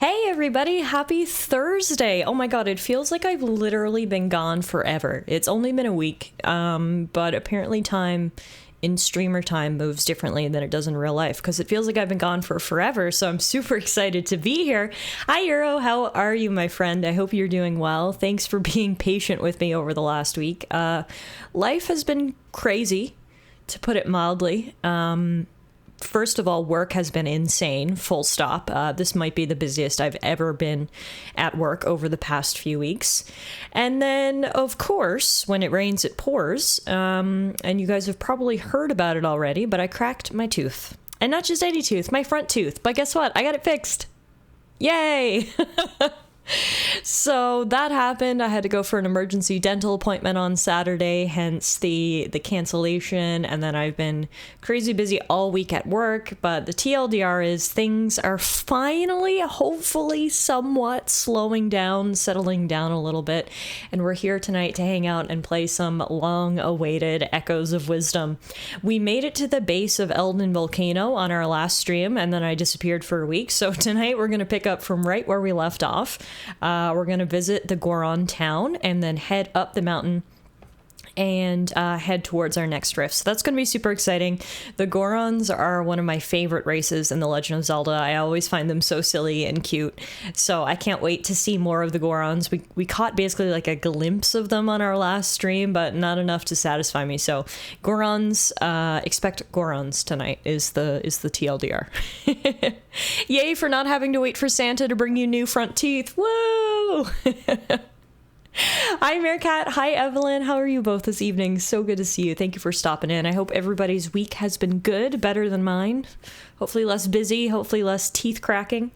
Hey everybody, happy Thursday. Oh my god, it feels like I've literally been gone forever. It's only been a week, but apparently time in streamer time moves differently than it does in real life, because it feels like I've been gone for forever, so I'm super excited to be here. Hi Euro, how are you, my friend? I hope you're doing well. Thanks for being patient with me over the last week. Life has been crazy, to put it mildly. First of all, work has been insane, full stop. This might be the busiest I've ever been at work over the past few weeks. And then, of course, when it rains, it pours. And you guys have probably heard about it already, but I cracked my tooth. And not just any tooth, my front tooth. But guess what? I got it fixed. Yay! So that happened. I had to go for an emergency dental appointment on Saturday, hence the cancellation. And then I've been crazy busy all week at work. But the TLDR is things are finally, hopefully, somewhat slowing down, settling down a little bit. And we're here tonight to hang out and play some long-awaited Echoes of Wisdom. We made it to the base of Eldin Volcano on our last stream, and then I disappeared for a week. So tonight we're going to pick up from right where we left off. We're going to visit the Goron town and then head up the mountain and head towards our next rift. So that's going to be super exciting. The Gorons are one of my favorite races in The Legend of Zelda. I always find them so silly and cute. So I can't wait to see more of the Gorons. We caught basically like a glimpse of them on our last stream, but not enough to satisfy me. So Gorons, expect Gorons tonight is the TLDR. Yay for not having to wait for Santa to bring you new front teeth. Woo! Hi Meerkat, hi Evelyn, how are you both this evening? So good to see you. Thank you for stopping in. I hope everybody's week has been good, better than mine. Hopefully less busy, hopefully less teeth cracking.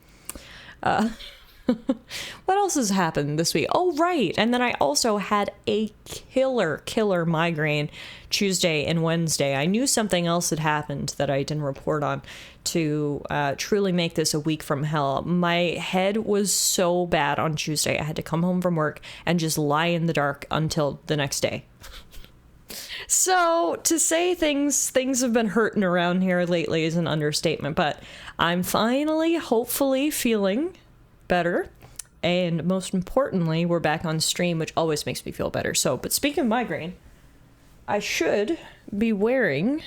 What else has happened this week? Oh, right. And then I also had a killer migraine Tuesday and Wednesday. I knew something else had happened that I didn't report on to truly make this a week from hell. My head was so bad on Tuesday. I had to come home from work and just lie in the dark until the next day. So to say things have been hurting around here lately is an understatement, but I'm finally, hopefully feeling better, and most importantly, we're back on stream, which always makes me feel better. So, but speaking of migraine, I should be wearing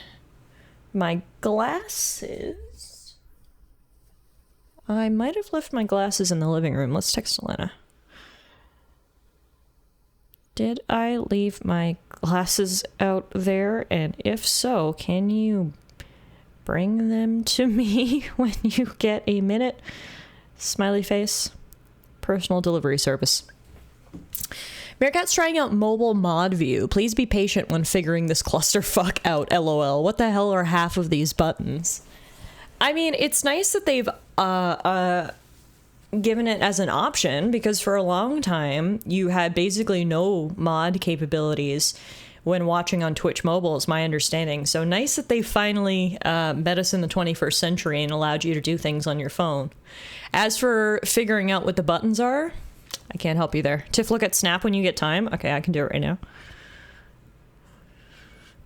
my glasses. I might have left my glasses in the living room. Let's text Elena. Did I leave my glasses out there? And if so, can you bring them to me when you get a minute? Smiley face. Personal delivery service. Meerkat's trying out mobile mod view. Please be patient when figuring this clusterfuck out, lol. What the hell are half of these buttons? I mean, it's nice that they've given it as an option, because for a long time you had basically no mod capabilities when watching on Twitch Mobile, is my understanding. So nice that they finally met us in the 21st century and allowed you to do things on your phone. As for figuring out what the buttons are, I can't help you there. Tiff, look at Snap when you get time. Okay, I can do it right now.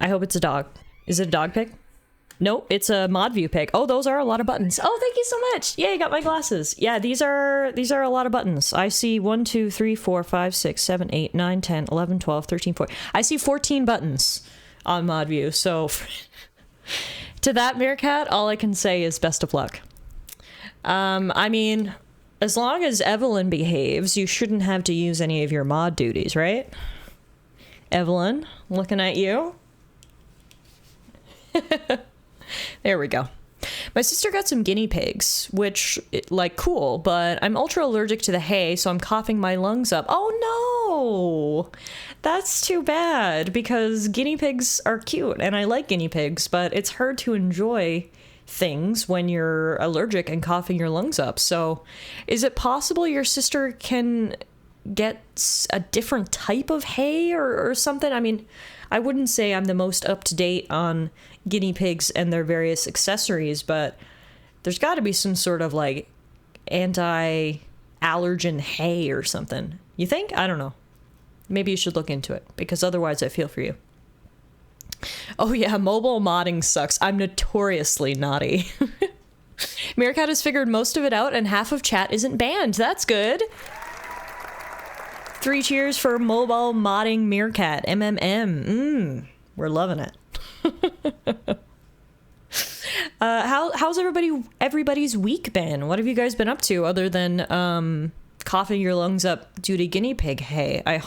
I hope it's a dog. Is it a dog pic? Nope, it's a mod view pic. Oh, those are a lot of buttons. Oh, thank you so much. Yeah, I got my glasses. Yeah, these are a lot of buttons. I see 1, 2, 3, 4, 5, 6, 7, 8, 9, 10, 11, 12, 13, 14. I see 14 buttons on mod view. So to that, Meerkat, all I can say is best of luck. I mean, as long as Evelyn behaves, you shouldn't have to use any of your mod duties, right? Evelyn, looking at you. There we go. My sister got some guinea pigs, which, like, cool, but I'm ultra allergic to the hay, so I'm coughing my lungs up. Oh no! That's too bad, because guinea pigs are cute, and I like guinea pigs, but it's hard to enjoy things when you're allergic and coughing your lungs up. So is it possible your sister can get a different type of hay or something? I mean, I wouldn't say I'm the most up to date on guinea pigs and their various accessories, but there's got to be some sort of like anti-allergen hay or something. You think? I don't know. Maybe you should look into it, because otherwise I feel for you. Oh yeah, mobile modding sucks. I'm notoriously naughty. Meerkat has figured most of it out and half of chat isn't banned. That's good. 3 cheers for mobile modding Meerkat. MMM. We're loving it. How's everybody's week been? What have you guys been up to other than coughing your lungs up due to guinea pig hay? I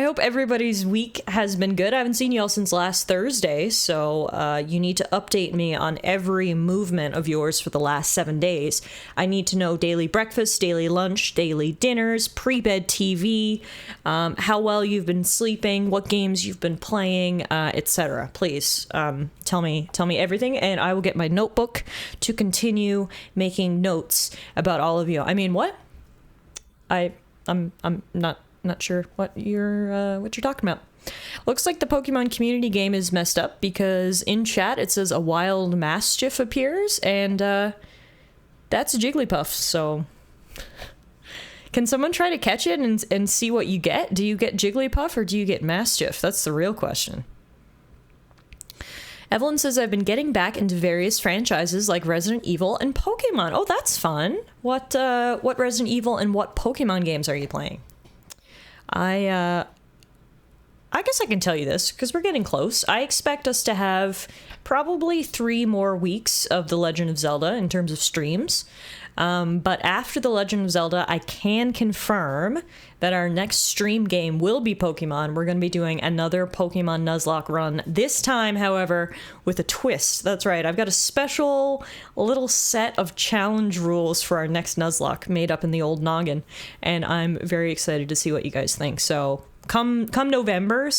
hope everybody's week has been good. I haven't seen y'all since last Thursday, so you need to update me on every movement of yours for the last 7 days. I need to know daily breakfast, daily lunch, daily dinners, pre-bed TV, how well you've been sleeping, what games you've been playing, etc. Please tell me everything, and I will get my notebook to continue making notes about all of you. I mean, what? I'm not sure what you're talking about. Looks like the Pokemon community game is messed up because in chat it says a wild Mastiff appears, and that's a Jigglypuff. So can someone try to catch it and see what you get? Do you get Jigglypuff or do you get Mastiff? That's the real question. Evelyn says, I've been getting back into various franchises like Resident Evil and Pokemon. Oh, that's fun. What Resident Evil and what Pokemon games are you playing? I guess I can tell you this because we're getting close. I expect us to have probably 3 more weeks of The Legend of Zelda in terms of streams. But after The Legend of Zelda, I can confirm that our next stream game will be Pokemon. We're going to be doing another Pokemon Nuzlocke run. This time, however, with a twist. That's right. I've got a special little set of challenge rules for our next Nuzlocke made up in the old noggin. And I'm very excited to see what you guys think. So come November,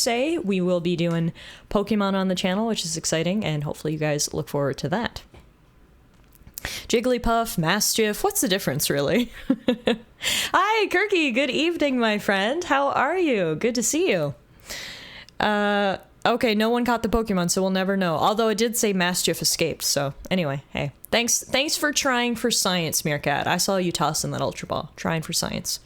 we will be doing Pokemon on the channel, which is exciting. And hopefully you guys look forward to that. Jigglypuff, Mastiff, what's the difference, really? Hi, Kirky, good evening, my friend. How are you? Good to see you. Okay, no one caught the Pokemon, so we'll never know. Although it did say Mastiff escaped, so anyway, hey. Thanks for trying for science, Meerkat. I saw you tossing that Ultra Ball, trying for science.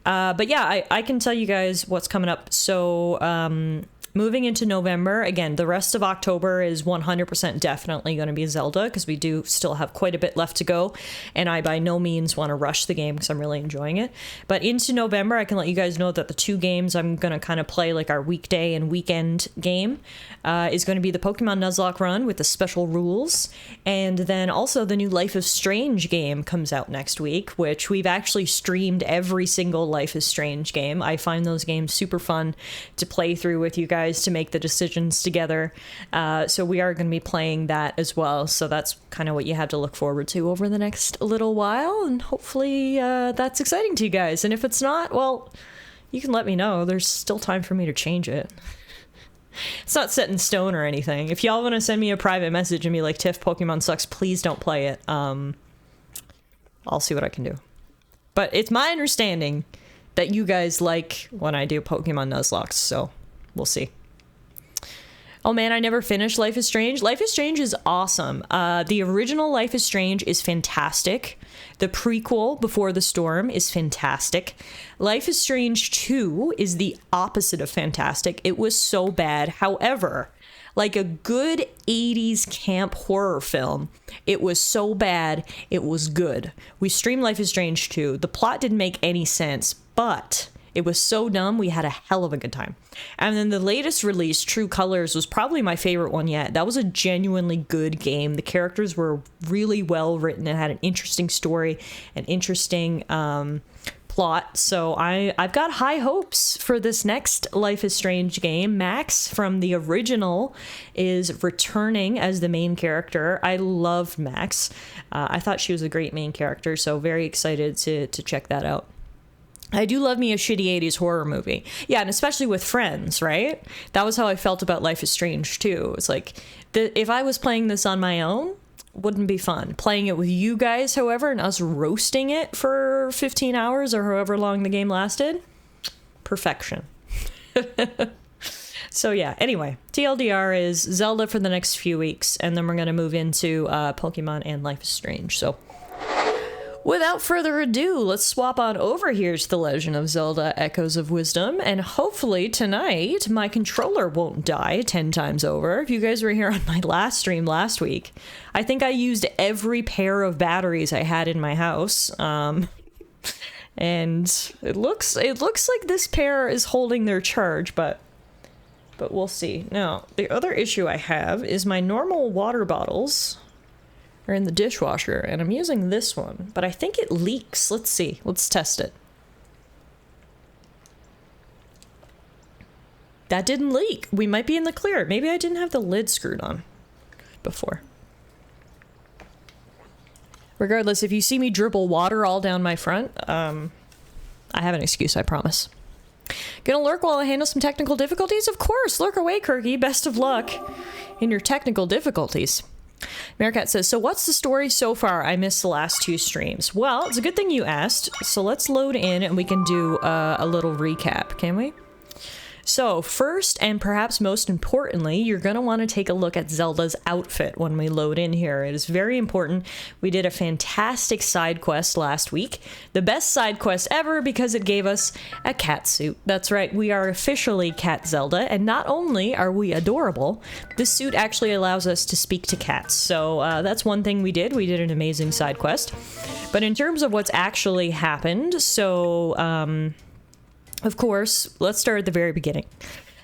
But yeah, I can tell you guys what's coming up. So, moving into November, again, the rest of October is 100% definitely going to be Zelda because we do still have quite a bit left to go, and I by no means want to rush the game because I'm really enjoying it. But into November, I can let you guys know that the 2 games I'm going to kind of play like our weekday and weekend game is going to be the Pokemon Nuzlocke run with the special rules, and then also the new Life is Strange game comes out next week, which we've actually streamed every single Life is Strange game. I find those games super fun to play through with you guys to make the decisions together. So we are going to be playing that as well. So that's kind of what you have to look forward to over the next little while. And hopefully that's exciting to you guys. And if it's not, well, you can let me know. There's still time for me to change it. It's not set in stone or anything. If y'all want to send me a private message and be like, Tiff, Pokemon sucks, please don't play it. I'll see what I can do. But it's my understanding that you guys like when I do Pokemon Nuzlocks, so we'll see. Oh man, I never finished Life is Strange. Life is Strange is awesome. The original Life is Strange is fantastic. The prequel, Before the Storm, is fantastic. Life is Strange 2 is the opposite of fantastic. It was so bad. However, like a good 80s camp horror film, it was so bad, it was good. We streamed Life is Strange 2. The plot didn't make any sense, but it was so dumb, we had a hell of a good time. And then the latest release, True Colors, was probably my favorite one yet. That was a genuinely good game. The characters were really well written and had an interesting story, an interesting plot. So I've got high hopes for this next Life is Strange game. Max from the original is returning as the main character. I loved Max. I thought she was a great main character, so very excited to check that out. I do love me a shitty 80s horror movie. Yeah, and especially with friends, right? That was how I felt about Life is Strange, too. It's like, if I was playing this on my own, wouldn't be fun. Playing it with you guys, however, and us roasting it for 15 hours or however long the game lasted, perfection. So yeah, anyway, TLDR is Zelda for the next few weeks, and then we're going to move into Pokemon and Life is Strange, so without further ado, let's swap on over here to The Legend of Zelda Echoes of Wisdom, and hopefully tonight my controller won't die 10 times over. If you guys were here on my last stream last week, I think I used every pair of batteries I had in my house, and it looks like this pair is holding their charge, but we'll see. Now, the other issue I have is my normal water bottles are in the dishwasher, and I'm using this one, but I think it leaks. Let's see. Let's test it. That didn't leak. We might be in the clear. Maybe I didn't have the lid screwed on before. Regardless, if you see me dribble water all down my front, I have an excuse, I promise. Gonna lurk while I handle some technical difficulties? Of course! Lurk away, Kirky. Best of luck in your technical difficulties. Meerkat says, so what's the story so far? I missed the last 2 streams. Well, it's a good thing you asked, so let's load in and we can do a little recap, can we? So, first and perhaps most importantly, you're going to want to take a look at Zelda's outfit when we load in here. It is very important. We did a fantastic side quest last week. The best side quest ever because it gave us a cat suit. That's right, we are officially Cat Zelda, and not only are we adorable, this suit actually allows us to speak to cats. So that's one thing we did. We did an amazing side quest. But in terms of what's actually happened, so of course, let's start at the very beginning.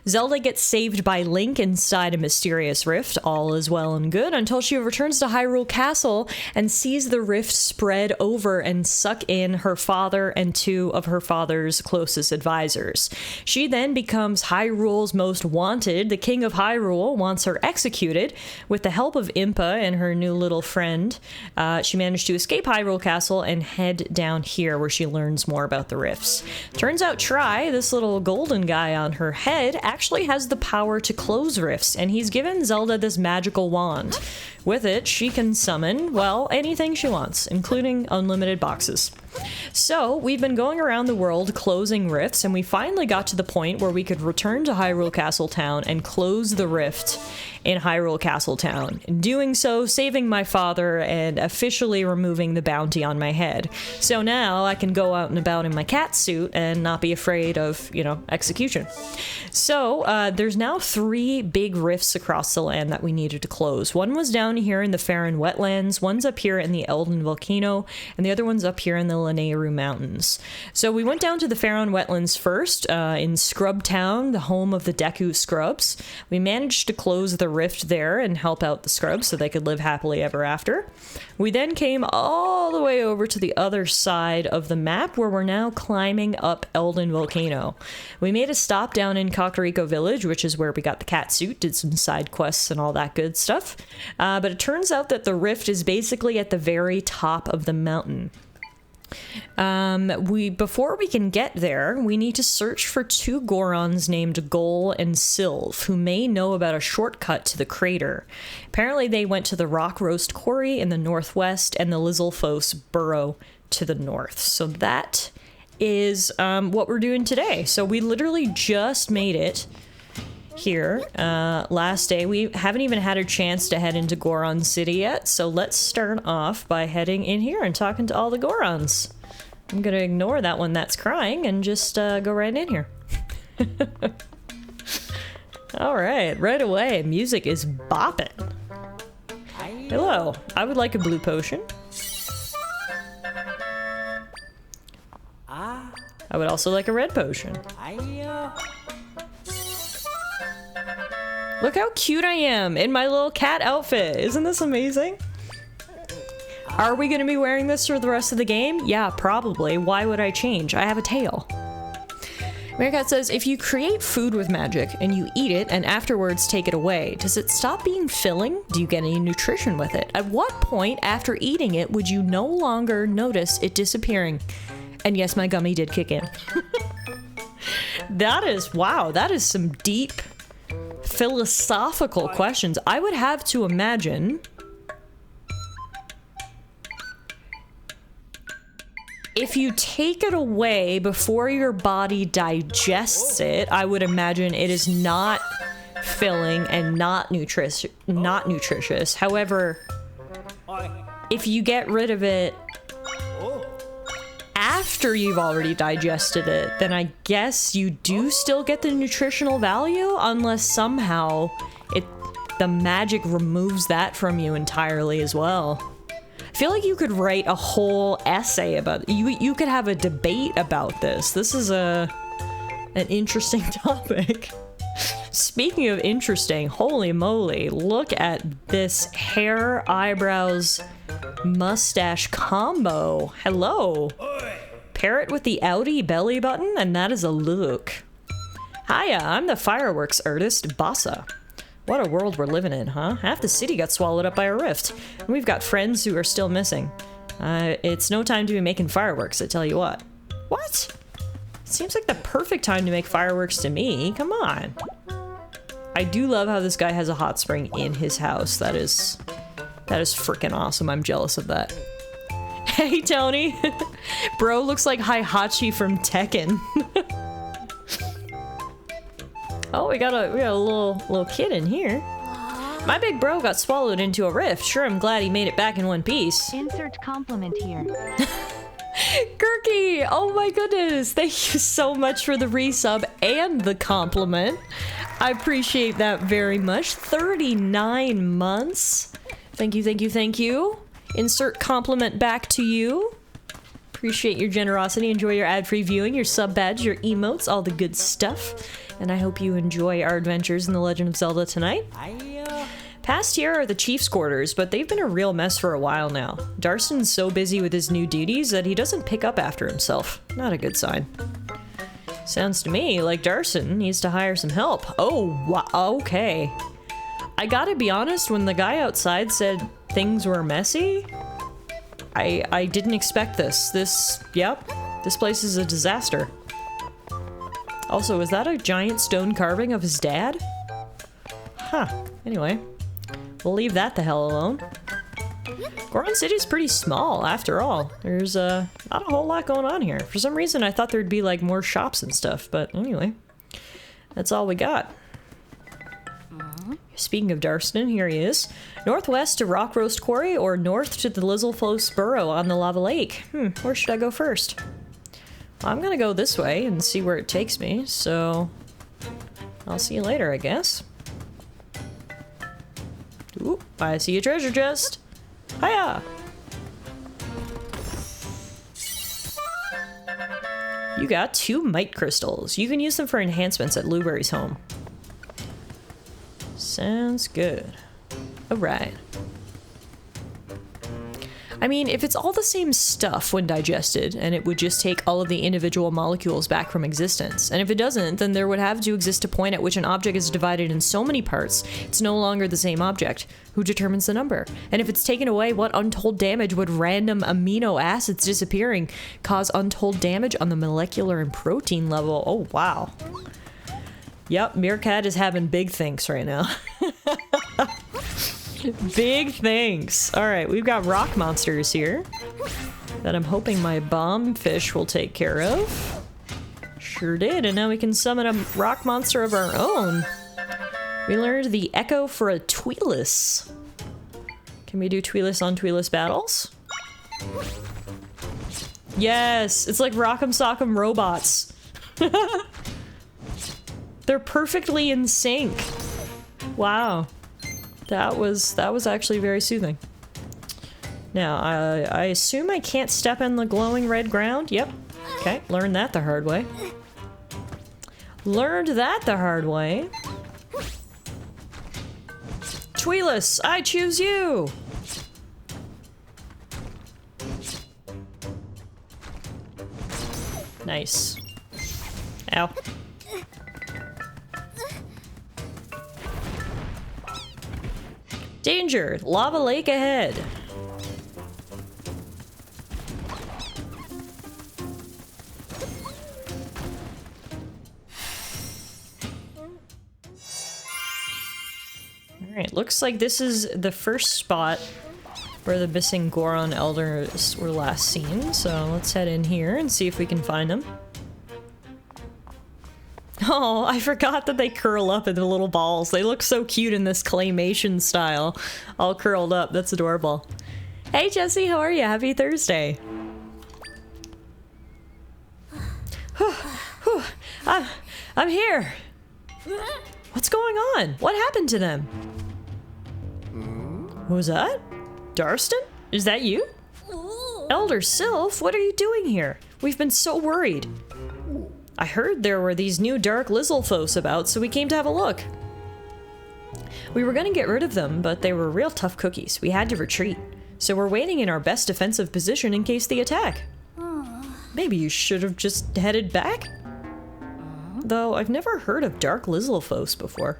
Zelda gets saved by Link inside a mysterious rift. All is well and good until she returns to Hyrule Castle and sees the rift spread over and suck in her father and 2 of her father's closest advisors. She then becomes Hyrule's most wanted. The King of Hyrule wants her executed. With the help of Impa and her new little friend, she managed to escape Hyrule Castle and head down here where she learns more about the rifts. Turns out Tri, this little golden guy on her head, actually has the power to close rifts, and he's given Zelda this magical wand. With it, she can summon, well, anything she wants, including unlimited boxes. So, we've been going around the world closing rifts, and we finally got to the point where we could return to Hyrule Castle Town and close the rift in Hyrule Castle Town. In doing so, saving my father and officially removing the bounty on my head. So now I can go out and about in my cat suit and not be afraid of, execution. So, there's now 3 big rifts across the land that we needed to close. One was down here in the Faron Wetlands, one's up here in the Eldin Volcano, and the other one's up here in the Lanayru Mountains. So we went down to the Faron Wetlands first, in Scrub Town, the home of the Deku Scrubs. We managed to close the rift there and help out the Scrubs so they could live happily ever after. We then came all the way over to the other side of the map where we're now climbing up Eldin Volcano. We made a stop down in Kakariko Village, which is where we got the cat suit, did some side quests and all that good stuff. But it turns out that the rift is basically at the very top of the mountain. Before we can get there, we need to search for 2 Gorons named Gol and Sylv, who may know about a shortcut to the crater. Apparently they went to the Rock Roast Quarry in the northwest and the Lizalfos Burrow to the north. So that is what we're doing today. So we literally just made it here last day. We haven't even had a chance to head into Goron City yet, so let's start off by heading in here and talking to all the Gorons. I'm gonna ignore that one that's crying and just go right in here. Alright, right away, music is bopping. Hello, I would like a blue potion. I would also like a red potion. Look how cute I am in my little cat outfit. Isn't this amazing? Are we going to be wearing this for the rest of the game? Yeah, probably. Why would I change? I have a tail. Meerkat says, if you create food with magic and you eat it and afterwards take it away, does it stop being filling? Do you get any nutrition with it? At what point after eating it would you no longer notice it disappearing? And yes, my gummy did kick in. That is some deep philosophical questions. I would have to imagine if you take it away before your body digests it, I would imagine it is not filling and not nutritious. However, if you get rid of it after you've already digested it, then I guess you do still get the nutritional value, unless somehow the magic removes that from you entirely as well. I feel like you could write a whole essay about you could have a debate about this. This is an interesting topic. Speaking of interesting, holy moly, look at this hair, eyebrows, mustache combo. Hello. Parrot with the outie belly button, and that is a look. Hiya, I'm the fireworks artist, Bassa. What a world we're living in, huh? Half the city got swallowed up by a rift. And we've got friends who are still missing. It's no time to be making fireworks, I tell you what. What? Seems like the perfect time to make fireworks to me. Come on. I do love how this guy has a hot spring in his house. That is freaking awesome. I'm jealous of that. Hey, Tony. Bro looks like Heihachi from Tekken. Oh, we got a little kid in here. My big bro got swallowed into a rift. Sure, I'm glad he made it back in one piece. Insert compliment here. Gurky! Oh my goodness! Thank you so much for the resub and the compliment. I appreciate that very much. 39 months. Thank you, thank you, thank you. Insert compliment back to you. Appreciate your generosity. Enjoy your ad-free viewing, your sub badge, your emotes, all the good stuff. And I hope you enjoy our adventures in The Legend of Zelda tonight. Past here are the chief's quarters, but they've been a real mess for a while now. Darston's so busy with his new duties that he doesn't pick up after himself. Not a good sign. Sounds to me like Darston needs to hire some help. Oh, okay. I gotta be honest, when the guy outside said things were messy, I didn't expect this. Yep, this place is a disaster. Also, is that a giant stone carving of his dad? Huh, anyway. We'll leave that the hell alone. Goron City's pretty small, after all. There's not a whole lot going on here. For some reason, I thought there'd be, like, more shops and stuff, but anyway. That's all we got. Speaking of Darston, here he is. Northwest to Rock Roast Quarry, or north to the Lizalfos Burrow on the Lava Lake. Where should I go first? Well, I'm gonna go this way and see where it takes me, so... I'll see you later, I guess. Ooh, I see a treasure chest! Hiya! You got 2 mite crystals. You can use them for enhancements at Blueberry's home. Sounds good. Alright. I mean, if it's all the same stuff when digested, and it would just take all of the individual molecules back from existence, and if it doesn't, then there would have to exist a point at which an object is divided in so many parts, it's no longer the same object. Who determines the number? And if it's taken away, what untold damage would random amino acids disappearing cause untold damage on the molecular and protein level? Oh, wow. Yep, Meerkat is having big thinks right now. Big thanks. Alright, we've got rock monsters here that I'm hoping my bomb fish will take care of. Sure did, and now we can summon a rock monster of our own. We learned the echo for a Tweelus. Can we do Tweelus on Tweelus battles? Yes! It's like Rock'em Sock'em robots. They're perfectly in sync. Wow. That was actually very soothing. Now, I assume I can't step in the glowing red ground? Yep. Okay, learned that the hard way. Learned that the hard way. Tweelus, I choose you! Nice. Ow. Danger! Lava lake ahead! Alright, looks like this is the first spot where the missing Goron elders were last seen, so let's head in here and see if we can find them. Oh, I forgot that they curl up into little balls. They look so cute in this claymation style. All curled up. That's adorable. Hey, Jesse, how are you? Happy Thursday. I'm here. What's going on? What happened to them? What was that? Darstan? Is that you? Elder Sylph, what are you doing here? We've been so worried. I heard there were these new dark Lizalfos about, so we came to have a look. We were gonna get rid of them, but they were real tough cookies. We had to retreat. So we're waiting in our best defensive position in case they attack. Maybe you should have just headed back? Though I've never heard of dark Lizalfos before.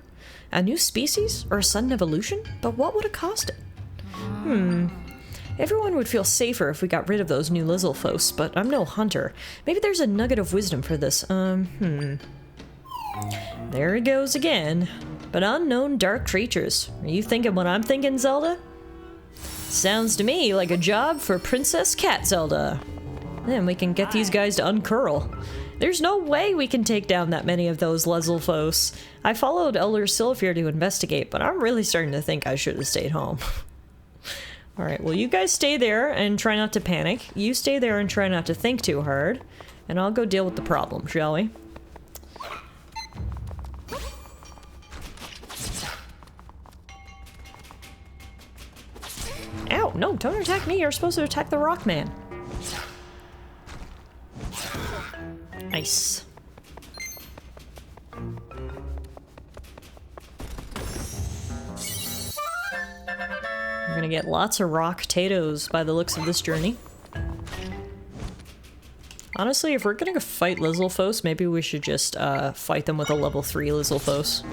A new species? Or a sudden evolution? But what would it cost it? Everyone would feel safer if we got rid of those new Lizalfos, but I'm no hunter. Maybe there's a nugget of wisdom for this. There it goes again. But unknown dark creatures. Are you thinking what I'm thinking, Zelda? Sounds to me like a job for Princess Cat Zelda. Then we can get these guys to uncurl. There's no way we can take down that many of those Lizalfos. I followed Elder Sylph here to investigate, but I'm really starting to think I should have stayed home. Alright, well you guys stay there and try not to panic. You stay there and try not to think too hard. And I'll go deal with the problem, shall we? Ow, no, don't attack me. You're supposed to attack the rock man. Nice. We're gonna get lots of rock potatoes by the looks of this journey. Honestly, if we're gonna go fight Lizalfos, maybe we should just fight them with a level 3 Lizalfos.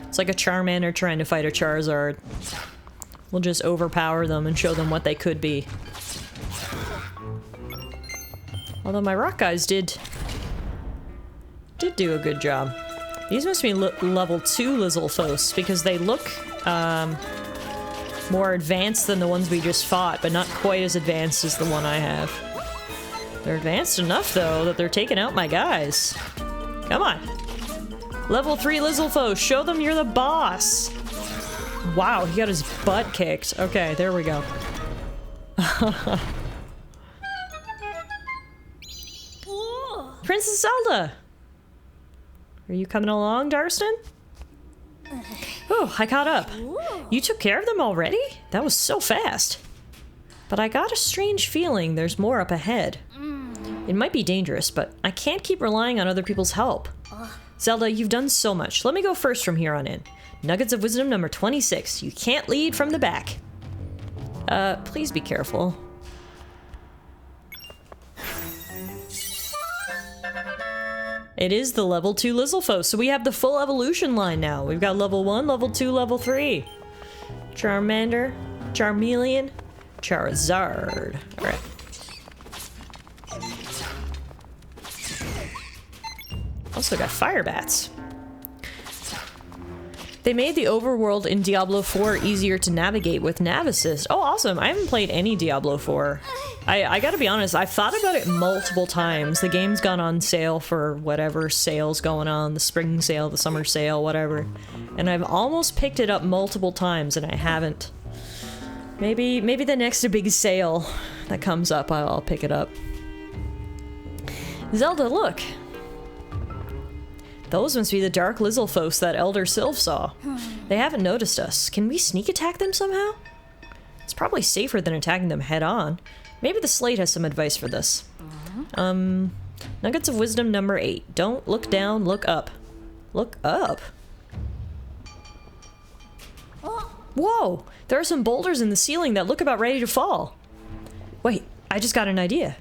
It's like a Charmander trying to fight a Charizard. We'll just overpower them and show them what they could be. Although my rock guys did do a good job. These must be level 2 Lizalfos because they look more advanced than the ones we just fought, but not quite as advanced as the one I have. They're advanced enough, though, that they're taking out my guys. Come on. Level 3 Lizalfos, show them you're the boss! Wow, he got his butt kicked. Okay, there we go. Princess Zelda! Are you coming along, Darstan? Oh, I caught up. You took care of them already? That was so fast. But I got a strange feeling there's more up ahead. It might be dangerous, but I can't keep relying on other people's help. Zelda, you've done so much. Let me go first from here on in. Nuggets of Wisdom number 26. You can't lead from the back. Please be careful. It is the level 2 Lizalfos, so we have the full evolution line now. We've got level 1, level 2, level 3. Charmander, Charmeleon, Charizard. Alright. Also got fire bats. They made the overworld in Diablo 4 easier to navigate with Nav Assist. Oh, awesome. I haven't played any Diablo 4. I gotta be honest, I've thought about it multiple times. The game's gone on sale for whatever sale's going on, the spring sale, the summer sale, whatever. And I've almost picked it up multiple times and I haven't. Maybe the next big sale that comes up, I'll pick it up. Zelda, look! Those must be the dark Lizalfos that Elder Sylph saw. They haven't noticed us. Can we sneak attack them somehow? It's probably safer than attacking them head on. Maybe the Slate has some advice for this. Nuggets of Wisdom number 8. Don't look down, look up. Look up? Whoa! There are some boulders in the ceiling that look about ready to fall. Wait, I just got an idea.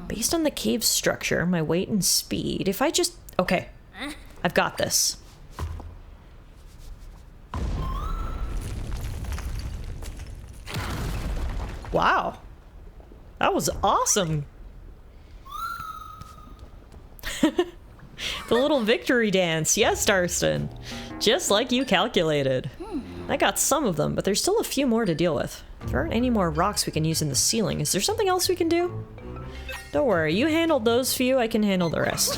Based on the cave's structure, my weight and speed, if I just... Okay, I've got this. Wow. That was awesome. The little victory dance. Yes, Darstan. Just like you calculated. I got some of them, but there's still a few more to deal with. There aren't any more rocks we can use in the ceiling. Is there something else we can do? Don't worry, you handled those few, I can handle the rest.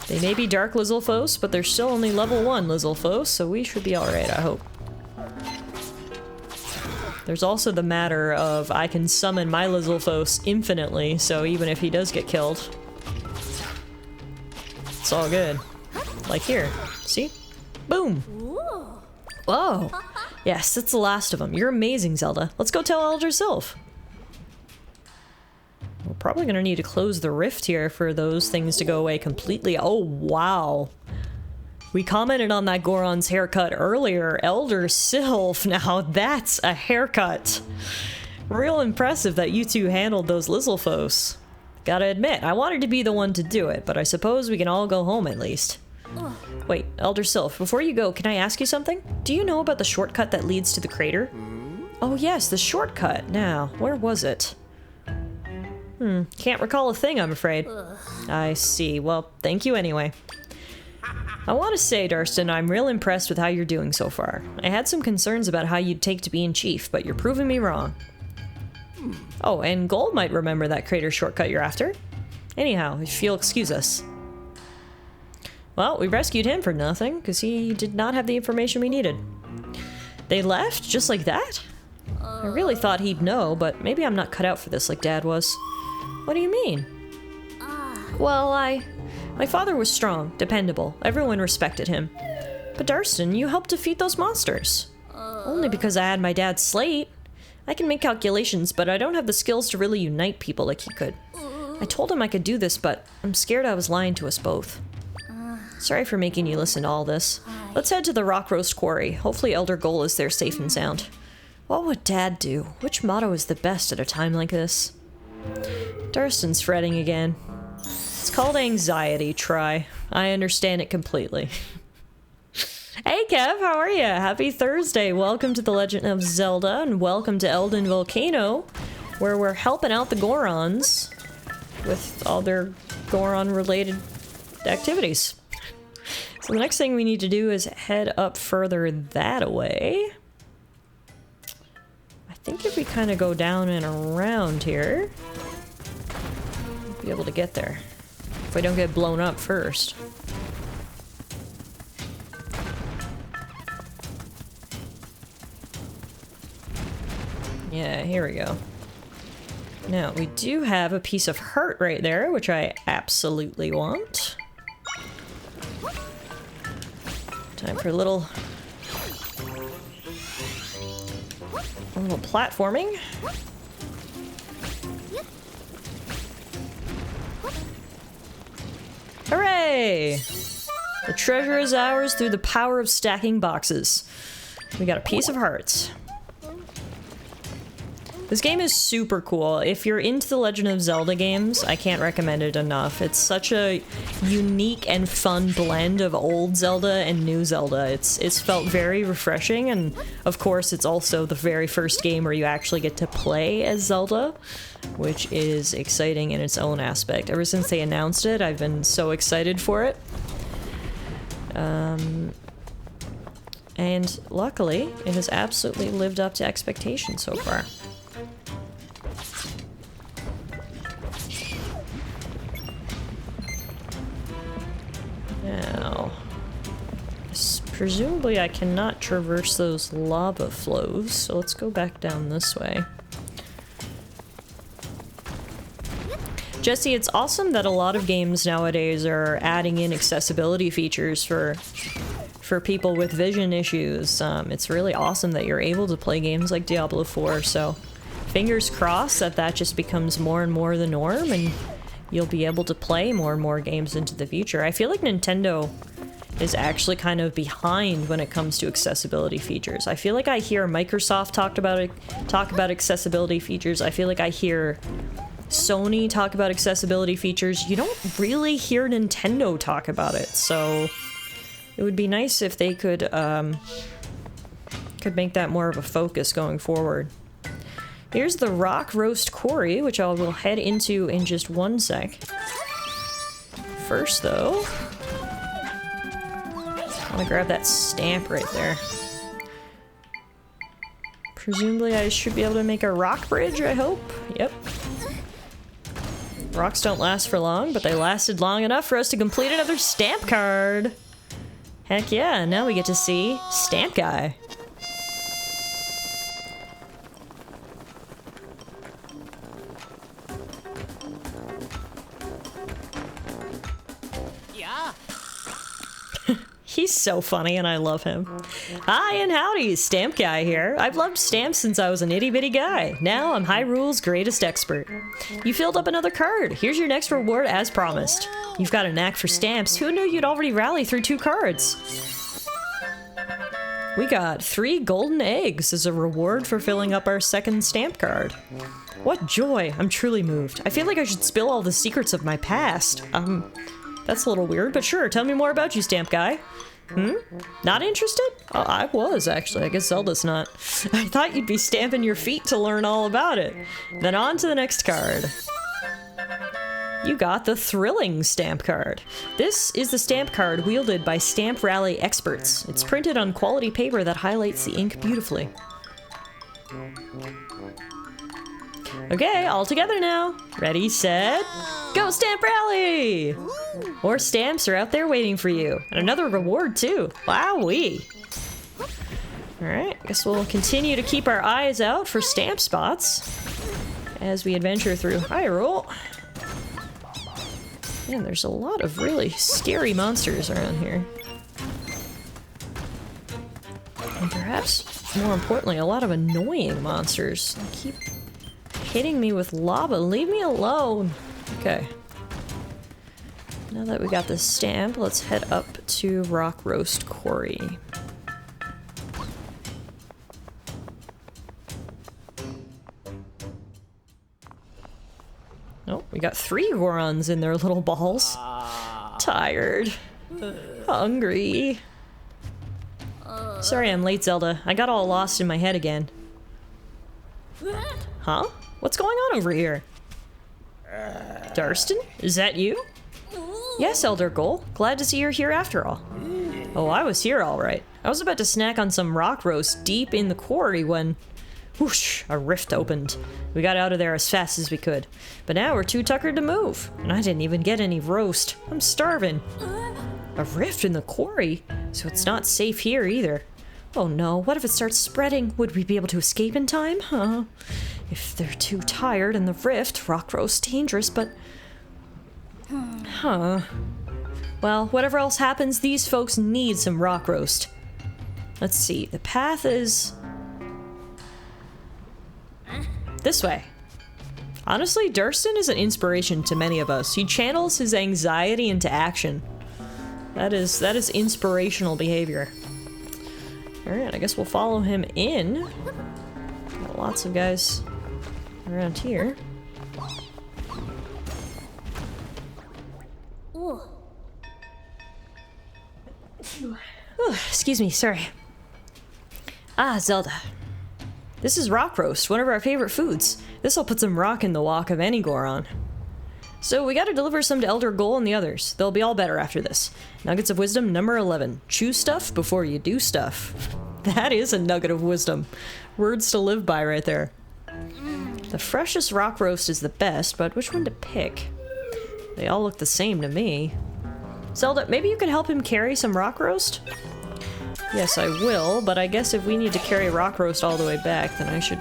They may be dark Lizalfos, but they're still only level 1 Lizalfos, so we should be alright, I hope. There's also the matter of I can summon my Lizalfos infinitely, so even if he does get killed, it's all good. Like here. See? Boom! Whoa! Yes, that's the last of them. You're amazing, Zelda. Let's go tell Elder Sylph. We're probably gonna need to close the rift here for those things to go away completely. Oh, wow. We commented on that Goron's haircut earlier. Elder Sylph, now that's a haircut. Real impressive that you two handled those Lizalfos. Gotta admit, I wanted to be the one to do it, but I suppose we can all go home at least. Wait, Elder Sylph, before you go, can I ask you something? Do you know about the shortcut that leads to the crater? Oh yes, the shortcut. Now, where was it? Can't recall a thing, I'm afraid. I see. Well, thank you anyway. I want to say, Durston, I'm real impressed with how you're doing so far. I had some concerns about how you'd take to being chief, but you're proving me wrong. Oh, and Gold might remember that crater shortcut you're after. Anyhow, if you'll excuse us. Well, we rescued him for nothing, because he did not have the information we needed. They left? Just like that? I really thought he'd know, but maybe I'm not cut out for this like Dad was. What do you mean? Well, my father was strong, dependable. Everyone respected him. But Durston, you helped defeat those monsters. Only because I had my dad's slate. I can make calculations, but I don't have the skills to really unite people like he could. I told him I could do this, but I'm scared I was lying to us both. Sorry for making you listen to all this. Let's head to the rock roast quarry. Hopefully Elder Goal is there safe and sound. What would Dad do? Which motto is the best at a time like this? Durston's fretting again. It's called anxiety, try. I understand it completely. Hey Kev, how are you? Happy Thursday. Welcome to the Legend of Zelda, and welcome to Eldin Volcano, where we're helping out the Gorons with all their Goron-related activities. So the next thing we need to do is head up further that way. I think if we kind of go down and around here, we'll be able to get there. If we don't get blown up first. Yeah, here we go. Now, we do have a piece of heart right there, which I absolutely want. Time for a little platforming. Hooray! The treasure is ours through the power of stacking boxes. We got a piece of hearts. This game is super cool. If you're into the Legend of Zelda games, I can't recommend it enough. It's such a unique and fun blend of old Zelda and new Zelda. It's felt very refreshing, and of course it's also the very first game where you actually get to play as Zelda, which is exciting in its own aspect. Ever since they announced it, I've been so excited for it. And luckily, it has absolutely lived up to expectations so far. Now, presumably I cannot traverse those lava flows, so let's go back down this way. Jesse, it's awesome that a lot of games nowadays are adding in accessibility features for people with vision issues. It's really awesome that you're able to play games like Diablo 4, so fingers crossed that that just becomes more and more the norm, and you'll be able to play more and more games into the future. I feel like Nintendo is actually kind of behind when it comes to accessibility features. I feel like I hear Microsoft talk about accessibility features. I feel like I hear Sony talk about accessibility features. You don't really hear Nintendo talk about it, so it would be nice if they could make that more of a focus going forward. Here's the rock roast quarry, which I will head into in just one sec. First, though, I want to grab that stamp right there. Presumably I should be able to make a rock bridge, I hope. Yep. Rocks don't last for long, but they lasted long enough for us to complete another stamp card. Heck yeah, now we get to see Stamp Guy. He's so funny and I love him. Hi and howdy, Stamp Guy here. I've loved stamps since I was an itty bitty guy. Now I'm Hyrule's greatest expert. You filled up another card. Here's your next reward as promised. You've got a knack for stamps. Who knew you'd already rally through 2 cards? We got 3 golden eggs as a reward for filling up our second stamp card. What joy. I'm truly moved. I feel like I should spill all the secrets of my past. That's a little weird, but sure, tell me more about you, Stamp Guy. Not interested? Oh, I was, actually. I guess Zelda's not. I thought you'd be stamping your feet to learn all about it. Then on to the next card. You got the Thrilling Stamp card. This is the stamp card wielded by Stamp Rally experts. It's printed on quality paper that highlights the ink beautifully. Okay, all together now. Ready, set, go Stamp Rally! More stamps are out there waiting for you. And another reward, too. Wowee! Alright, I guess we'll continue to keep our eyes out for stamp spots as we adventure through Hyrule. Man, there's a lot of really scary monsters around here. And perhaps, more importantly, a lot of annoying monsters. They keep hitting me with lava. Leave me alone. Okay. Now that we got this stamp, let's head up to Rock Roast Quarry. Oh, we got 3 Gorons in their little balls. Tired. Hungry. Sorry I'm late, Zelda. I got all lost in my head again. Huh? What's going on over here? Darston? Is that you? Yes, Elder Goal. Glad to see you're here after all. Oh, I was here all right. I was about to snack on some rock roast deep in the quarry when... whoosh! A rift opened. We got out of there as fast as we could. But now we're too tuckered to move. And I didn't even get any roast. I'm starving. A rift in the quarry? So it's not safe here either. Oh no, what if it starts spreading? Would we be able to escape in time? Huh? If they're too tired in the rift, rock roast's dangerous, but... Huh. Well, whatever else happens, these folks need some rock roast. Let's see, the path is... this way. Honestly, Darston is an inspiration to many of us. He channels his anxiety into action. That is inspirational behavior. Alright, I guess we'll follow him in. Got lots of guys around here. Excuse me, sorry. Ah, Zelda. This is rock roast, one of our favorite foods. This'll put some rock in the walk of any Goron. So we gotta deliver some to Elder Goal and the others. They'll be all better after this. Nuggets of Wisdom number 11. Choose stuff before you do stuff. That is a nugget of wisdom. Words to live by right there. The freshest rock roast is the best, but which one to pick? They all look the same to me. Zelda, maybe you could help him carry some rock roast? Yes, I will, but I guess if we need to carry rock roast all the way back, then I should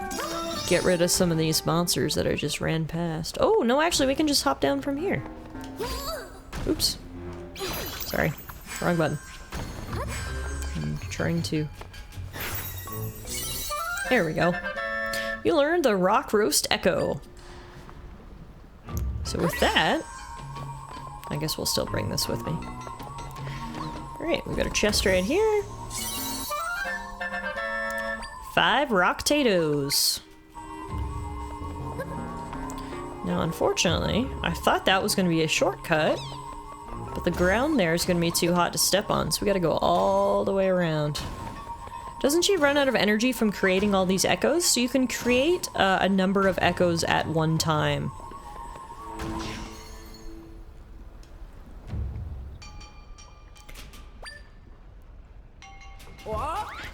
get rid of some of these monsters that I just ran past. Oh, no, actually, we can just hop down from here. Oops. Sorry. Wrong button. I'm trying to... there we go. You learned the Rock Roast Echo. So with that, I guess we'll still bring this with me. Alright, we've got a chest right here. 5 rock potatoes. Now, unfortunately, I thought that was going to be a shortcut, but the ground there is going to be too hot to step on, so we got to go all the way around. Doesn't she run out of energy from creating all these echoes? So you can create a number of echoes at one time.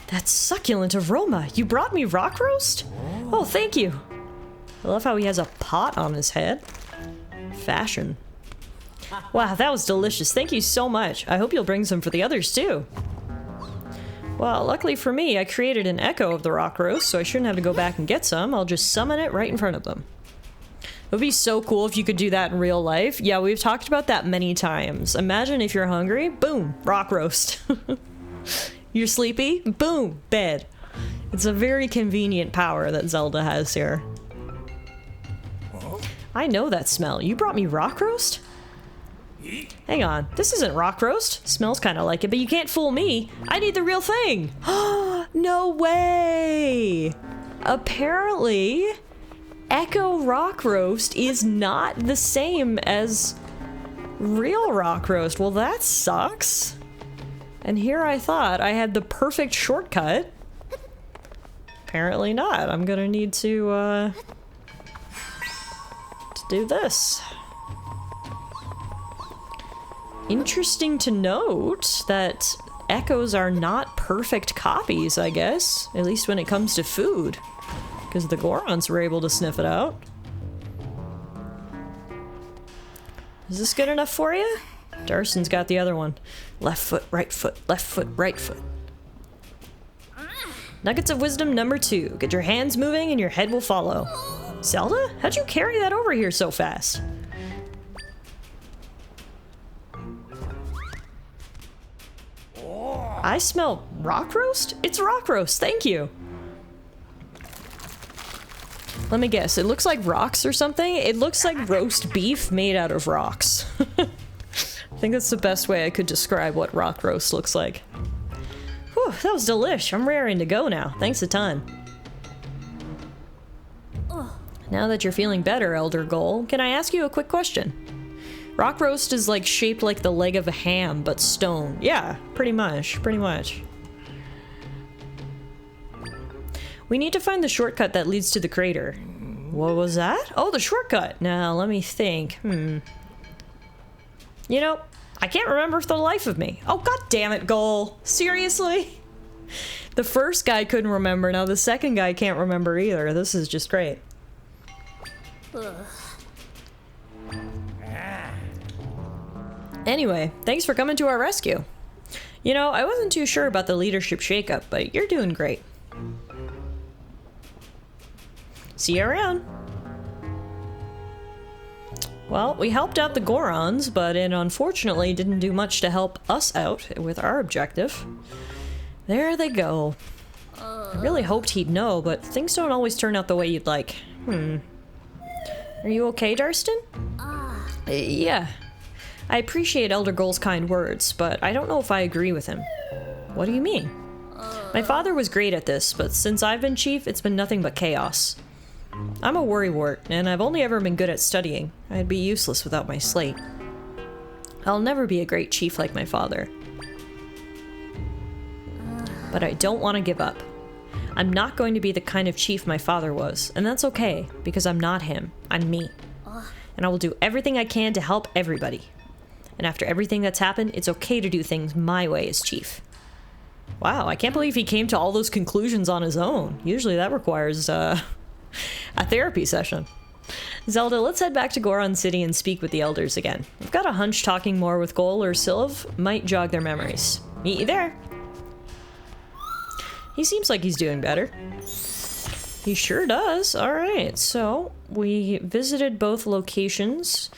That succulent aroma! You brought me rock roast? Oh, thank you! I love how he has a pot on his head. Fashion. Wow, that was delicious. Thank you so much. I hope you'll bring some for the others, too. Well, luckily for me, I created an echo of the rock roast, so I shouldn't have to go back and get some. I'll just summon it right in front of them. It would be so cool if you could do that in real life. Yeah, we've talked about that many times. Imagine if you're hungry, boom, rock roast. You're sleepy, boom, bed. It's a very convenient power that Zelda has here. I know that smell. You brought me rock roast? Hang on, this isn't rock roast. Smells kind of like it, but you can't fool me. I need the real thing. No way. Apparently, Echo rock roast is not the same as real rock roast. Well, that sucks. And here I thought I had the perfect shortcut. Apparently not. I'm gonna need to do this. Interesting to note that echoes are not perfect copies, I guess. At least when it comes to food. Because the Gorons were able to sniff it out. Is this good enough for you? Darson's got the other one. Left foot, right foot, left foot, right foot. Nuggets of wisdom number 2. Get your hands moving and your head will follow. Zelda? How'd you carry that over here so fast? I smell rock roast? It's rock roast, thank you. Let me guess, it looks like rocks or something? It looks like roast beef made out of rocks. I think that's the best way I could describe what rock roast looks like. Whew, that was delish. I'm raring to go now. Thanks a ton. Now that you're feeling better, Elder Goal, can I ask you a quick question? Rock roast is like shaped like the leg of a ham, but stone. Yeah, pretty much, pretty much. We need to find the shortcut that leads to the crater. What was that? Oh, the shortcut. Now, let me think. You know, I can't remember for the life of me. Oh, god damn it, Goal. Seriously? The first guy couldn't remember, now the second guy can't remember either. This is just great. Anyway, thanks for coming to our rescue. You know, I wasn't too sure about the leadership shakeup, but you're doing great. See you around. Well, we helped out the Gorons, but it unfortunately didn't do much to help us out with our objective. There they go. I really hoped he'd know, but things don't always turn out the way you'd like. Are you okay, Darston? Yeah. I appreciate Elder Goal's kind words, but I don't know if I agree with him. What do you mean? My father was great at this, but since I've been chief, it's been nothing but chaos. I'm a worrywart, and I've only ever been good at studying. I'd be useless without my slate. I'll never be a great chief like my father. But I don't want to give up. I'm not going to be the kind of chief my father was, and that's okay, because I'm not him. I'm me. And I will do everything I can to help everybody. And after everything that's happened, it's okay to do things my way as chief. Wow, I can't believe he came to all those conclusions on his own. Usually that requires, a therapy session. Zelda, let's head back to Goron City and speak with the elders again. I've got a hunch talking more with Goal or Sylv might jog their memories. Meet you there. He seems like he's doing better. He sure does. Alright, so we visited both locations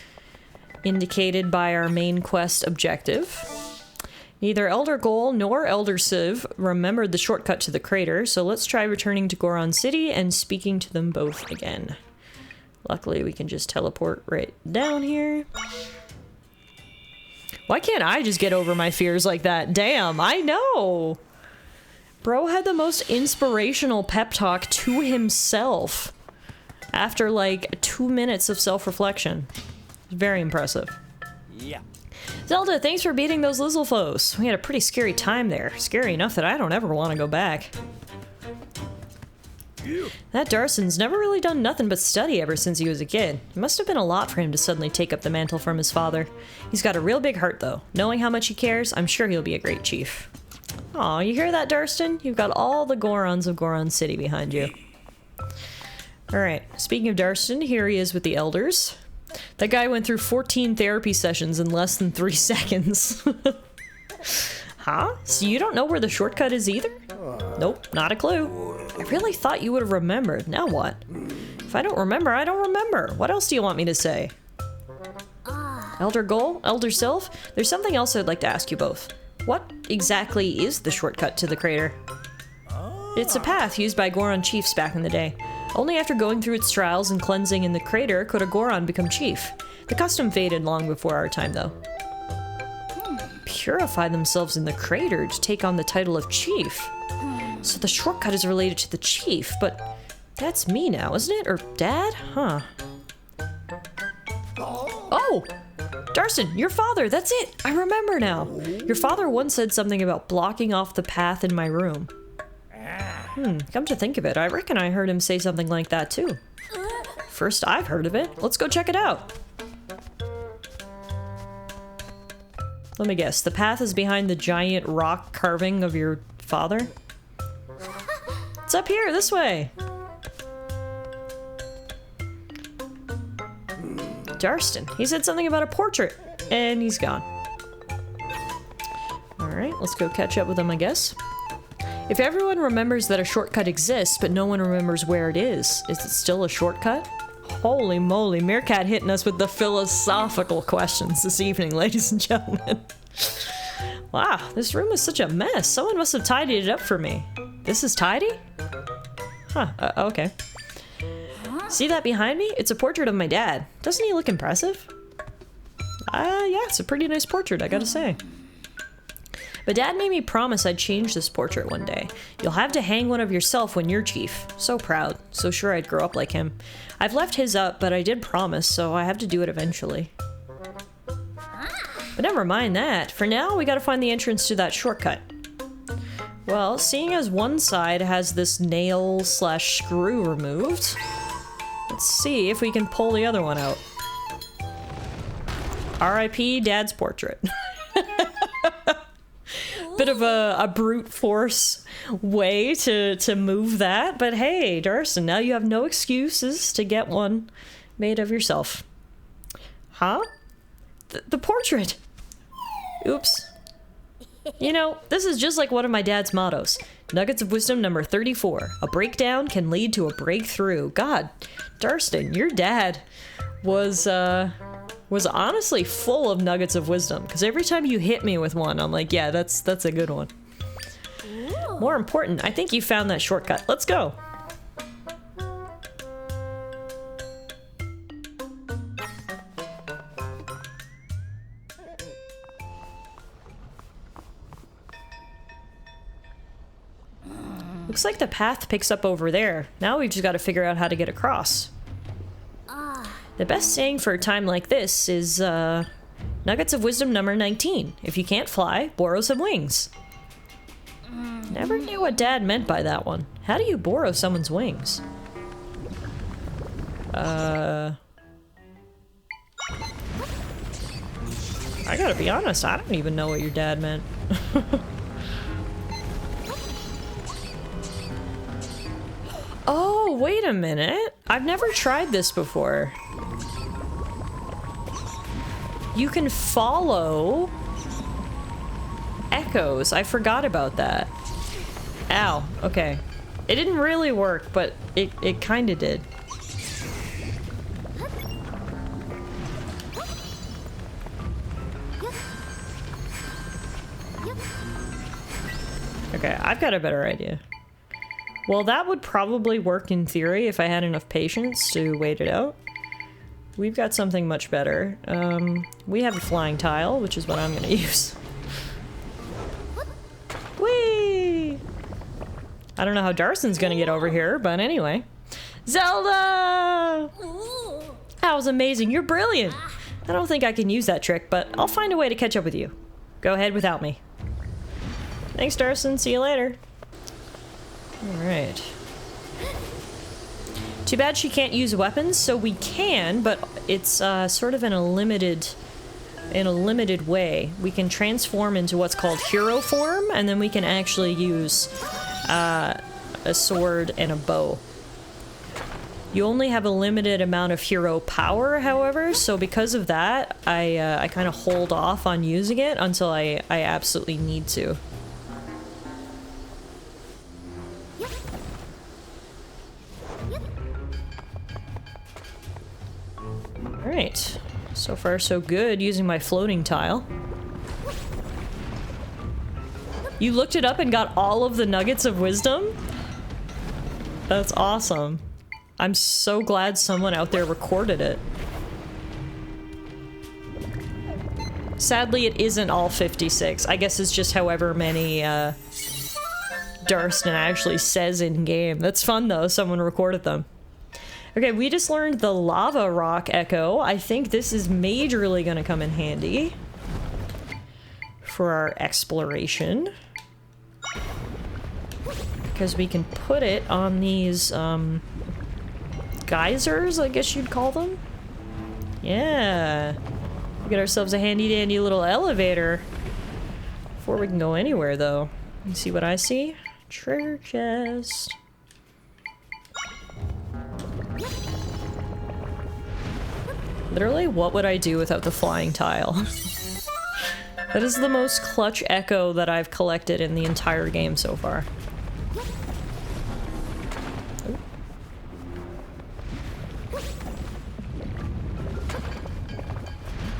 indicated by our main quest objective. Neither Elder Goal nor Elder Sylv remembered the shortcut to the crater, so let's try returning to Goron City and speaking to them both again. Luckily, we can just teleport right down here. Why can't I just get over my fears like that? Damn, I know! Bro had the most inspirational pep talk to himself after like 2 minutes of self-reflection. Very impressive. Yeah. Zelda, thanks for beating those Lizalfos. We had a pretty scary time there. Scary enough that I don't ever want to go back. That Darson's never really done nothing but study ever since he was a kid. It must have been a lot for him to suddenly take up the mantle from his father. He's got a real big heart though. Knowing how much he cares, I'm sure he'll be a great chief. Aw, you hear that, Darston? You've got all the Gorons of Goron City behind you. Alright, speaking of Darston, here he is with the elders. That guy went through 14 therapy sessions in less than 3 seconds. Huh? So you don't know where the shortcut is either? Nope, not a clue. I really thought you would have remembered. Now what? If I don't remember, I don't remember. What else do you want me to say? Elder Goal? Elder Sylph? There's something else I'd like to ask you both. What exactly is the shortcut to the crater? It's a path used by Goron chiefs back in the day. Only after going through its trials and cleansing in the crater could a Goron become chief. The custom faded long before our time, though. Purify themselves in the crater to take on the title of chief. So the shortcut is related to the chief, but that's me now, isn't it? Or Dad? Huh. Oh! Darson, your father, that's it! I remember now! Your father once said something about blocking off the path in my room. Come to think of it, I reckon I heard him say something like that too. First I've heard of it. Let's go check it out. Let me guess, the path is behind the giant rock carving of your father? It's up here, this way! Darston, he said something about a portrait, and he's gone. Alright, let's go catch up with him, I guess. If everyone remembers that a shortcut exists, but no one remembers where it is it still a shortcut? Holy moly, Meerkat hitting us with the philosophical questions this evening, ladies and gentlemen. Wow, this room is such a mess. Someone must have tidied it up for me. This is tidy? Huh, okay. See that behind me? It's a portrait of my dad. Doesn't he look impressive? Yeah, it's a pretty nice portrait, I gotta say. But Dad made me promise I'd change this portrait one day. You'll have to hang one of yourself when you're chief. So proud. So sure I'd grow up like him. I've left his up, but I did promise, so I have to do it eventually. But never mind that. For now, we gotta find the entrance to that shortcut. Well, seeing as one side has this nail/screw removed, let's see if we can pull the other one out. R.I.P. Dad's portrait. Bit of a brute force way to move that, but hey, Darson, now you have no excuses to get one made of yourself. Huh? The portrait! Oops. You know, this is just like one of my dad's mottos. Nuggets of Wisdom number 34. A breakdown can lead to a breakthrough. God, Darston, your dad was honestly full of nuggets of wisdom, because every time you hit me with one, I'm like, yeah, that's a good one. Ooh. More important, I think you found that shortcut. Let's go. Looks like the path picks up over there. Now we've just got to figure out how to get across. The best saying for a time like this is, Nuggets of Wisdom number 19. If you can't fly, borrow some wings. Never knew what Dad meant by that one. How do you borrow someone's wings? I gotta be honest, I don't even know what your dad meant. Oh, wait a minute. I've never tried this before. You can follow echoes. I forgot about that. Ow. Okay. It didn't really work, but it kinda did. Okay, I've got a better idea. Well, that would probably work in theory if I had enough patience to wait it out. We've got something much better. We have a flying tile, which is what I'm gonna use. Whee! I don't know how Darson's gonna get over here, but anyway. Zelda! That was amazing. You're brilliant. I don't think I can use that trick, but I'll find a way to catch up with you. Go ahead without me. Thanks, Darson. See you later. Alright. Too bad she can't use weapons, so we can, but it's sort of in a limited way. We can transform into what's called hero form, and then we can actually use a sword and a bow. You only have a limited amount of hero power, however, so because of that, I kind of hold off on using it until I absolutely need to. Alright. So far so good using my floating tile. You looked it up and got all of the nuggets of wisdom? That's awesome. I'm so glad someone out there recorded it. Sadly, it isn't all 56. I guess it's just however many, Darston actually says in-game. That's fun, though. Someone recorded them. Okay, we just learned the lava rock echo. I think this is majorly gonna come in handy for our exploration. Because we can put it on these, geysers, I guess you'd call them? Yeah. We get ourselves a handy-dandy little elevator. Before we can go anywhere, though. You see what I see? Treasure chest. Literally, what would I do without the flying tile? That is the most clutch echo that I've collected in the entire game so far.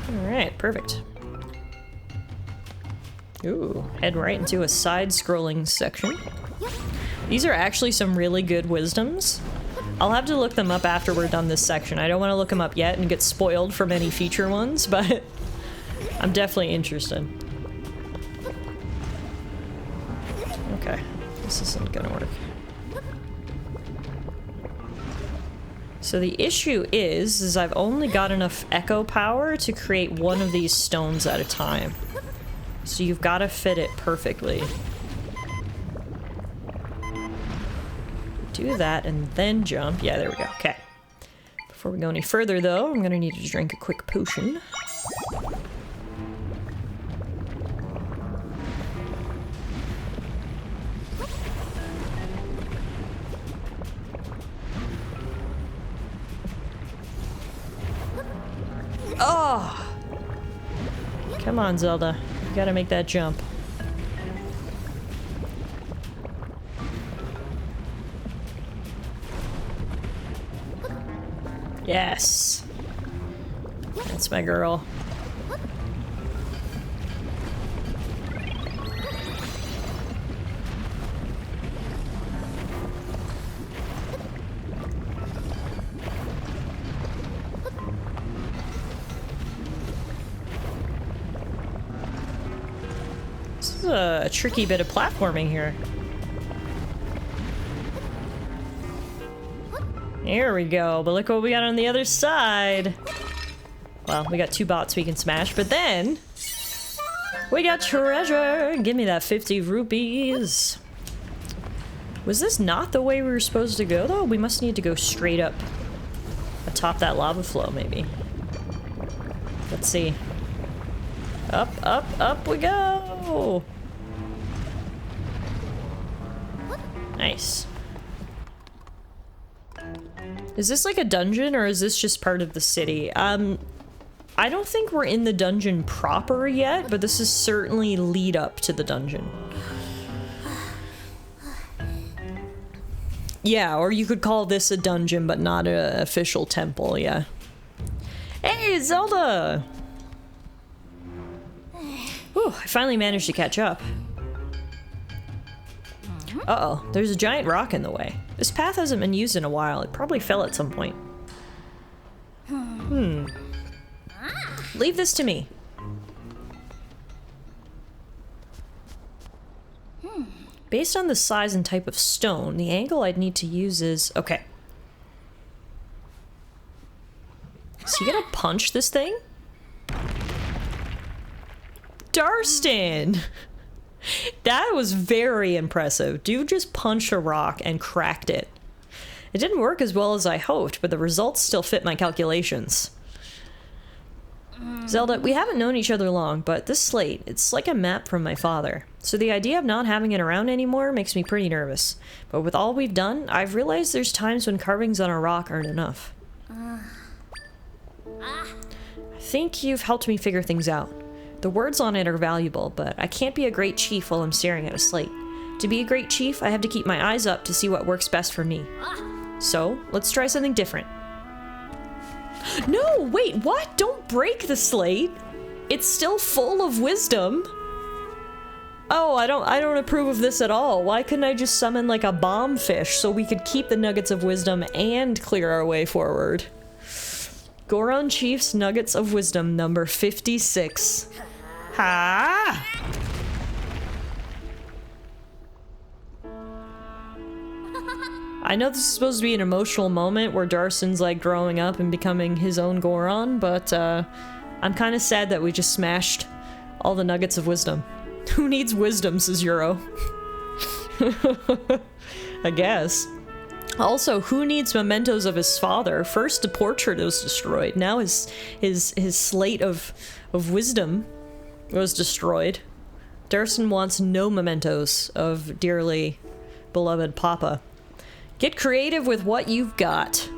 Alright, perfect. Ooh, head right into a side-scrolling section. These are actually some really good wisdoms. I'll have to look them up after we're done this section. I don't want to look them up yet and get spoiled from any feature ones, but I'm definitely interested. Okay, this isn't gonna work. So the issue is I've only got enough echo power to create one of these stones at a time. So you've got to fit it perfectly. Do that and then jump. Yeah, there we go. Okay. Before we go any further, though, I'm gonna need to drink a quick potion. Oh! Come on, Zelda. You gotta make that jump. Yes! That's my girl. This is a tricky bit of platforming here. There we go, but look what we got on the other side. Well, we got two bots we can smash, but then we got treasure. Give me that 50 rupees. Was this not the way we were supposed to go, though? We must need to go straight up atop that lava flow, maybe. Let's see. Up, up, up we go! Nice. Is this like a dungeon, or is this just part of the city? I don't think we're in the dungeon proper yet, but this is certainly lead up to the dungeon. Yeah, or you could call this a dungeon, but not an official temple, yeah. Hey, Zelda! Whew, I finally managed to catch up. Uh-oh, there's a giant rock in the way. This path hasn't been used in a while. It probably fell at some point. Leave this to me. Based on the size and type of stone, the angle I'd need to use is... Okay. Is he gonna punch this thing? Darston! That was very impressive. Dude just punched a rock and cracked it. It didn't work as well as I hoped, but the results still fit my calculations. Zelda, we haven't known each other long, but this slate, it's like a map from my father. So the idea of not having it around anymore makes me pretty nervous. But with all we've done, I've realized there's times when carvings on a rock aren't enough. I think you've helped me figure things out. The words on it are valuable, but I can't be a great chief while I'm staring at a slate. To be a great chief, I have to keep my eyes up to see what works best for me. So, let's try something different. No, wait, what? Don't break the slate. It's still full of wisdom. Oh, I don't approve of this at all. Why couldn't I just summon like a bomb fish so we could keep the nuggets of wisdom and clear our way forward? Goron Chief's Nuggets of Wisdom number 56. Ha! I know this is supposed to be an emotional moment where Darson's like growing up and becoming his own Goron, but I'm kind of sad that we just smashed all the Nuggets of Wisdom. Who needs wisdom, says Euro. I guess. Also, who needs mementos of his father? First, the portrait was destroyed. Now his slate of wisdom was destroyed. Darson wants no mementos of dearly beloved Papa. Get creative with what you've got.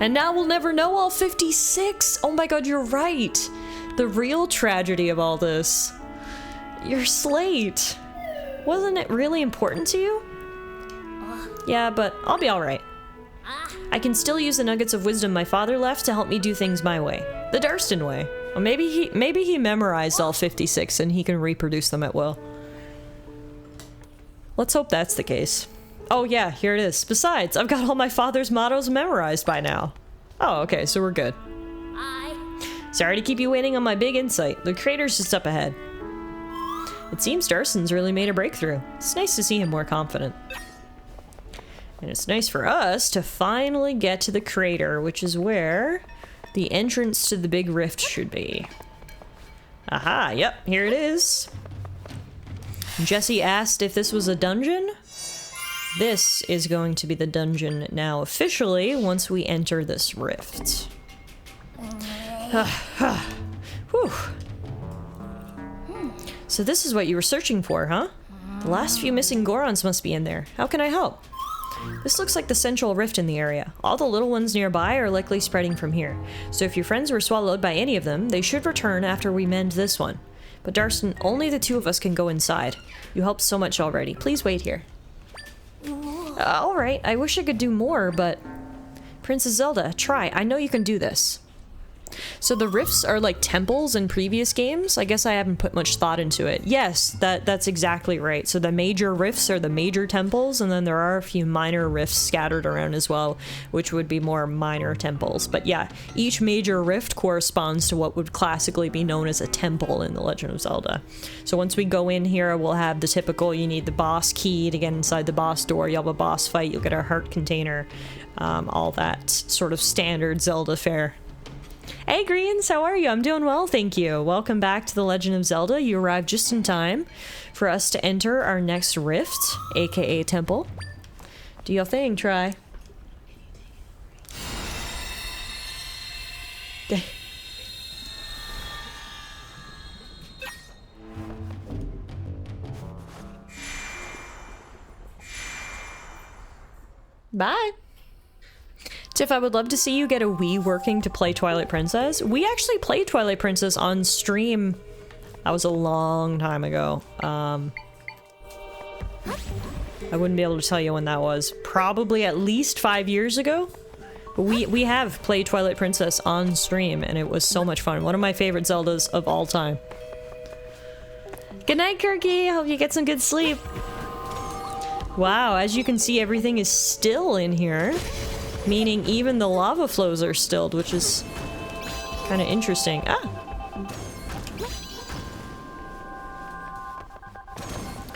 And now we'll never know all 56! Oh my god, you're right! The real tragedy of all this. Your slate. Wasn't it really important to you? Yeah, but I'll be alright. I can still use the nuggets of wisdom my father left to help me do things my way. The Darston way. Or maybe he memorized all 56 and he can reproduce them at will. Let's hope that's the case. Oh yeah, here it is. Besides, I've got all my father's mottos memorized by now. Oh, okay, so we're good. Sorry to keep you waiting on my big insight. The crater's just up ahead. It seems Darson's really made a breakthrough. It's nice to see him more confident. And it's nice for us to finally get to the crater, which is where the entrance to the big rift should be. Aha, yep, here it is. Jesse asked if this was a dungeon. This is going to be the dungeon now officially once we enter this rift. Whew. So this is what you were searching for, huh? The last few missing Gorons must be in there. How can I help? This looks like the central rift in the area. All the little ones nearby are likely spreading from here. So if your friends were swallowed by any of them, they should return after we mend this one. But Darson, only the two of us can go inside. You helped so much already. Please wait here. Alright, I wish I could do more, but... Princess Zelda, try. I know you can do this. So the rifts are like temples in previous games? I guess I haven't put much thought into it. Yes, that's exactly right. So the major rifts are the major temples, and then there are a few minor rifts scattered around as well, which would be more minor temples. But yeah, each major rift corresponds to what would classically be known as a temple in The Legend of Zelda. So once we go in here, we'll have the typical, you need the boss key to get inside the boss door, you'll have a boss fight, you'll get a heart container, all that sort of standard Zelda fare. Hey Greens, how are you? I'm doing well, thank you. Welcome back to The Legend of Zelda. You arrived just in time for us to enter our next rift, aka temple. Do your thing, try. Bye. Tiff, I would love to see you get a Wii working to play Twilight Princess. We actually played Twilight Princess on stream. That was a long time ago. I wouldn't be able to tell you when that was. Probably at least 5 years ago. But we have played Twilight Princess on stream, and it was so much fun. One of my favorite Zeldas of all time. Good night, Kirky. Hope you get some good sleep. Wow, as you can see, everything is still in here. Meaning even the lava flows are stilled, which is kind of interesting. Ah!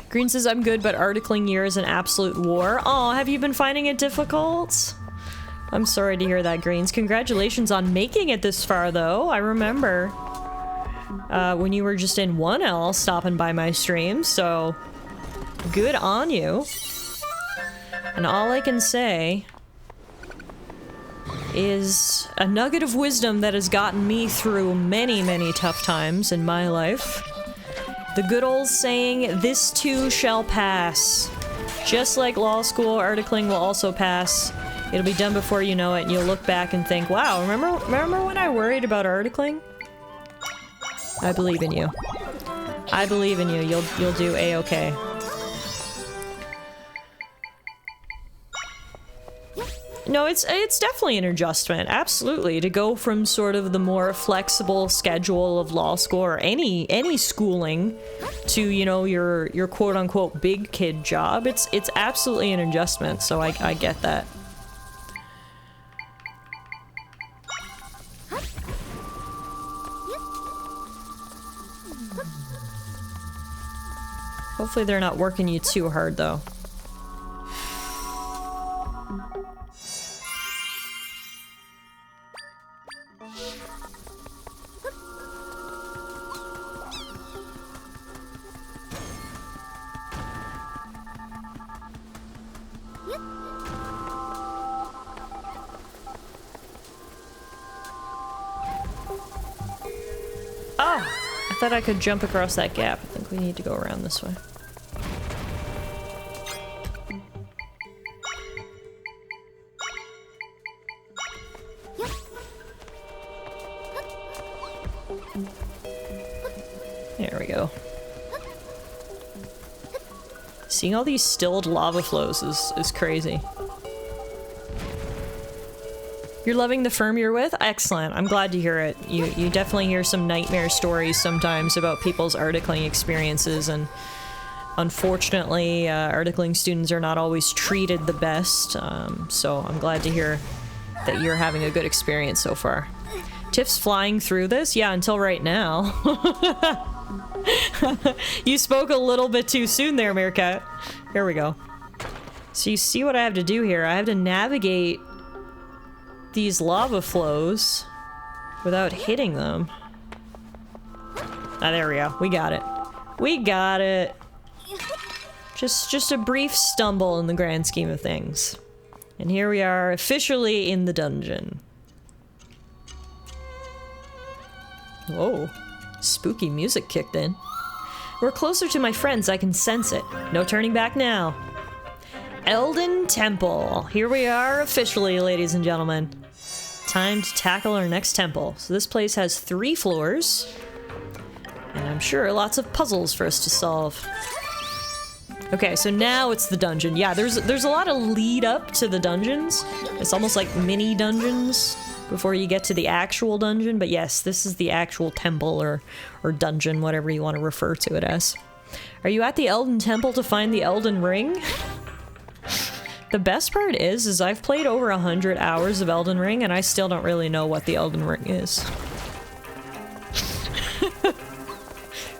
Green says, I'm good, but articling year is an absolute war. Aw, have you been finding it difficult? I'm sorry to hear that, Greens. Congratulations on making it this far, though. I remember when you were just in 1L stopping by my stream, so good on you. And all I can say is a nugget of wisdom that has gotten me through many, many tough times in my life. The good old saying, this too shall pass. Just like law school, articling will also pass. It'll be done before you know it, and you'll look back and think, wow, remember when I worried about articling? I believe in you. I believe in you. You'll do A-okay. No, it's definitely an adjustment, absolutely, to go from sort of the more flexible schedule of law school or any schooling to, you know, your quote-unquote big kid job. It's absolutely an adjustment, so I get that. Hopefully they're not working you too hard, though. I thought I could jump across that gap. I think we need to go around this way. There we go. Seeing all these stilled lava flows is crazy. You're loving the firm you're with? Excellent. I'm glad to hear it. You definitely hear some nightmare stories sometimes about people's articling experiences, and unfortunately, articling students are not always treated the best, so I'm glad to hear that you're having a good experience so far. Tiff's flying through this? Yeah, until right now. You spoke a little bit too soon there, Meerkat. Here we go. So you see what I have to do here. I have to navigate these lava flows without hitting them. Ah, there we go. We got it. We got it. Just a brief stumble in the grand scheme of things. And here we are, officially in the dungeon. Whoa. Spooky music kicked in. We're closer to my friends, I can sense it. No turning back now. Eldin Temple. Here we are officially, ladies and gentlemen. Time to tackle our next temple. So this place has 3 floors. And I'm sure lots of puzzles for us to solve. Okay, so now it's the dungeon. Yeah, there's a lot of lead up to the dungeons. It's almost like mini dungeons before you get to the actual dungeon. But yes, this is the actual temple or dungeon, whatever you want to refer to it as. Are you at the Eldin Temple to find the Elden Ring? The best part is I've played over 100 hours of Elden Ring and I still don't really know what the Elden Ring is.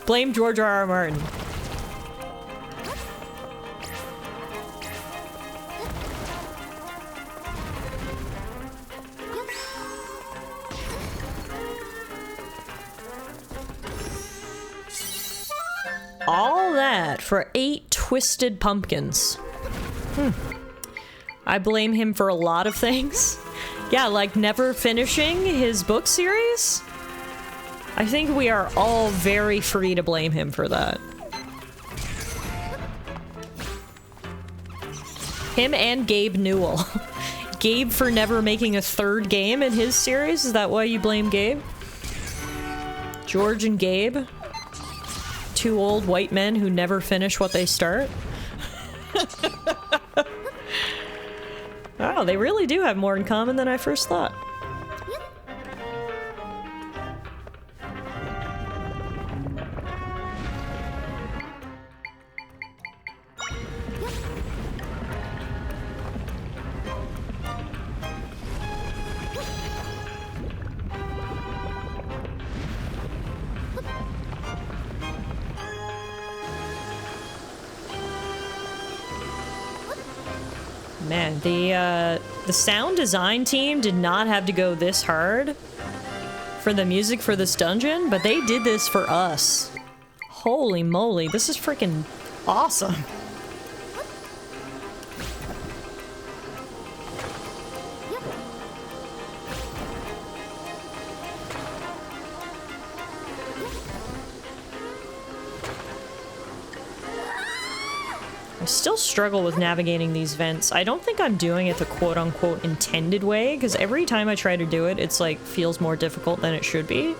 Blame George R.R. Martin. All that for 8 twisted pumpkins. I blame him for a lot of things. Yeah, like never finishing his book series? I think we are all very free to blame him for that. Him and Gabe Newell. Gabe for never making a 3rd game in his series? Is that why you blame Gabe? George and Gabe? 2 old white men who never finish what they start? Wow, they really do have more in common than I first thought. Man, the sound design team did not have to go this hard for the music for this dungeon, but they did this for us. Holy moly, this is freaking awesome. I still struggle with navigating these vents. I don't think I'm doing it the quote-unquote intended way, because every time I try to do it, it's like feels more difficult than it should be.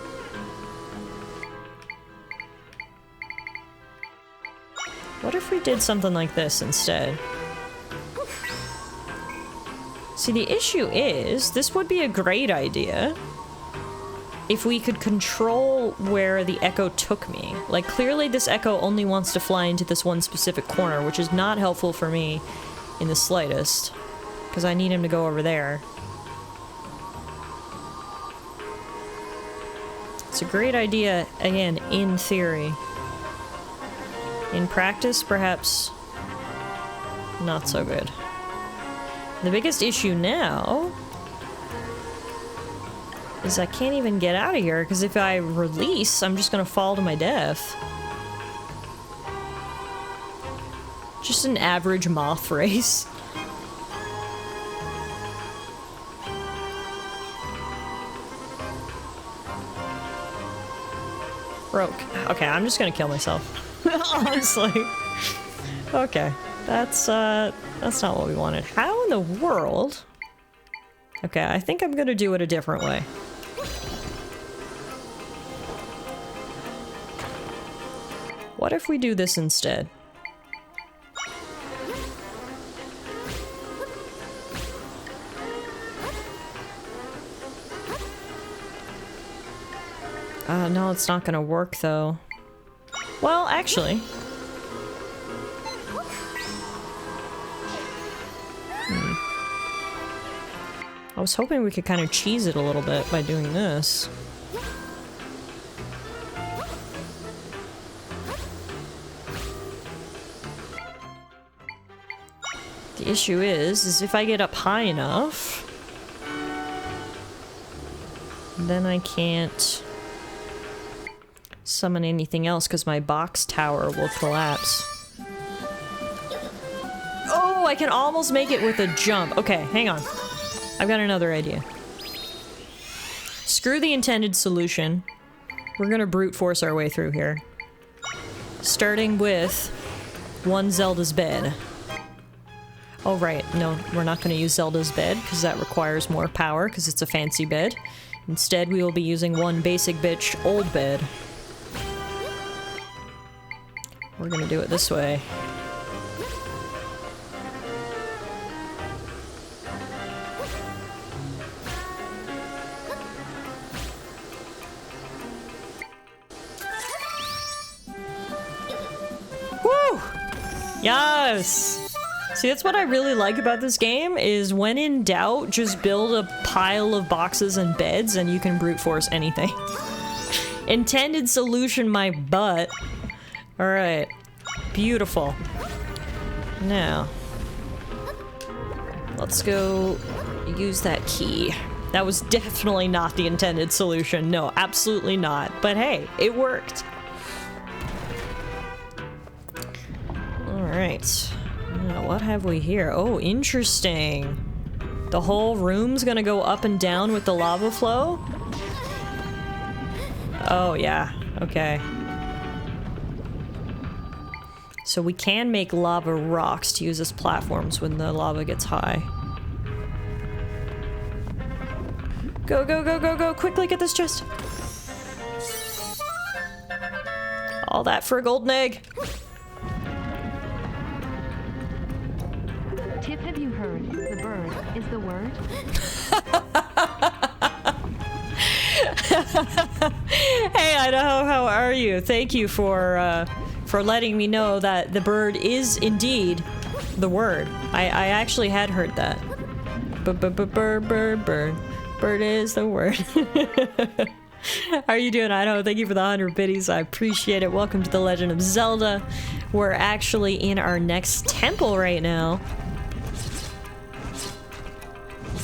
What if we did something like this instead? See, the issue is, this would be a great idea if we could control where the echo took me. Like, clearly this echo only wants to fly into this one specific corner, which is not helpful for me in the slightest, because I need him to go over there. It's a great idea, again, in theory. In practice, perhaps not so good. The biggest issue now is I can't even get out of here, because if I release, I'm just gonna fall to my death. Just an average moth race. Broke. Okay, I'm just gonna kill myself. Honestly. Okay, that's not what we wanted. How in the world? Okay, I think I'm gonna do it a different way. What if we do this instead? No, it's not gonna work though. Well, actually. I was hoping we could kind of cheese it a little bit by doing this. The issue is if I get up high enough, then I can't summon anything else because my box tower will collapse. Oh, I can almost make it with a jump. Okay, hang on. I've got another idea. Screw the intended solution. We're gonna brute force our way through here. Starting with one Zelda's bed. Oh right, no, we're not gonna use Zelda's bed because that requires more power because it's a fancy bed. Instead, we will be using one basic bitch old bed. We're gonna do it this way. Woo! Yes! See, that's what I really like about this game, is when in doubt, just build a pile of boxes and beds and you can brute force anything. Intended solution, my butt. Alright. Beautiful. Now, let's go use that key. That was definitely not the intended solution. No, absolutely not. But hey, it worked. Alright. Now, what have we here? Oh, interesting. The whole room's gonna go up and down with the lava flow? Oh, yeah. Okay. So we can make lava rocks to use as platforms when the lava gets high. Go, go, go, go, go! Quickly get this chest! All that for a golden egg! Tip, have you heard? The bird is the word. Hey Idaho, how are you? Thank you for letting me know that the bird is indeed the word. I actually had heard that. Bird is the word. How are you doing, Idaho? Thank you for the 100 biddies. I appreciate it. Welcome to the Legend of Zelda. We're actually in our next temple right now.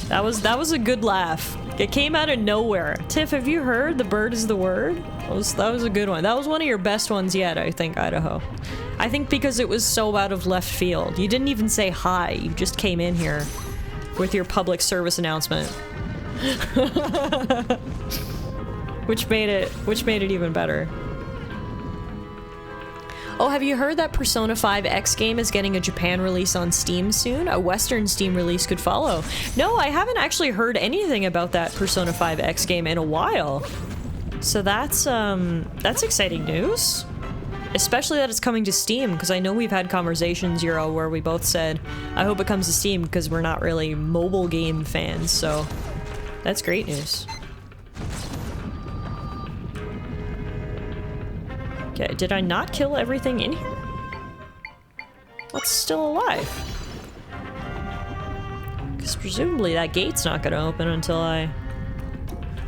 That was a good laugh. It came out of nowhere. Tiff, have you heard the bird is the word? That was a good one. That was one of your best ones yet, I think, Idaho. I think because it was so out of left field. You didn't even say hi. You just came in here with your public service announcement. which made it even better. Oh, have you heard that Persona 5 X game is getting a Japan release on Steam soon? A Western Steam release could follow. No, I haven't actually heard anything about that Persona 5 X game in a while. So that's exciting news. especially that it's coming to Steam, because I know we've had conversations, Euro, where we both said, I hope it comes to Steam, because we're not really mobile game fans, so that's great news. Okay, did I not kill everything in here? What's still alive? Because presumably that gate's not gonna open until I...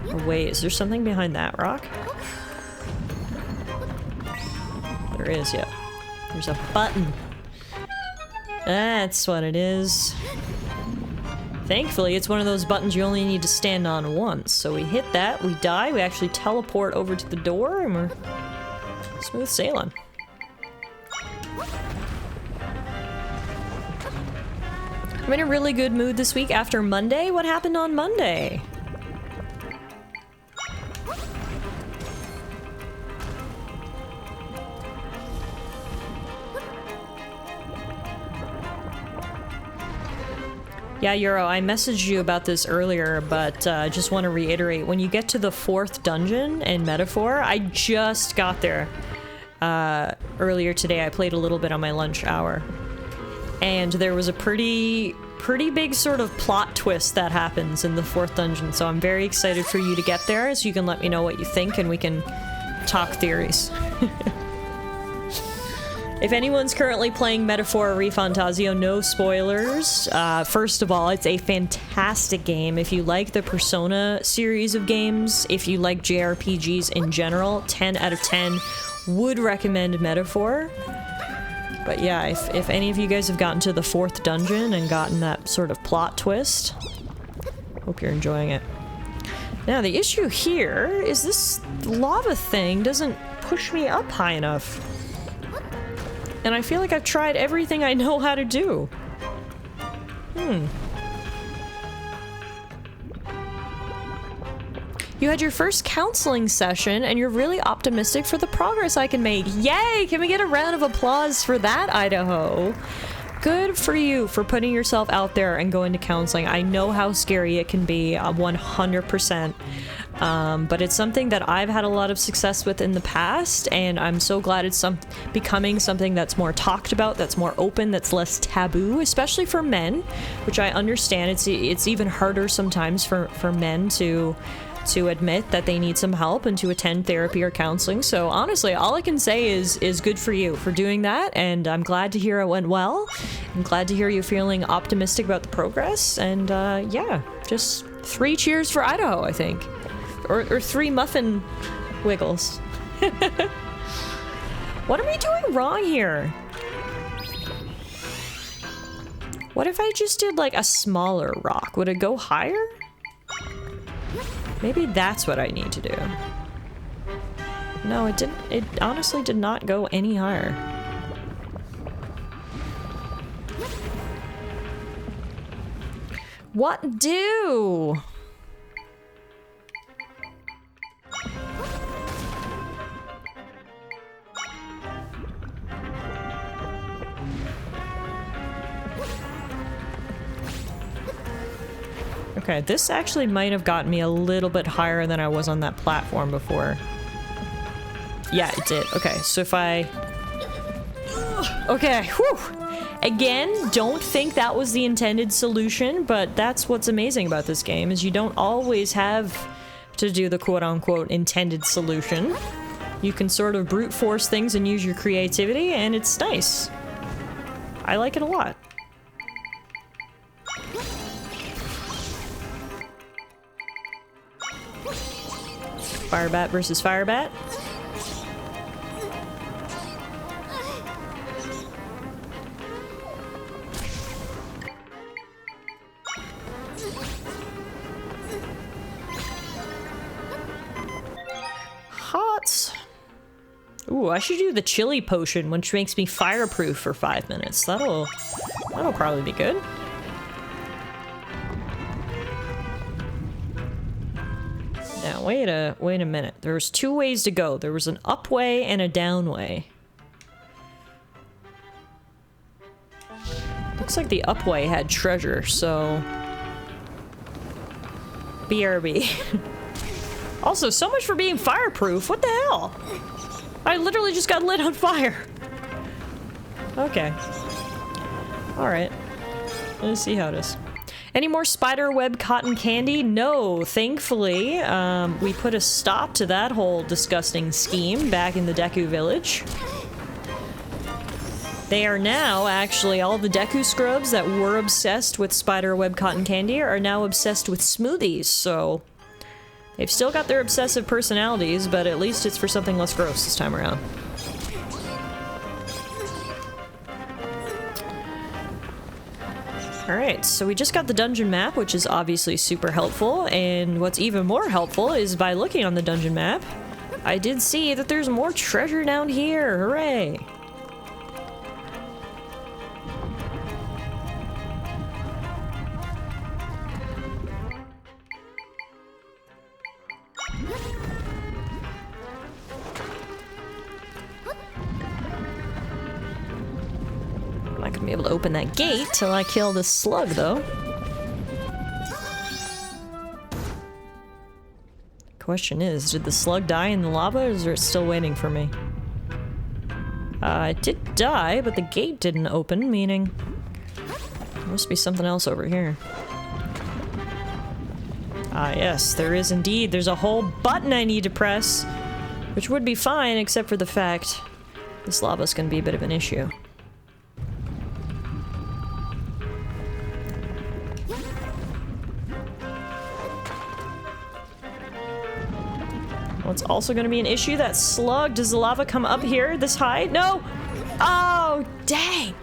Oh, wait, is there something behind that rock? There is, yeah. There's a button. That's what it is. Thankfully, it's one of those buttons you only need to stand on once. So we hit that, we die, we actually teleport over to the door, and we're smooth sailing. I'm in a really good mood this week after Monday. What happened on Monday? Yeah, Euro, I messaged you about this earlier, but just want to reiterate, when you get to the 4th dungeon in Metaphor, I just got there earlier today. I played a little bit on my lunch hour. And there was a pretty big sort of plot twist that happens in the 4th dungeon, so I'm very excited for you to get there, so you can let me know what you think and we can talk theories. If anyone's currently playing Metaphor Refantasio, no spoilers. First of all, it's a fantastic game. If you like the Persona series of games, if you like JRPGs in general, 10 out of 10 would recommend Metaphor. But yeah, if any of you guys have gotten to the 4th dungeon and gotten that sort of plot twist, hope you're enjoying it. Now, the issue here is this lava thing doesn't push me up high enough. And I feel like I've tried everything I know how to do. You had your first counseling session, and you're really optimistic for the progress I can make. Yay! Can we get a round of applause for that, Idaho? Good for you for putting yourself out there and going to counseling. I know how scary it can be, 100%. But it's something that I've had a lot of success with in the past, and I'm so glad it's becoming something that's more talked about, that's more open, that's less taboo, especially for men, which I understand. It's even harder sometimes for men to admit that they need some help and to attend therapy or counseling. So honestly, all I can say is good for you for doing that, and I'm glad to hear it went well. I'm glad to hear you feeling optimistic about the progress, and yeah, just 3 cheers for Idaho, I think. Or 3 muffin wiggles. What am I doing wrong here? What if I just did like a smaller rock? Would it go higher? Maybe that's what I need to do. No, it didn't. It honestly did not go any higher. What do? Okay, this actually might have gotten me a little bit higher than I was on that platform before. Yeah, it did. Okay, so if I... Okay, whew! Again, don't think that was the intended solution, but that's what's amazing about this game, is you don't always have to do the quote-unquote intended solution. You can sort of brute force things and use your creativity, and it's nice. I like it a lot. Firebat versus Firebat. Hot. Ooh, I should do the chili potion, which makes me fireproof for 5 minutes. That'll probably be good. Now, wait a minute. There's 2 ways to go. There was an up way and a down way. Looks like the up way had treasure, so... BRB. Also, so much for being fireproof. What the hell? I literally just got lit on fire. Okay. Alright. Let's see how it is. Any more spiderweb cotton candy? No, thankfully. We put a stop to that whole disgusting scheme back in the Deku village. They are now, actually, all the Deku scrubs that were obsessed with spiderweb cotton candy are now obsessed with smoothies, so... They've still got their obsessive personalities, but at least it's for something less gross this time around. Alright, so we just got the dungeon map, which is obviously super helpful, and what's even more helpful is by looking on the dungeon map, I did see that there's more treasure down here, hooray! I'm not gonna be able to open that gate till I kill this slug, though. Question is, did the slug die in the lava, or is it still waiting for me? It did die, but the gate didn't open, meaning there must be something else over here. Ah, yes, there is indeed. There's a whole button I need to press, which would be fine, except for the fact this lava's gonna be a bit of an issue. What's also gonna be an issue? That slug. Does the lava come up here this high? No! Oh, dang!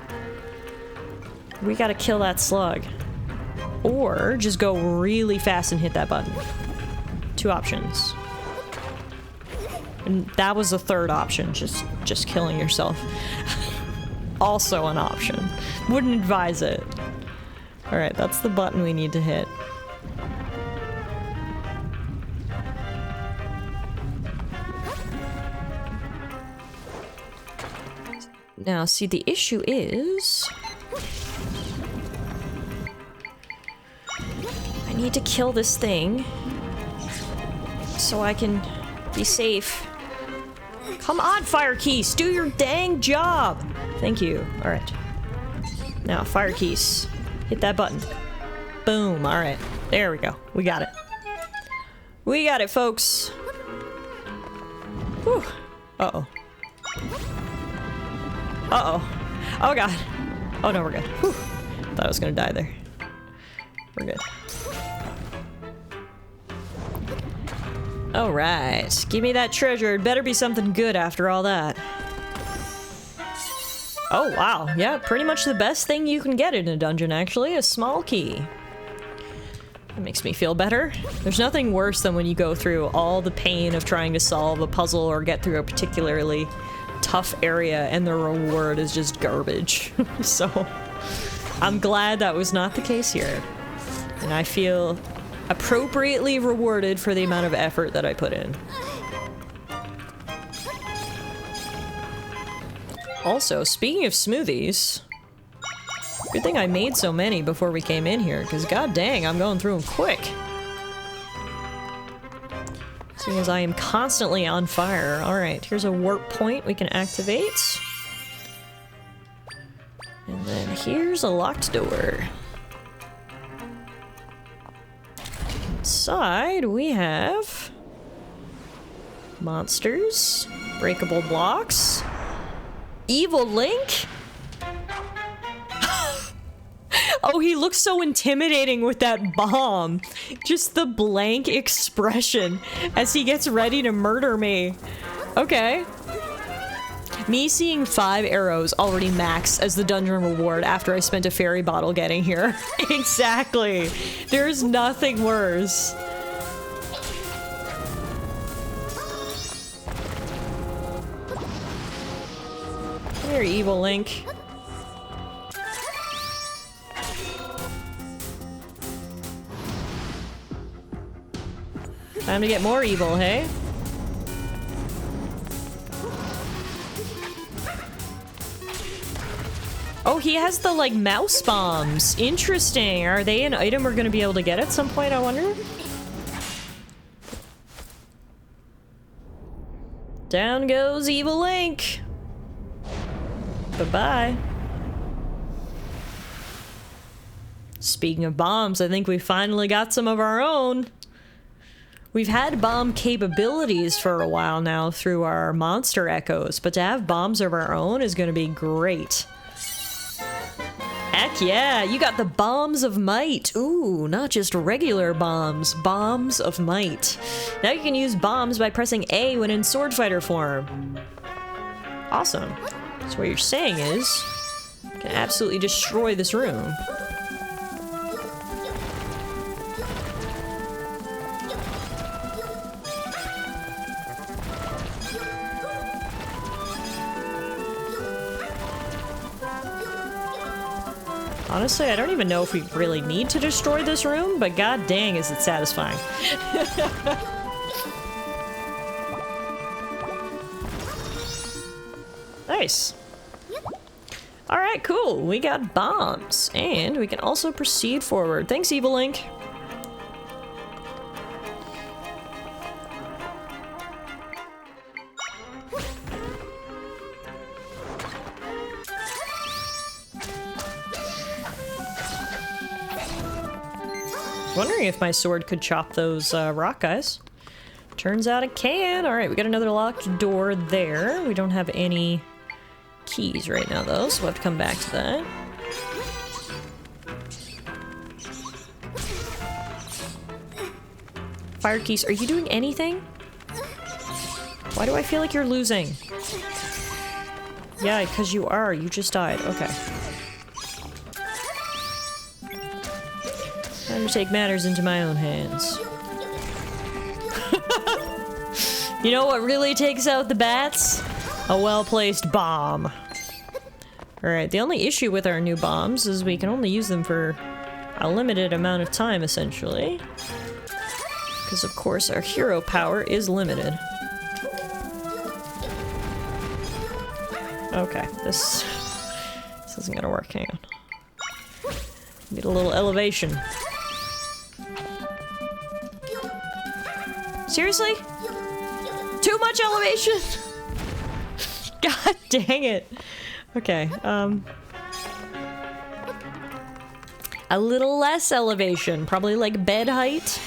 We gotta kill that slug. Or just go really fast and hit that button. Two options. And that was the third option, just killing yourself. Also an option. Wouldn't advise it. Alright, that's the button we need to hit. Now, see, the issue is... I need to kill this thing so I can be safe. Come on, Fire Keys! Do your dang job! Thank you. Alright. Now, Fire Keys. Hit that button. Boom. Alright. There we go. We got it. We got it, folks. Whew. Uh-oh. Uh-oh. Oh, God. Oh, no, we're good. Whew. Thought I was gonna die there. We're good. Alright. Give me that treasure. It better be something good after all that. Oh, wow. Yeah, pretty much the best thing you can get in a dungeon, actually. A small key. That makes me feel better. There's nothing worse than when you go through all the pain of trying to solve a puzzle or get through a particularly tough area and the reward is just garbage. So, I'm glad that was not the case here. And I feel appropriately rewarded for the amount of effort that I put in. Also, speaking of smoothies, good thing I made so many before we came in here, because god dang, I'm going through them quick. Seeing as I am constantly on fire. Alright, here's a warp point we can activate. And then here's a locked door. Inside we have monsters, breakable blocks, evil Link. Oh, he looks so intimidating with that bomb. Just the blank expression as he gets ready to murder me. Okay. Me seeing 5 arrows already max as the dungeon reward after I spent a fairy bottle getting here. Exactly. There's nothing worse. Come here, evil Link. Time to get more evil, hey? Oh, he has the, like, mouse bombs. Interesting. Are they an item we're gonna be able to get at some point, I wonder? Down goes Evil Link. Bye-bye. Speaking of bombs, I think we finally got some of our own. We've had bomb capabilities for a while now through our monster echoes, but to have bombs of our own is going to be great. Heck yeah, you got the bombs of might. Ooh, not just regular bombs, bombs of might. Now you can use bombs by pressing A when in sword fighter form. Awesome. So what you're saying is, you can absolutely destroy this room. Honestly, I don't even know if we really need to destroy this room, but god dang is it satisfying. Nice. Alright, cool. We got bombs. And we can also proceed forward. Thanks, Evil Link. Wondering if my sword could chop those rock guys. Turns out it can. Alright, we got another locked door there. We don't have any keys right now though, so we'll have to come back to that. Fire keys, are you doing anything? Why do I feel like you're losing? Yeah, because you are. You just died. Okay. Time to take matters into my own hands. You know what really takes out the bats? A well-placed bomb. Alright, the only issue with our new bombs is we can only use them for a limited amount of time, essentially. Because, of course, our hero power is limited. Okay, this isn't gonna work. Hang on. Get a little elevation. Seriously? Too much elevation? God dang it. Okay, a little less elevation, probably like bed height.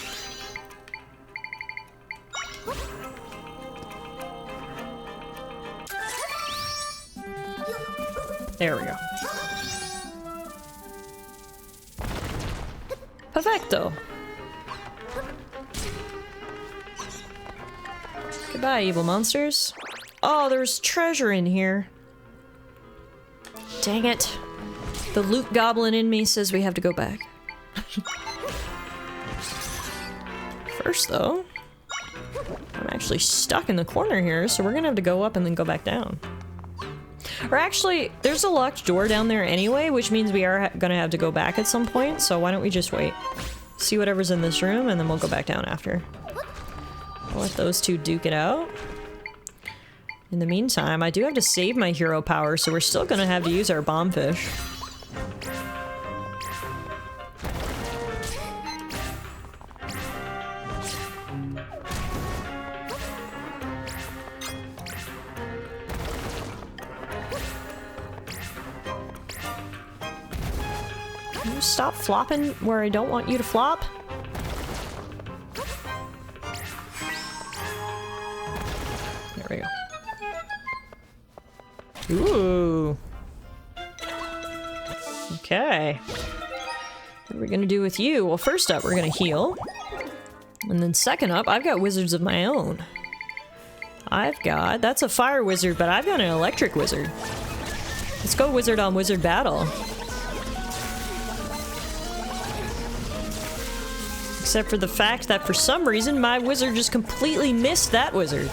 There we go. Perfecto. Goodbye, evil monsters. Oh, there's treasure in here. Dang it. The loot goblin in me says we have to go back. First, though, I'm actually stuck in the corner here, so we're gonna have to go up and then go back down. Or actually, there's a locked door down there anyway, which means we are gonna have to go back at some point, so why don't we just wait? See whatever's in this room, and then we'll go back down after. I'll let those two duke it out. In the meantime, I do have to save my hero power, so we're still gonna have to use our bomb fish. Can you stop flopping where I don't want you to flop? There we go. Ooh. Okay. What are we gonna do with you? Well, first up, we're gonna heal. And then second up, I've got wizards of my own. That's a fire wizard, but I've got an electric wizard. Let's go wizard on wizard battle. Except for the fact that for some reason, my wizard just completely missed that wizard.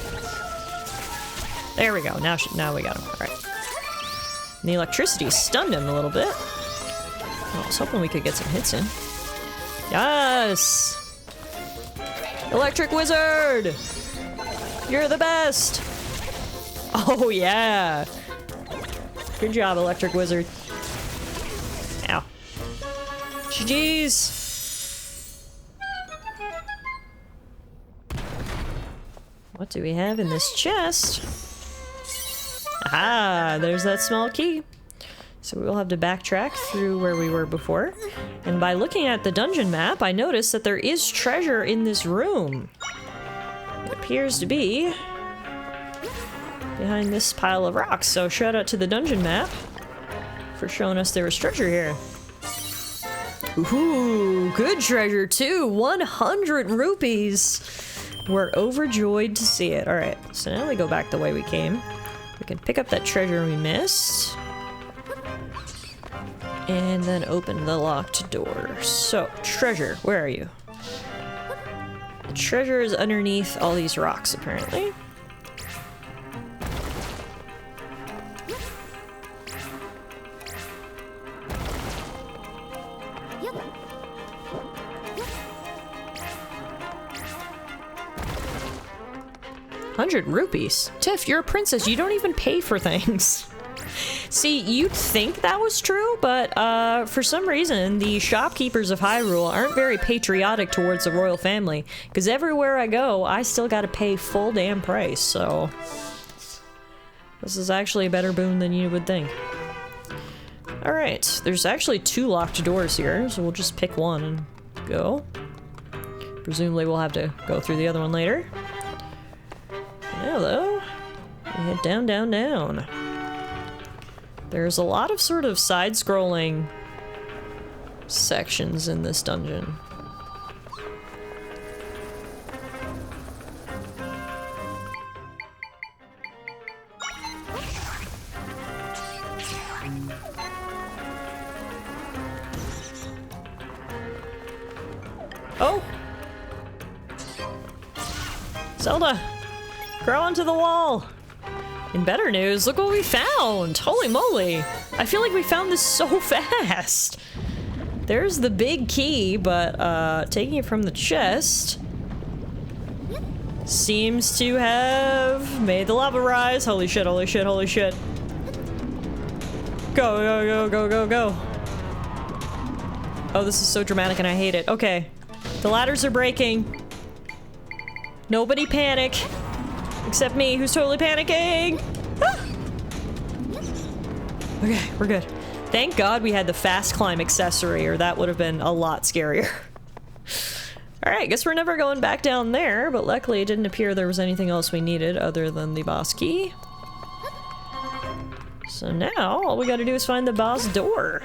There we go. Now we got him. All right. And the electricity stunned him a little bit. Oh, I was hoping we could get some hits in. Yes! Electric wizard! You're the best! Oh, yeah! Good job, electric wizard. Ow. GG's! What do we have in this chest? Aha, there's that small key. So we'll have to backtrack through where we were before. And by looking at the dungeon map, I noticed that there is treasure in this room. It appears to be behind this pile of rocks. So shout out to the dungeon map for showing us there was treasure here. Ooh, good treasure too! 100 rupees! We're overjoyed to see it. Alright, so now we go back the way we came. We can pick up that treasure we missed. And then open the locked door. So, treasure, where are you? The treasure is underneath all these rocks, apparently. ₹100? Tiff, you're a princess. You don't even pay for things. See, you'd think that was true, but for some reason, the shopkeepers of Hyrule aren't very patriotic towards the royal family, because everywhere I go, I still gotta pay full damn price, so... This is actually a better boon than you would think. Alright, there's actually 2 locked doors here, so we'll just pick one and go. Presumably we'll have to go through the other one later. Now, though, we head down, down, down. There's a lot of sort of side-scrolling sections in this dungeon. Oh! Zelda! Grow onto the wall! In better news, look what we found! Holy moly! I feel like we found this so fast! There's the big key, but taking it from the chest seems to have made the lava rise. Holy shit, holy shit, holy shit. Go, go, go, go, go, go. Oh, this is so dramatic and I hate it. Okay. The ladders are breaking. Nobody panic. Except me, who's totally panicking! Ah! Okay, we're good. Thank God we had the fast climb accessory, or that would have been a lot scarier. Alright, guess we're never going back down there, but luckily it didn't appear there was anything else we needed other than the boss key. So now, all we gotta do is find the boss door.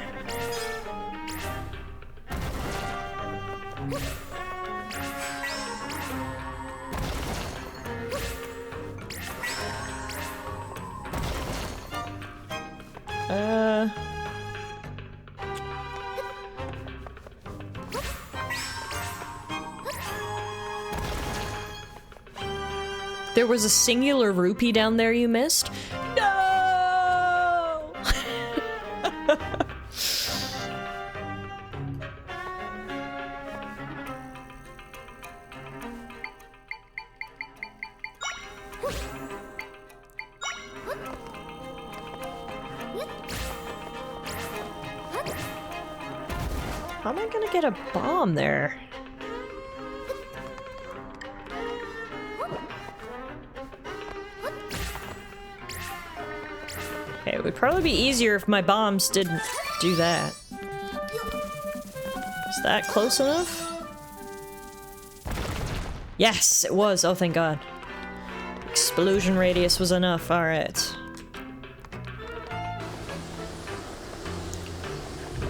There was a singular rupee down there you missed? No! How am I gonna get a bomb there? Okay, it would probably be easier if my bombs didn't do that. Is that close enough? Yes, it was. Oh, thank God. Explosion radius was enough. Alright.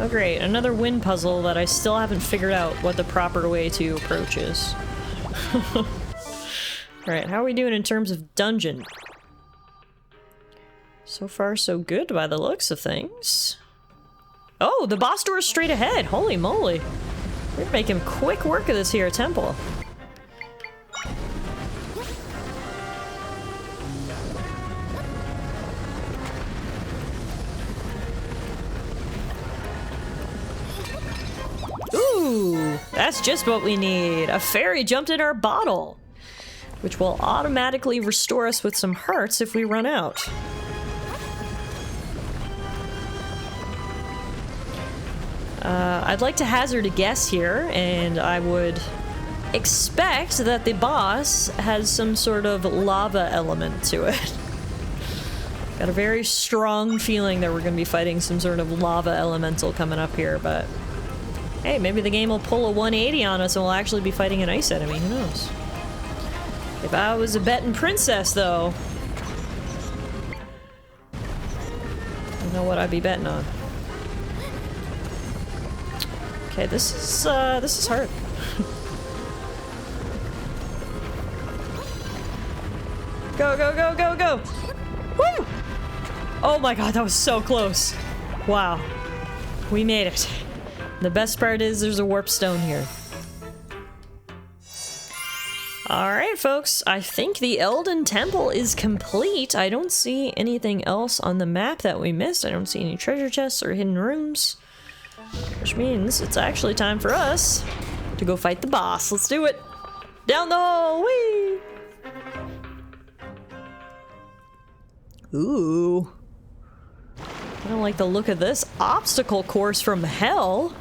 Oh great, another wind puzzle that I still haven't figured out what the proper way to approach is. Alright, how are we doing in terms of dungeon? So far so good by the looks of things. Oh, the boss door is straight ahead! Holy moly! We're making quick work of this here temple. Ooh, that's just what we need. A fairy jumped in our bottle, which will automatically restore us with some hearts if we run out. I'd like to hazard a guess here, and I would expect that the boss has some sort of lava element to it. Got a very strong feeling that we're going to be fighting some sort of lava elemental coming up here, but hey, maybe the game will pull a 180 on us and we'll actually be fighting an ice enemy, who knows? If I was a betting princess, though, you know what I'd be betting on. Okay, this is hard. Go, go, go, go, go! Woo! Oh my god, that was so close. Wow. We made it. The best part is there's a warp stone here. Alright, folks. I think the Eldin Temple is complete. I don't see anything else on the map that we missed. I don't see any treasure chests or hidden rooms. Which means it's actually time for us to go fight the boss. Let's do it! Down the hole! Whee! Ooh. I don't like the look of this. Obstacle course from hell?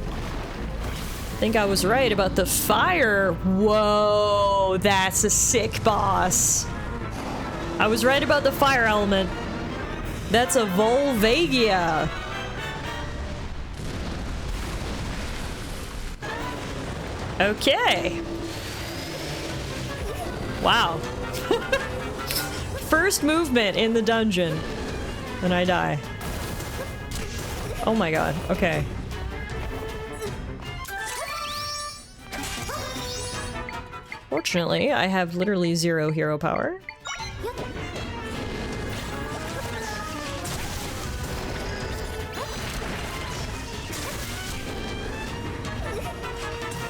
I think I was right about the fire. Whoa, that's a sick boss. I was right about the fire element. That's a Volvagia. Okay. Wow. First movement in the dungeon, and I die. Oh my god, okay. Fortunately, I have literally 0 hero power.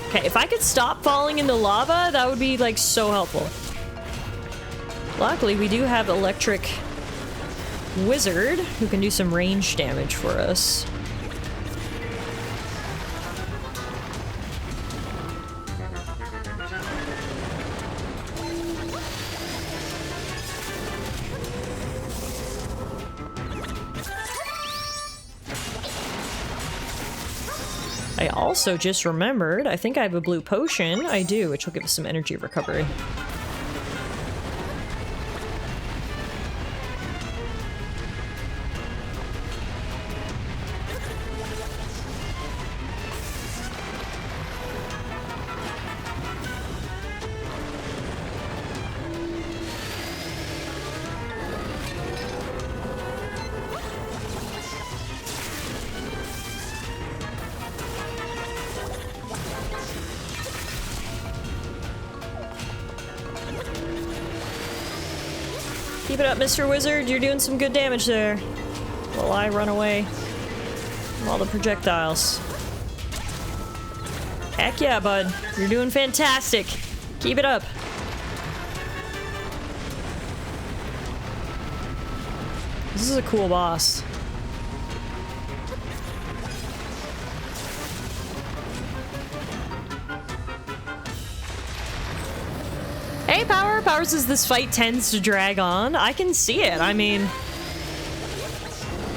Okay, if I could stop falling in the lava, that would be like so helpful. Luckily, we do have Electric Wizard, who can do some range damage for us. I also just remembered, I think I have a blue potion. I do, which will give us some energy recovery. Keep it up, Mr. Wizard. You're doing some good damage there. While I run away from all the projectiles. Heck yeah, bud. You're doing fantastic. Keep it up. This is a cool boss. Hey, Power! Power says this fight tends to drag on. I can see it. I mean,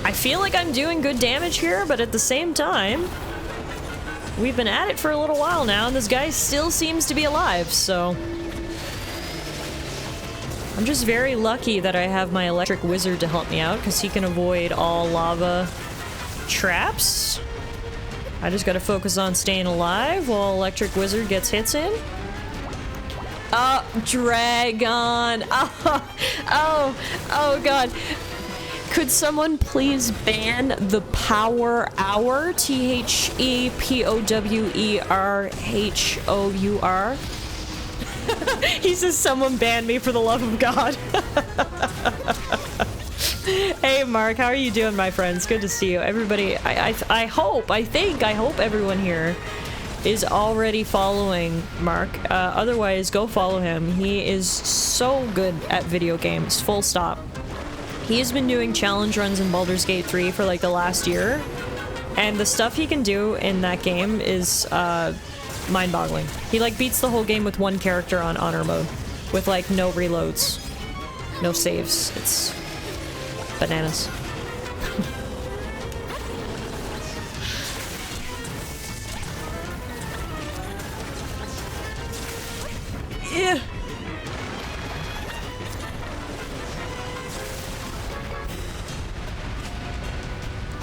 I feel like I'm doing good damage here, but at the same time, we've been at it for a little while now, and this guy still seems to be alive, so I'm just very lucky that I have my Electric Wizard to help me out, because he can avoid all lava traps. I just gotta focus on staying alive while Electric Wizard gets hits in. Oh, Dragon! Oh god. Could someone please ban the Power Hour? ThePowerHour. He says someone ban me for the love of God. Hey Mark, how are you doing, my friends? Good to see you. Everybody, I hope everyone here is already following Mark. Otherwise, go follow him. He is so good at video games, full stop. He has been doing challenge runs in Baldur's Gate 3 for like the last year, and the stuff he can do in that game is mind-boggling. He like beats the whole game with one character on honor mode, with like no reloads, no saves. It's bananas.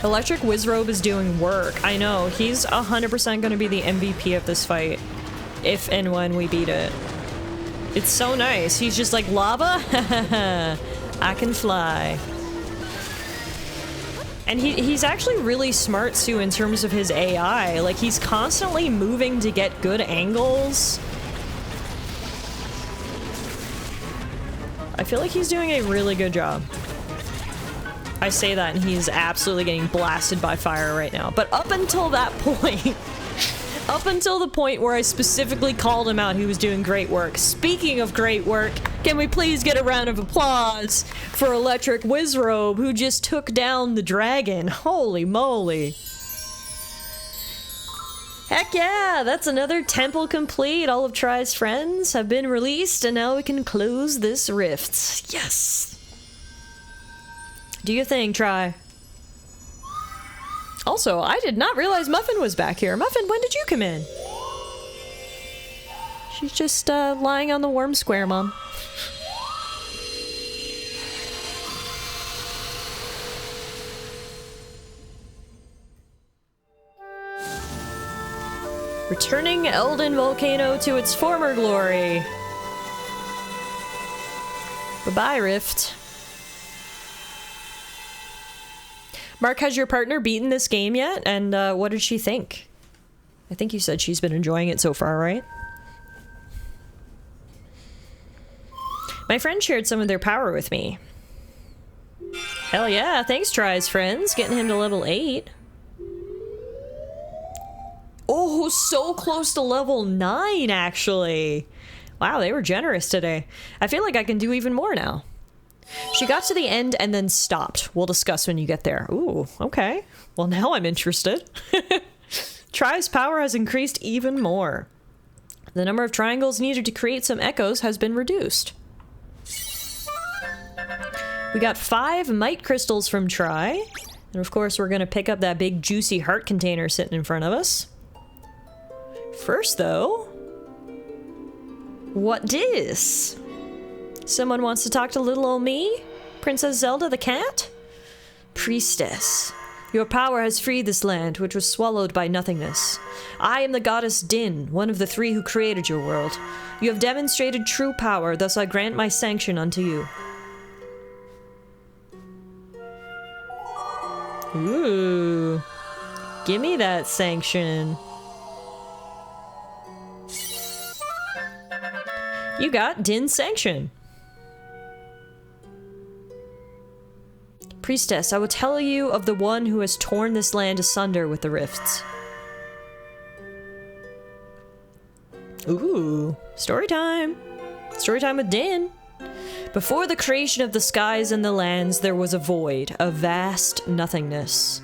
Electric Wizrobe is doing work. I know. He's 100% going to be the MVP of this fight. If and when we beat it. It's so nice. He's just like, lava? I can fly. And he's actually really smart, too, in terms of his AI. Like, he's constantly moving to get good angles. I feel like he's doing a really good job. I say that and he's absolutely getting blasted by fire right now. But up until that point, up until the point where I specifically called him out, he was doing great work. Speaking of great work, can we please get a round of applause for Electric Wizrobe, who just took down the dragon? Holy moly. Heck yeah, that's another temple complete. All of Try's friends have been released, and now we can close this rift. Yes. Do your thing, Try. Also, I did not realize Muffin was back here. Muffin, when did you come in? She's just lying on the worm square, Mom. Returning Eldin Volcano to its former glory. Bye-bye, Rift. Mark, has your partner beaten this game yet? And what did she think? I think you said she's been enjoying it so far, right? My friend shared some of their power with me. Hell yeah, thanks, Try's friends. Getting him to level 8. Oh, so close to level 9, actually. Wow, they were generous today. I feel like I can do even more now. She got to the end and then stopped. We'll discuss when you get there. Ooh, okay. Well, now I'm interested. Try's power has increased even more. The number of triangles needed to create some echoes has been reduced. We got 5 might crystals from Try. And of course, we're gonna pick up that big juicy heart container sitting in front of us. First, though... what dis? Someone wants to talk to little old me? Princess Zelda the cat? Priestess, your power has freed this land, which was swallowed by nothingness. I am the goddess Din, one of the 3 who created your world. You have demonstrated true power, thus I grant my sanction unto you. Ooh. Give me that sanction. You got Din's sanction. Priestess, I will tell you of the one who has torn this land asunder with the rifts. Ooh, story time. Story time with Din. Before the creation of the skies and the lands, there was a void, a vast nothingness.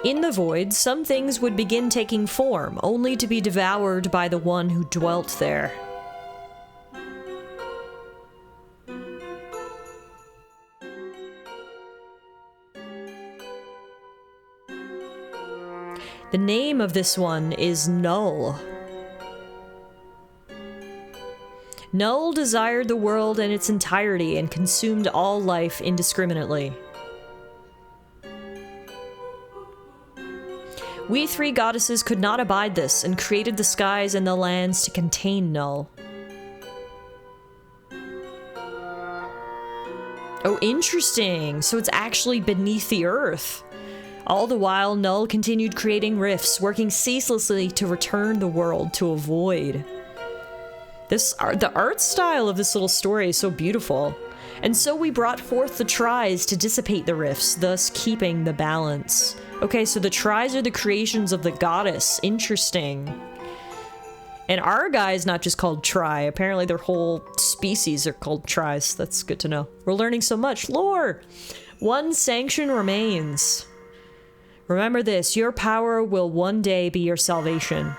In the void, some things would begin taking form, only to be devoured by the one who dwelt there. The name of this one is Null. Null desired the world in its entirety and consumed all life indiscriminately. We 3 goddesses could not abide this and created the skies and the lands to contain Null. Oh, interesting. So it's actually beneath the earth. All the while, Null continued creating rifts, working ceaselessly to return the world to a void. The art style of this little story is so beautiful. And so we brought forth the tries to dissipate the rifts, thus keeping the balance. Okay, so the tries are the creations of the goddess. Interesting. And our guy is not just called Try. Apparently their whole species are called tries. That's good to know. We're learning so much. Lore! 1 sanction remains. Remember this, your power will one day be your salvation.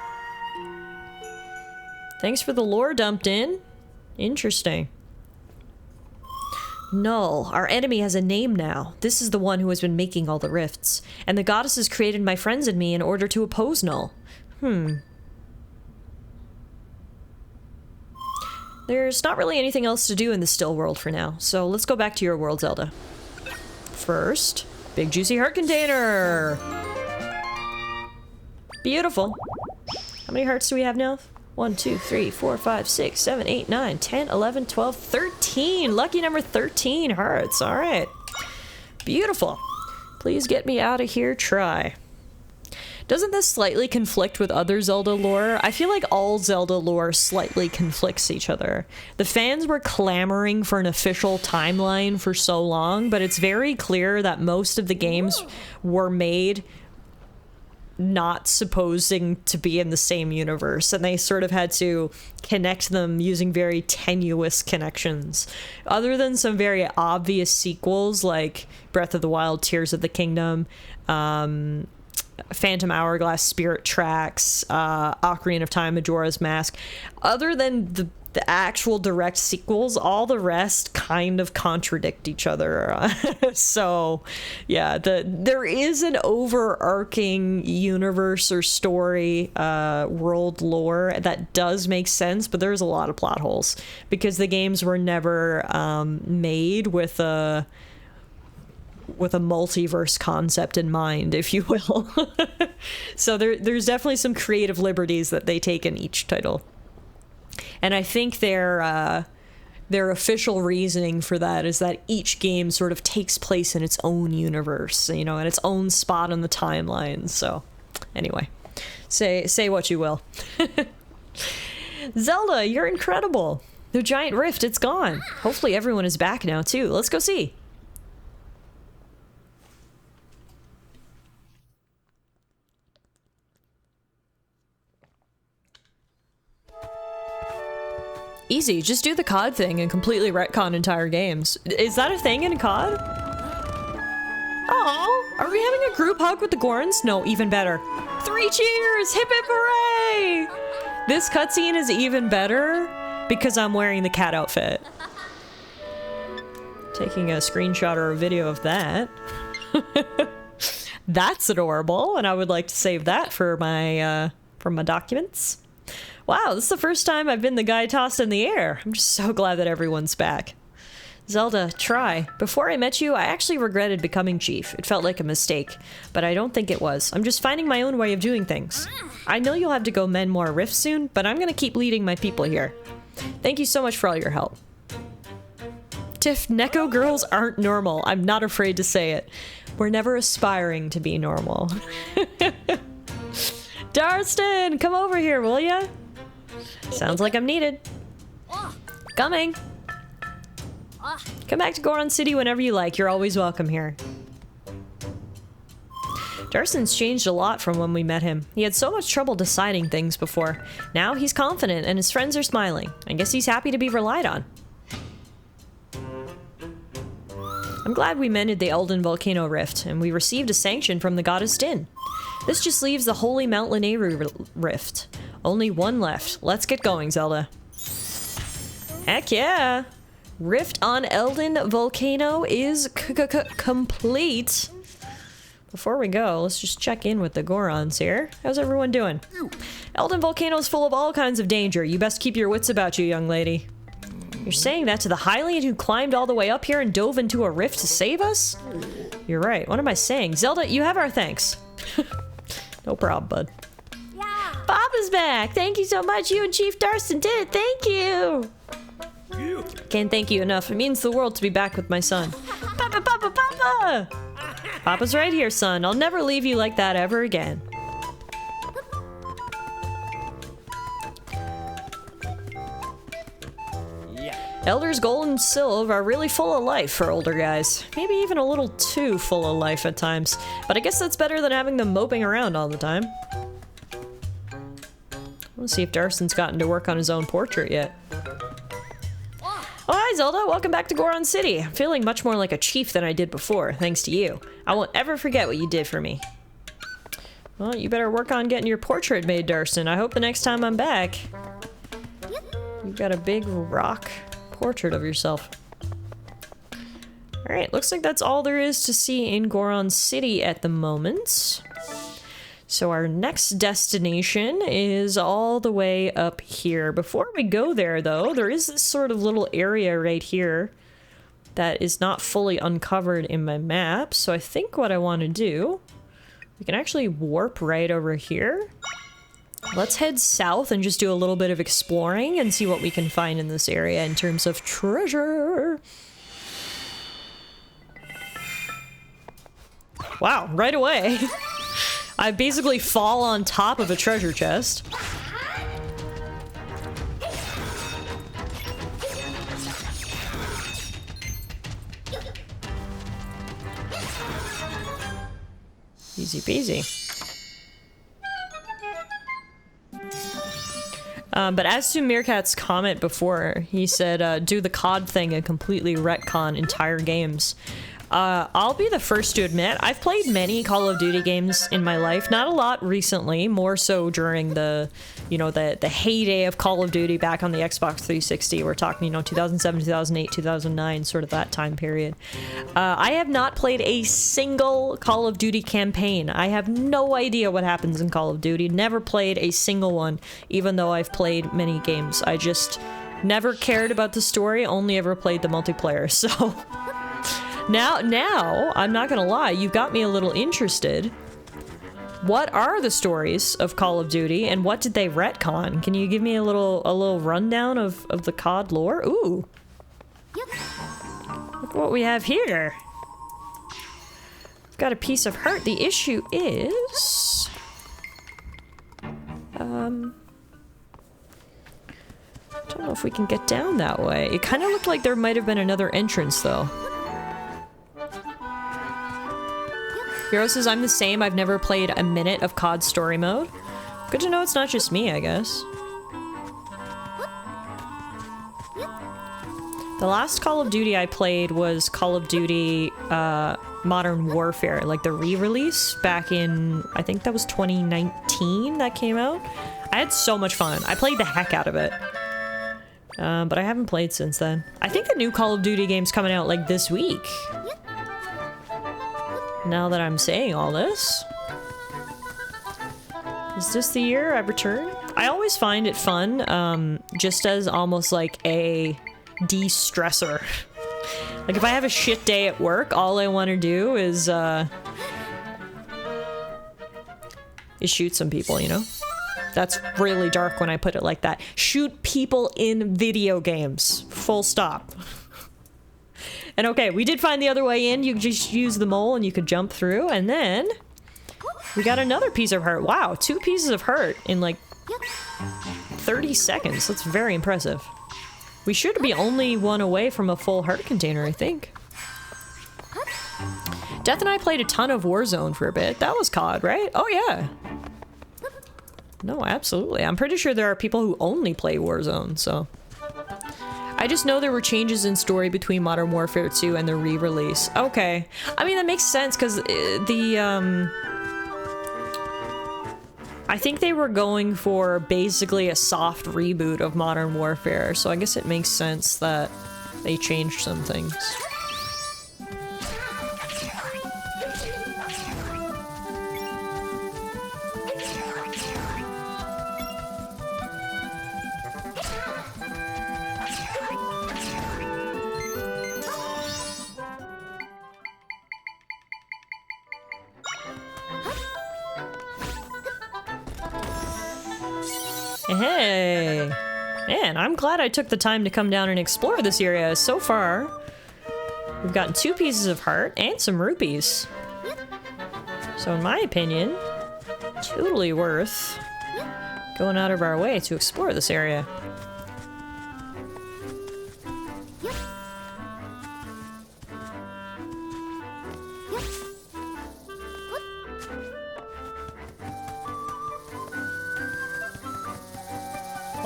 Thanks for the lore dumped in. Interesting. Null, our enemy has a name now. This is the one who has been making all the rifts. And the goddesses created my friends and me in order to oppose Null. there's not really anything else to do in the still world for now, so let's go back to your world, Zelda. First, big juicy heart container! Beautiful. How many hearts do we have now? 1, 2, 3, 4, 5, 6, 7, 8, 9, 10, 11, 12, 13! Lucky number 13 hearts, alright. Beautiful. Please get me out of here, try. Doesn't this slightly conflict with other Zelda lore? I feel like all Zelda lore slightly conflicts each other. The fans were clamoring for an official timeline for so long, but it's very clear that most of the games were made not supposing to be in the same universe, and they sort of had to connect them using very tenuous connections. Other than some very obvious sequels like Breath of the Wild, Tears of the Kingdom, Phantom Hourglass, Spirit Tracks, Ocarina of Time, Majora's Mask. Other than the actual direct sequels, all the rest kind of contradict each other. So, yeah, there is an overarching universe or story, world lore that does make sense, but there's a lot of plot holes because the games were never made with a multiverse concept in mind, if you will. So there's definitely some creative liberties that they take in each title. And I think their official reasoning for that is that each game sort of takes place in its own universe, you know, in its own spot on the timeline. So anyway, say what you will. Zelda, you're incredible. The giant rift, it's gone. Hopefully everyone is back now too. Let's go see. Easy, just do the COD thing and completely retcon entire games. Is that a thing in COD? Oh, are we having a group hug with the Gorons? No, even better. 3 cheers! Hip hip hooray! This cutscene is even better because I'm wearing the cat outfit. Taking a screenshot or a video of that. That's adorable, and I would like to save that for my documents. Wow, this is the first time I've been the guy tossed in the air. I'm just so glad that everyone's back. Zelda, try. Before I met you, I actually regretted becoming chief. It felt like a mistake, but I don't think it was. I'm just finding my own way of doing things. I know you'll have to go mend more rifts soon, but I'm gonna keep leading my people here. Thank you so much for all your help. Tiff, Neko girls aren't normal. I'm not afraid to say it. We're never aspiring to be normal. Darston, come over here, will ya? Sounds like I'm needed. Coming. Come back to Goron City whenever you like. You're always welcome here. Darston's changed a lot from when we met him. He had so much trouble deciding things before. Now he's confident and his friends are smiling. I guess he's happy to be relied on. I'm glad we mended the Eldin Volcano Rift, and we received a sanction from the goddess Din. This just leaves the Holy Mount Lineru Rift. Only one left. Let's get going, Zelda. Heck yeah! Rift on Eldin Volcano is complete. Before we go, let's just check in with the Gorons here. How's everyone doing? Eldin Volcano's full of all kinds of danger. You best keep your wits about you, young lady. You're saying that to the Hylian who climbed all the way up here and dove into a rift to save us? You're right. What am I saying? Zelda, you have our thanks. No problem, bud. Yeah. Papa's back! Thank you so much. You and Chief Darston did it. Thank you! Can't thank you enough. It means the world to be back with my son. Papa, Papa, Papa! Papa's right here, son. I'll never leave you like that ever again. Elders Gold and Silv are really full of life for older guys. Maybe even a little too full of life at times. But I guess that's better than having them moping around all the time. Let's see if Darston's gotten to work on his own portrait yet. Oh, hi Zelda! Welcome back to Goron City. I'm feeling much more like a chief than I did before, thanks to you. I won't ever forget what you did for me. Well, you better work on getting your portrait made, Darston. I hope the next time I'm back, you've got a big rock portrait of yourself. Alright, looks like that's all there is to see in Goron City at the moment. So our next destination is all the way up here. Before we go there, though, there is this sort of little area right here that is not fully uncovered in my map. So I think what I want to do, we can actually warp right over here. Let's head south and just do a little bit of exploring and see what we can find in this area in terms of treasure. Wow, right away. I basically fall on top of a treasure chest. Easy peasy. But as to Meerkat's comment before, he said, do the COD thing and completely retcon entire games. I'll be the first to admit, I've played many Call of Duty games in my life. Not a lot recently, more so during the, you know, the heyday of Call of Duty back on the Xbox 360. We're talking, you know, 2007, 2008, 2009, sort of that time period. I have not played a single Call of Duty campaign. I have no idea what happens in Call of Duty. Never played a single one, even though I've played many games. I just never cared about the story, only ever played the multiplayer, so... Now, I'm not gonna lie, you got me a little interested. What are the stories of Call of Duty, and what did they retcon? Can you give me a little rundown of the COD lore? Ooh. Look what we have here. We've got a piece of heart. The issue is... I don't know if we can get down that way. It kind of looked like there might have been another entrance, though. Hero says, I'm the same. I've never played a minute of COD story mode. Good to know it's not just me, I guess. The last Call of Duty I played was Call of Duty Modern Warfare, like the re-release back in, I think that was 2019 that came out. I had so much fun. I played the heck out of it. But I haven't played since then. I think the new Call of Duty game's coming out like this week. Now that I'm saying all this. Is this the year I return? I always find it fun, just as almost like a de-stressor. Like if I have a shit day at work, all I want to do is shoot some people, you know? That's really dark when I put it like that. Shoot people in video games. Full stop. And okay, we did find the other way in. You could just use the mole and you could jump through. And then we got another piece of heart. Wow, 2 pieces of heart in like 30 seconds. That's very impressive. We should be only one away from a full heart container, I think. Death and I played a ton of Warzone for a bit. That was COD, right? Oh yeah. No, absolutely. I'm pretty sure there are people who only play Warzone, so... I just know there were changes in story between Modern Warfare 2 and the re-release. Okay. I mean, that makes sense, because the, I think they were going for basically a soft reboot of Modern Warfare, so I guess it makes sense that they changed some things. Hey! Man, I'm glad I took the time to come down and explore this area. So far, we've gotten 2 pieces of heart and some rupees. So in my opinion, totally worth going out of our way to explore this area.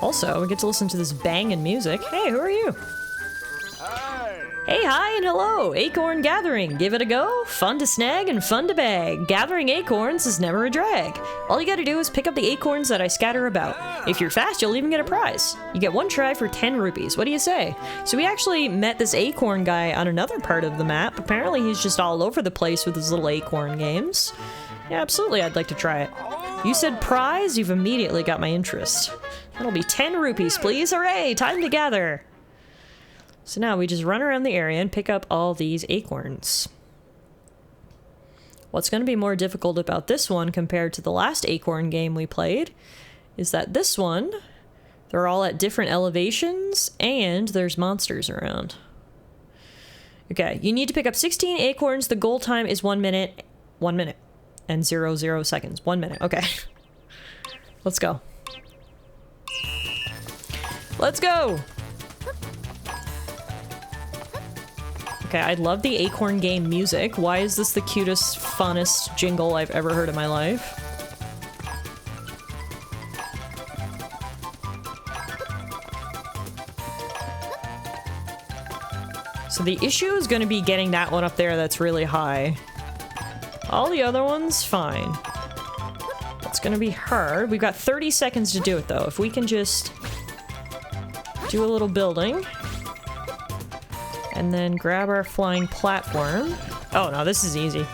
Also, we get to listen to this banging music. Hey, who are you? Hey, hi, and hello! Acorn Gathering. Give it a go. Fun to snag and fun to bag. Gathering acorns is never a drag. All you gotta do is pick up the acorns that I scatter about. If you're fast, you'll even get a prize. You get 1 try for 10 rupees. What do you say? So we actually met this acorn guy on another part of the map. Apparently he's just all over the place with his little acorn games. Yeah, absolutely, I'd like to try it. You said prize? You've immediately got my interest. That'll be 10 rupees, please. Hooray! Time to gather. So now we just run around the area and pick up all these acorns. What's going to be more difficult about this one compared to the last Acorn game we played is that this one, they're all at different elevations and there's monsters around. Okay, you need to pick up 16 acorns. The goal time is 1 minute. 1 minute. And 0 seconds. 1 minute. Okay. Let's go. Let's go! Okay, I love the Acorn game music. Why is this the cutest, funnest jingle I've ever heard in my life? So the issue is going to be getting that one up there that's really high. All the other ones, fine. It's going to be hard. We've got 30 seconds to do it, though. If we can just do a little building. And then grab our flying platform. Oh, no, this is easy.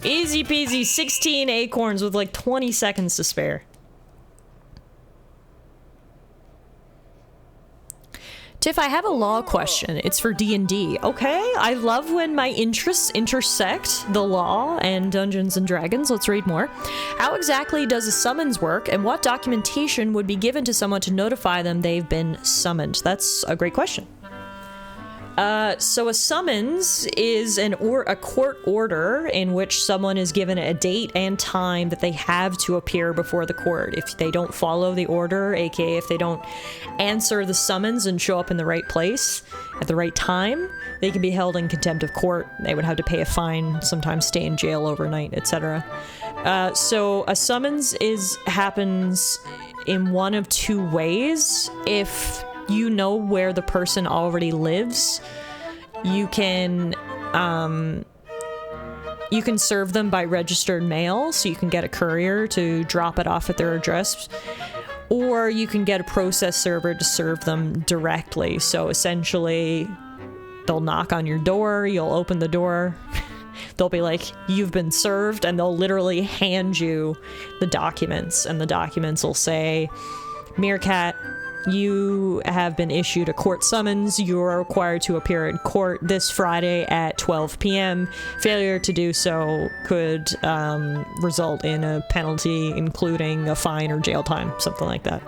Easy peasy, 16 acorns with like 20 seconds to spare. Tiff, I have a law question. It's for D&D. Okay, I love when my interests intersect the law and Dungeons and Dragons. Let's read more. How exactly does a summons work, and what documentation would be given to someone to notify them they've been summoned? That's a great question. So a summons is a court order in which someone is given a date and time that they have to appear before the court. If they don't follow the order, aka if they don't answer the summons and show up in the right place at the right time, they can be held in contempt of court. They would have to pay a fine, sometimes stay in jail overnight, etc. So a summons happens in one of two ways. If you know where the person already lives, you can serve them by registered mail, so you can get a courier to drop it off at their address, or you can get a process server to serve them directly. So essentially, they'll knock on your door, you'll open the door, they'll be like, you've been served, and they'll literally hand you the documents, and the documents will say, Meerkat, you have been issued a court summons. You are required to appear in court this Friday at 12 p.m. Failure to do so could result in a penalty, including a fine or jail time, something like that.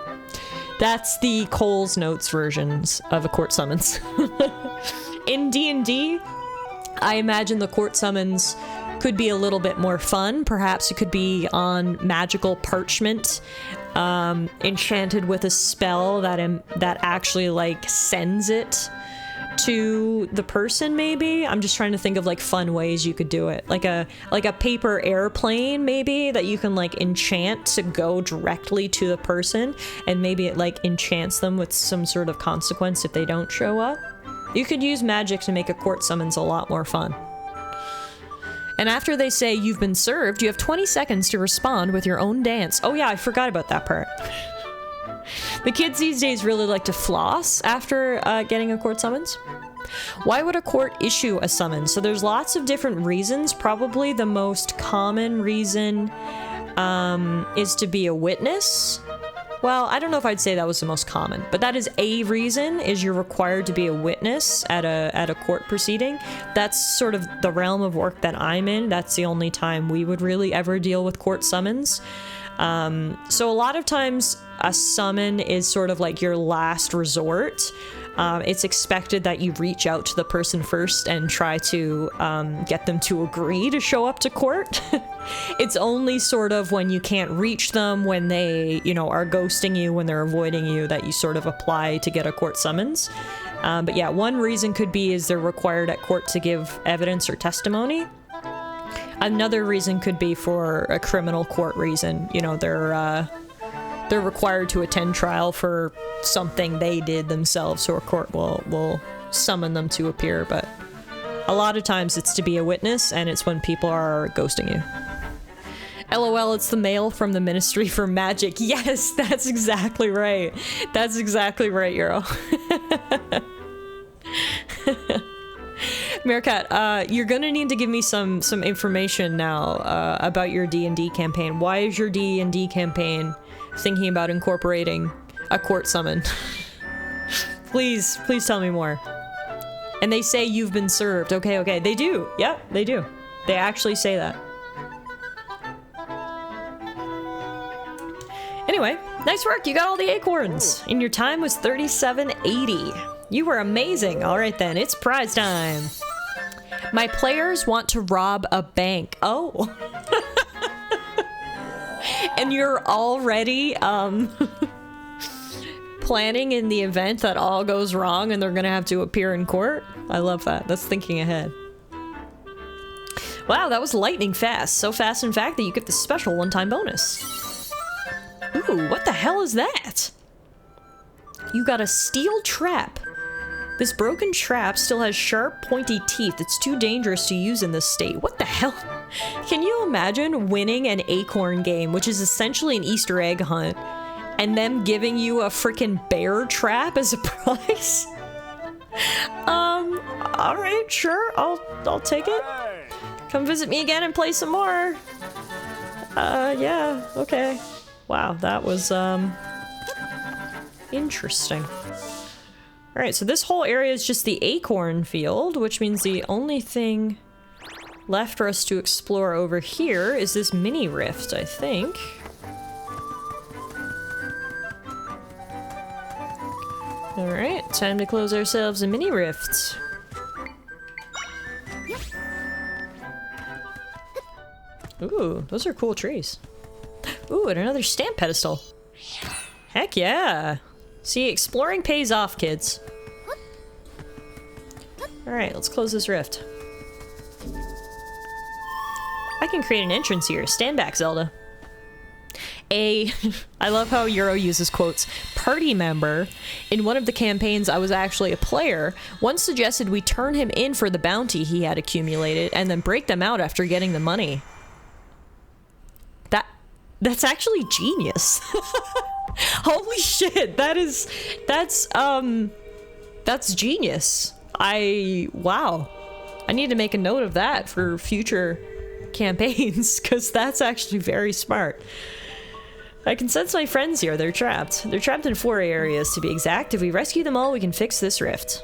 That's the Coles Notes versions of a court summons. In D&D, I imagine the court summons could be a little bit more fun. Perhaps it could be on magical parchment, enchanted with a spell that actually like sends it to the person. Maybe I'm just trying to think of like fun ways you could do it, like a paper airplane maybe that you can like enchant to go directly to the person, and maybe it like enchants them with some sort of consequence if they don't show up. You could use magic to make a court summons a lot more fun. And after they say you've been served, you have 20 seconds to respond with your own dance. Oh yeah, I forgot about that part. The kids these days really like to floss after getting a court summons. Why would a court issue a summons? So there's lots of different reasons. Probably the most common reason is to be a witness. Well, I don't know if I'd say that was the most common, but that is a reason, is you're required to be a witness at a court proceeding. That's sort of the realm of work that I'm in. That's the only time we would really ever deal with court summons. So a lot of times a summon is sort of like your last resort. It's expected that you reach out to the person first and try to get them to agree to show up to court. It's only sort of when you can't reach them, when they, are ghosting you, when they're avoiding you, that you sort of apply to get a court summons. But yeah, one reason could be is they're required at court to give evidence or testimony. Another reason could be for a criminal court reason. They're required to attend trial for something they did themselves, so a court will summon them to appear. But a lot of times it's to be a witness, and it's when people are ghosting you. LOL, it's the mail from the Ministry for Magic. Yes, that's exactly right. That's exactly right, Euro. Meerkat, you're gonna need to give me some information now about your D&D campaign. Why is your D&D campaign thinking about incorporating a court summon? Please tell me more. And they say you've been served. Okay, they do. Yep, they do. They actually say that. Anyway, nice work. You got all the acorns. And your time was 3780. You were amazing. All right then, it's prize time. My players want to rob a bank. Oh. And you're already planning in the event that all goes wrong and they're gonna have to appear in court? I love that. That's thinking ahead. Wow, that was lightning fast. So fast, in fact, that you get the special one-time bonus. Ooh, what the hell is that? You got a steel trap. This broken trap still has sharp, pointy teeth. It's too dangerous to use in this state. What the hell? Can you imagine winning an Acorn game, which is essentially an Easter egg hunt, and them giving you a freaking bear trap as a prize? Alright, sure. I'll take it. Come visit me again and play some more. Yeah, okay. Wow, that was, interesting. Alright, so this whole area is just the Acorn field, which means the only thing left for us to explore over here is this mini rift, I think. Alright, time to close ourselves a mini rift. Ooh, those are cool trees. Ooh, and another stamp pedestal. Heck yeah! See, exploring pays off, kids. Alright, let's close this rift. I can create an entrance here. Stand back, Zelda. I love how Euro uses quotes, party member in one of the campaigns I was actually a player once suggested we turn him in for the bounty he had accumulated and then break them out after getting the money. That's actually genius. Holy shit, that's genius. Wow. I need to make a note of that for future campaigns, because that's actually very smart. I can sense my friends here. They're trapped. They're trapped in 4 areas, to be exact. If we rescue them all, we can fix this rift.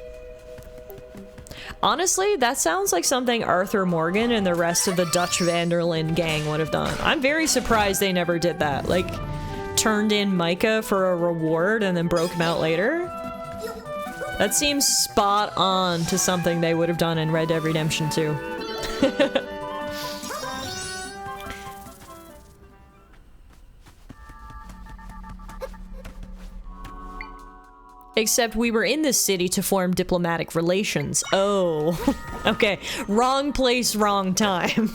Honestly, that sounds like something Arthur Morgan and the rest of the Dutch Vanderlyn gang would have done. I'm very surprised they never did that. Like, turned in Micah for a reward and then broke him out later. That seems spot on to something they would have done in Red Dead Redemption 2. Except we were in this city to form diplomatic relations. Oh, okay. Wrong place, wrong time.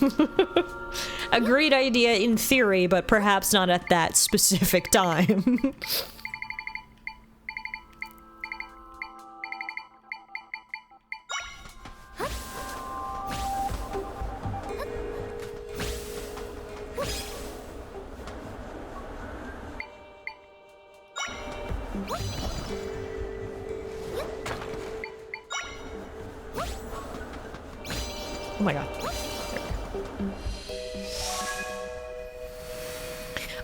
A great idea in theory, but perhaps not at that specific time. Oh my god.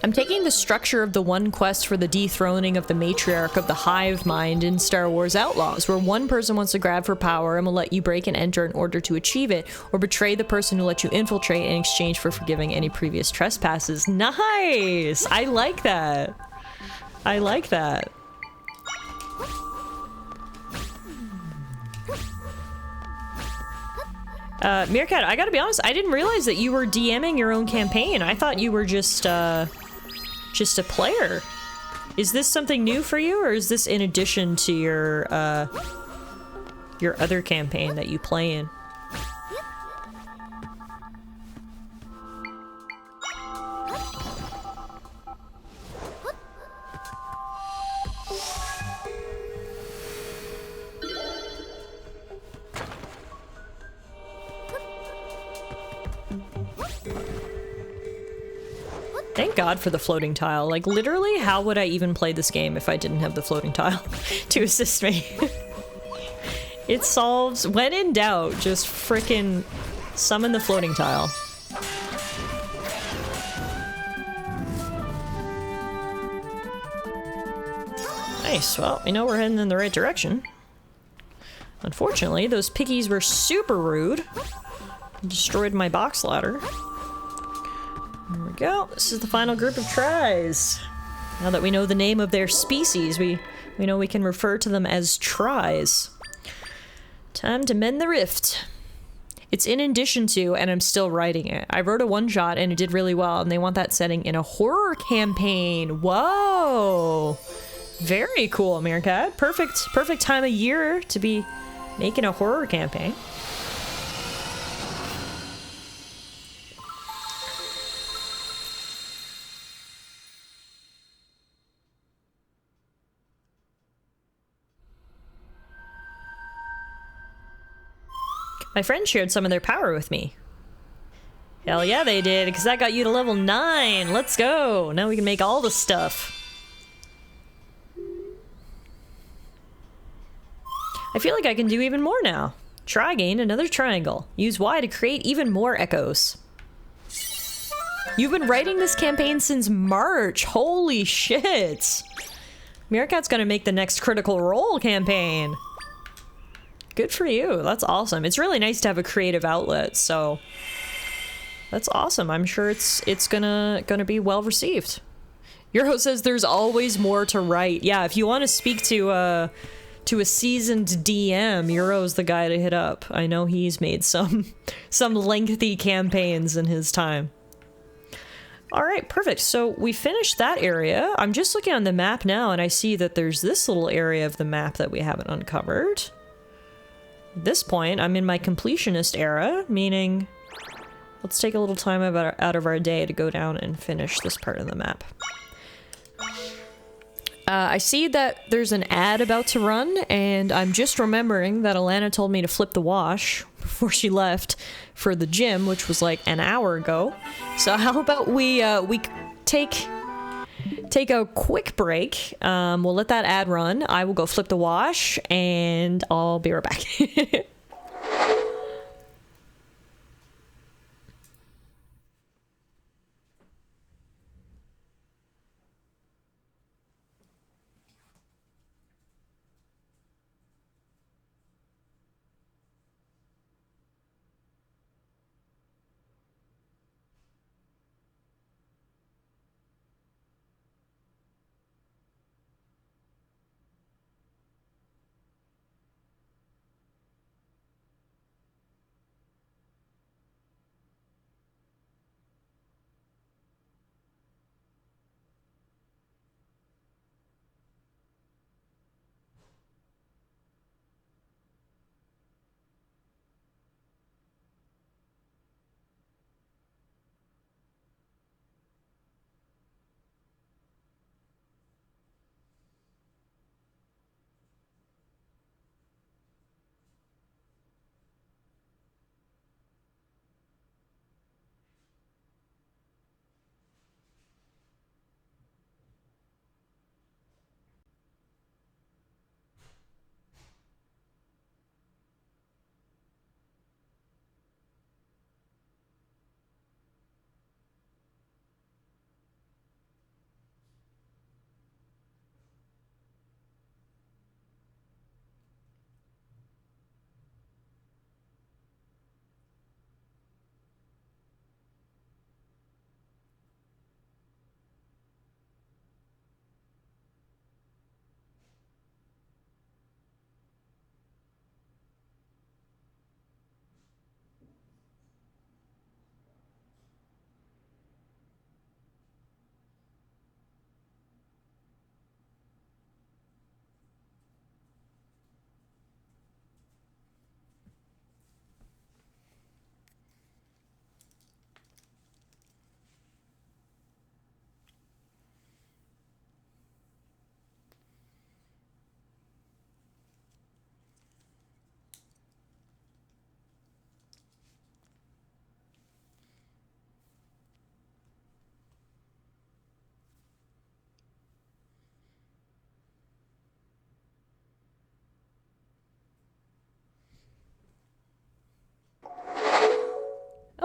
I'm taking the structure of the one quest for the dethroning of the matriarch of the hive mind in Star Wars Outlaws, where one person wants to grab for power and will let you break and enter in order to achieve it, or betray the person who let you infiltrate in exchange for forgiving any previous trespasses. Nice! I like that. I like that. Meerkat, I gotta be honest, I didn't realize that you were DMing your own campaign. I thought you were just a player. Is this something new for you, or is this in addition to your other campaign that you play in? Thank God for the floating tile. Like, literally, how would I even play this game if I didn't have the floating tile to assist me? It solves, when in doubt, just frickin' summon the floating tile. Nice, well, we know we're heading in the right direction. Unfortunately, those piggies were super rude. Destroyed my box ladder. There we go. This is the final group of tries. Now that we know the name of their species, we know we can refer to them as tries. Time to mend the rift. It's in addition to, and I'm still writing it. I wrote a one-shot and it did really well, and they want that setting in a horror campaign. Whoa! Very cool, Meerkat. Perfect time of year to be making a horror campaign. My friends shared some of their power with me. Hell yeah, they did, because that got you to level 9. Let's go. Now we can make all the stuff. I feel like I can do even more now. Try gain another triangle. Use Y to create even more echoes. You've been writing this campaign since March. Holy shit. Meerkat's gonna make the next Critical Role campaign. Good for you. That's awesome. It's really nice to have a creative outlet, so that's awesome. I'm sure it's gonna be well received. Euro says there's always more to write. Yeah, if you want to speak to a seasoned DM, Euro's the guy to hit up. I know he's made some lengthy campaigns in his time. All right, perfect. So we finished that area. I'm just looking on the map now and I see that there's this little area of the map that we haven't uncovered. At this point, I'm in my completionist era, meaning let's take a little time out of our day to go down and finish this part of the map. I see that there's an ad about to run, and I'm just remembering that Alana told me to flip the wash before she left for the gym, which was like an hour ago. So how about we take a quick break. We'll let that ad run. I will go flip the wash, and I'll be right back.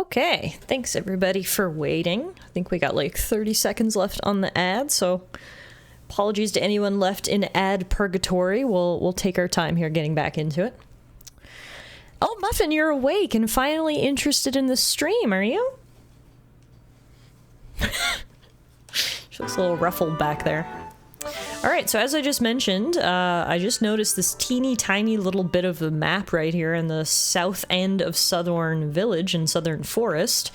Okay, thanks everybody for waiting. I think we got like 30 seconds left on the ad, so apologies to anyone left in ad purgatory. We'll take our time here getting back into it. Oh, Muffin, you're awake and finally interested in the stream, are you? She looks a little ruffled back there. Alright, so as I just mentioned, I just noticed this teeny tiny little bit of the map right here in the south end of Southern Village in Southern Forest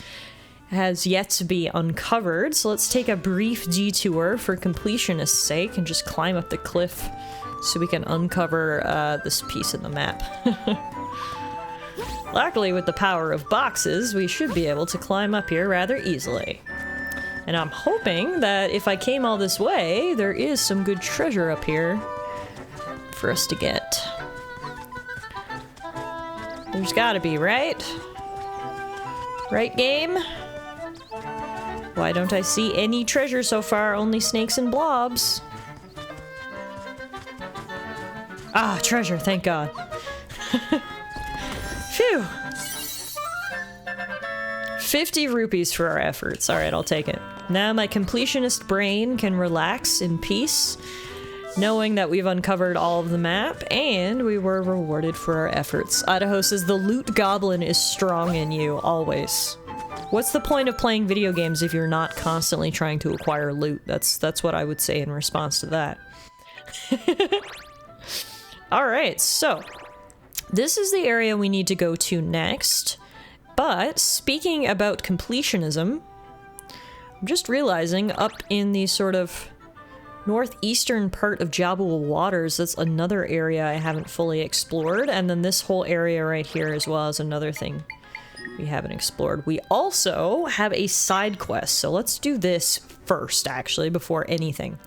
has yet to be uncovered, so let's take a brief detour for completionist's sake and just climb up the cliff so we can uncover this piece of the map. Luckily, with the power of boxes, we should be able to climb up here rather easily. And I'm hoping that if I came all this way, there is some good treasure up here for us to get. There's gotta be, right? Right, game? Why don't I see any treasure so far? Only snakes and blobs. Ah, treasure, thank God. Phew! 50 rupees for our efforts. Alright, I'll take it. Now my completionist brain can relax in peace, knowing that we've uncovered all of the map, and we were rewarded for our efforts. Idaho says, the loot goblin is strong in you, always. What's the point of playing video games if you're not constantly trying to acquire loot? That's what I would say in response to that. Alright, so this is the area we need to go to next. But speaking about completionism, I'm just realizing up in the sort of northeastern part of Jabul Waters, that's another area I haven't fully explored, and then this whole area right here as well is another thing we haven't explored. We also have a side quest, so let's do this first, actually, before anything.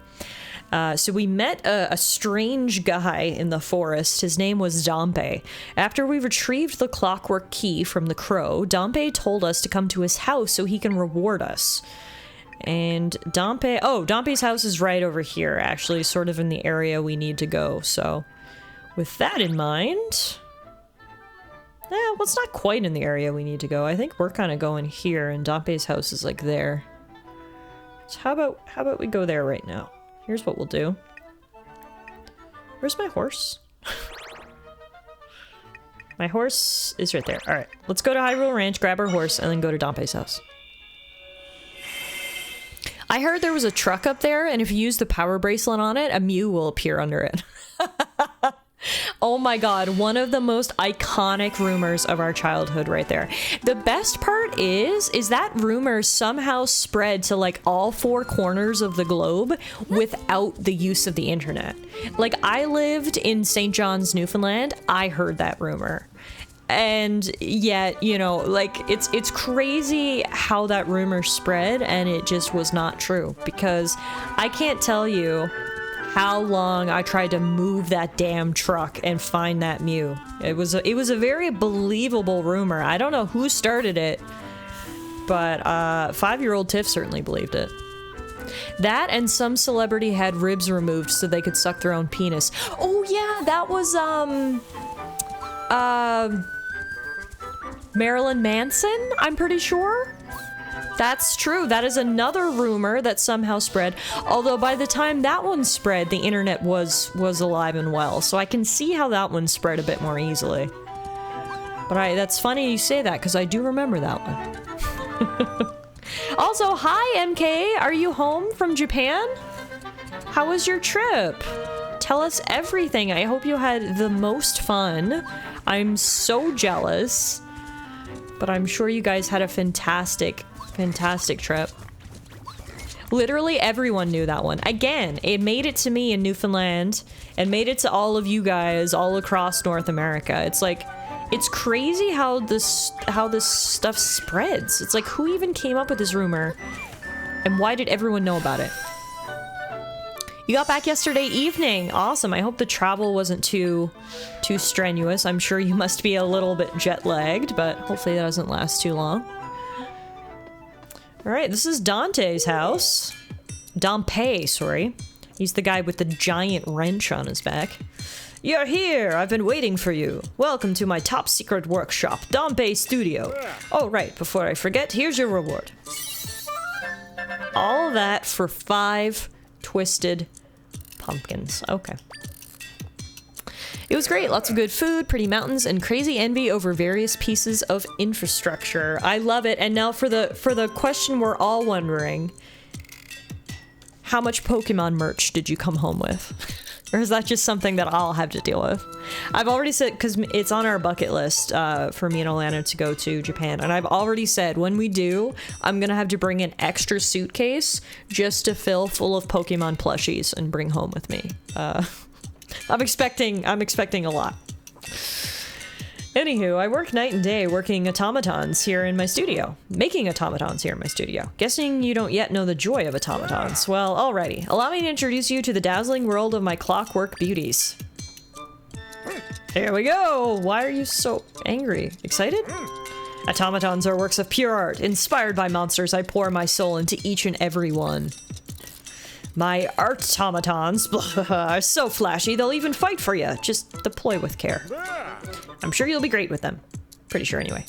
So we met a strange guy in the forest. His name was Dampe. After we retrieved the clockwork key from the crow, Dampe told us to come to his house so he can reward us. And Dampe's house is right over here, actually, sort of in the area we need to go. So with that in mind, well, it's not quite in the area we need to go. I think we're kind of going here, and Dampe's house is like there. So how about we go there right now? Here's what we'll do. Where's my horse? My horse is right there. Alright, let's go to Hyrule Ranch, grab our horse, and then go to Dampe's house. I heard there was a truck up there, and if you use the power bracelet on it, a Mew will appear under it. Oh my god, one of the most iconic rumors of our childhood right there. The best part is that rumor somehow spread to like all four corners of the globe without the use of the internet. Like, I lived in St. John's, Newfoundland. I heard that rumor. And yet, you know, like, it's crazy how that rumor spread, and it just was not true, because I can't tell you how long I tried to move that damn truck and find that Mew. It was a very believable rumor. I don't know who started it, but 5-year-old Tiff certainly believed it. That, and some celebrity had ribs removed so they could suck their own penis. Oh yeah, that was Marilyn Manson, I'm pretty sure. That's true. That is another rumor that somehow spread. Although by the time that one spread, the internet was alive and well. So I can see how that one spread a bit more easily. But that's funny you say that, because I do remember that one. Also, hi MK! Are you home from Japan? How was your trip? Tell us everything. I hope you had the most fun. I'm so jealous. But I'm sure you guys had a fantastic trip. Literally everyone knew that one. Again, it made it to me in Newfoundland and made it to all of you guys all across North America. It's like, it's crazy how this stuff spreads. It's like, who even came up with this rumor? And why did everyone know about it? You got back yesterday evening. Awesome. I hope the travel wasn't too strenuous. I'm sure you must be a little bit jet lagged, but hopefully that doesn't last too long. Alright, this is Dante's house. Dampe, sorry. He's the guy with the giant wrench on his back. You're here! I've been waiting for you. Welcome to my top secret workshop, Dampe Studio. Oh, right, before I forget, here's your reward. All that for 5 twisted pumpkins. Okay. It was great. Lots of good food, pretty mountains, and crazy envy over various pieces of infrastructure. I love it. And now for the question we're all wondering. How much Pokemon merch did you come home with? Or is that just something that I'll have to deal with? I've already said, because it's on our bucket list for me and Alana to go to Japan, and I've already said when we do, I'm gonna have to bring an extra suitcase just to fill full of Pokemon plushies and bring home with me. I'm expecting a lot. Anywho, I work night and day working automatons here in my studio. Making automatons here in my studio. Guessing you don't yet know the joy of automatons. Well, alrighty. Allow me to introduce you to the dazzling world of my clockwork beauties. Here we go! Why are you so angry? Excited? Automatons are works of pure art. Inspired by monsters, I pour my soul into each and every one. My automatons are so flashy, they'll even fight for you. Just deploy with care. I'm sure you'll be great with them. Pretty sure anyway.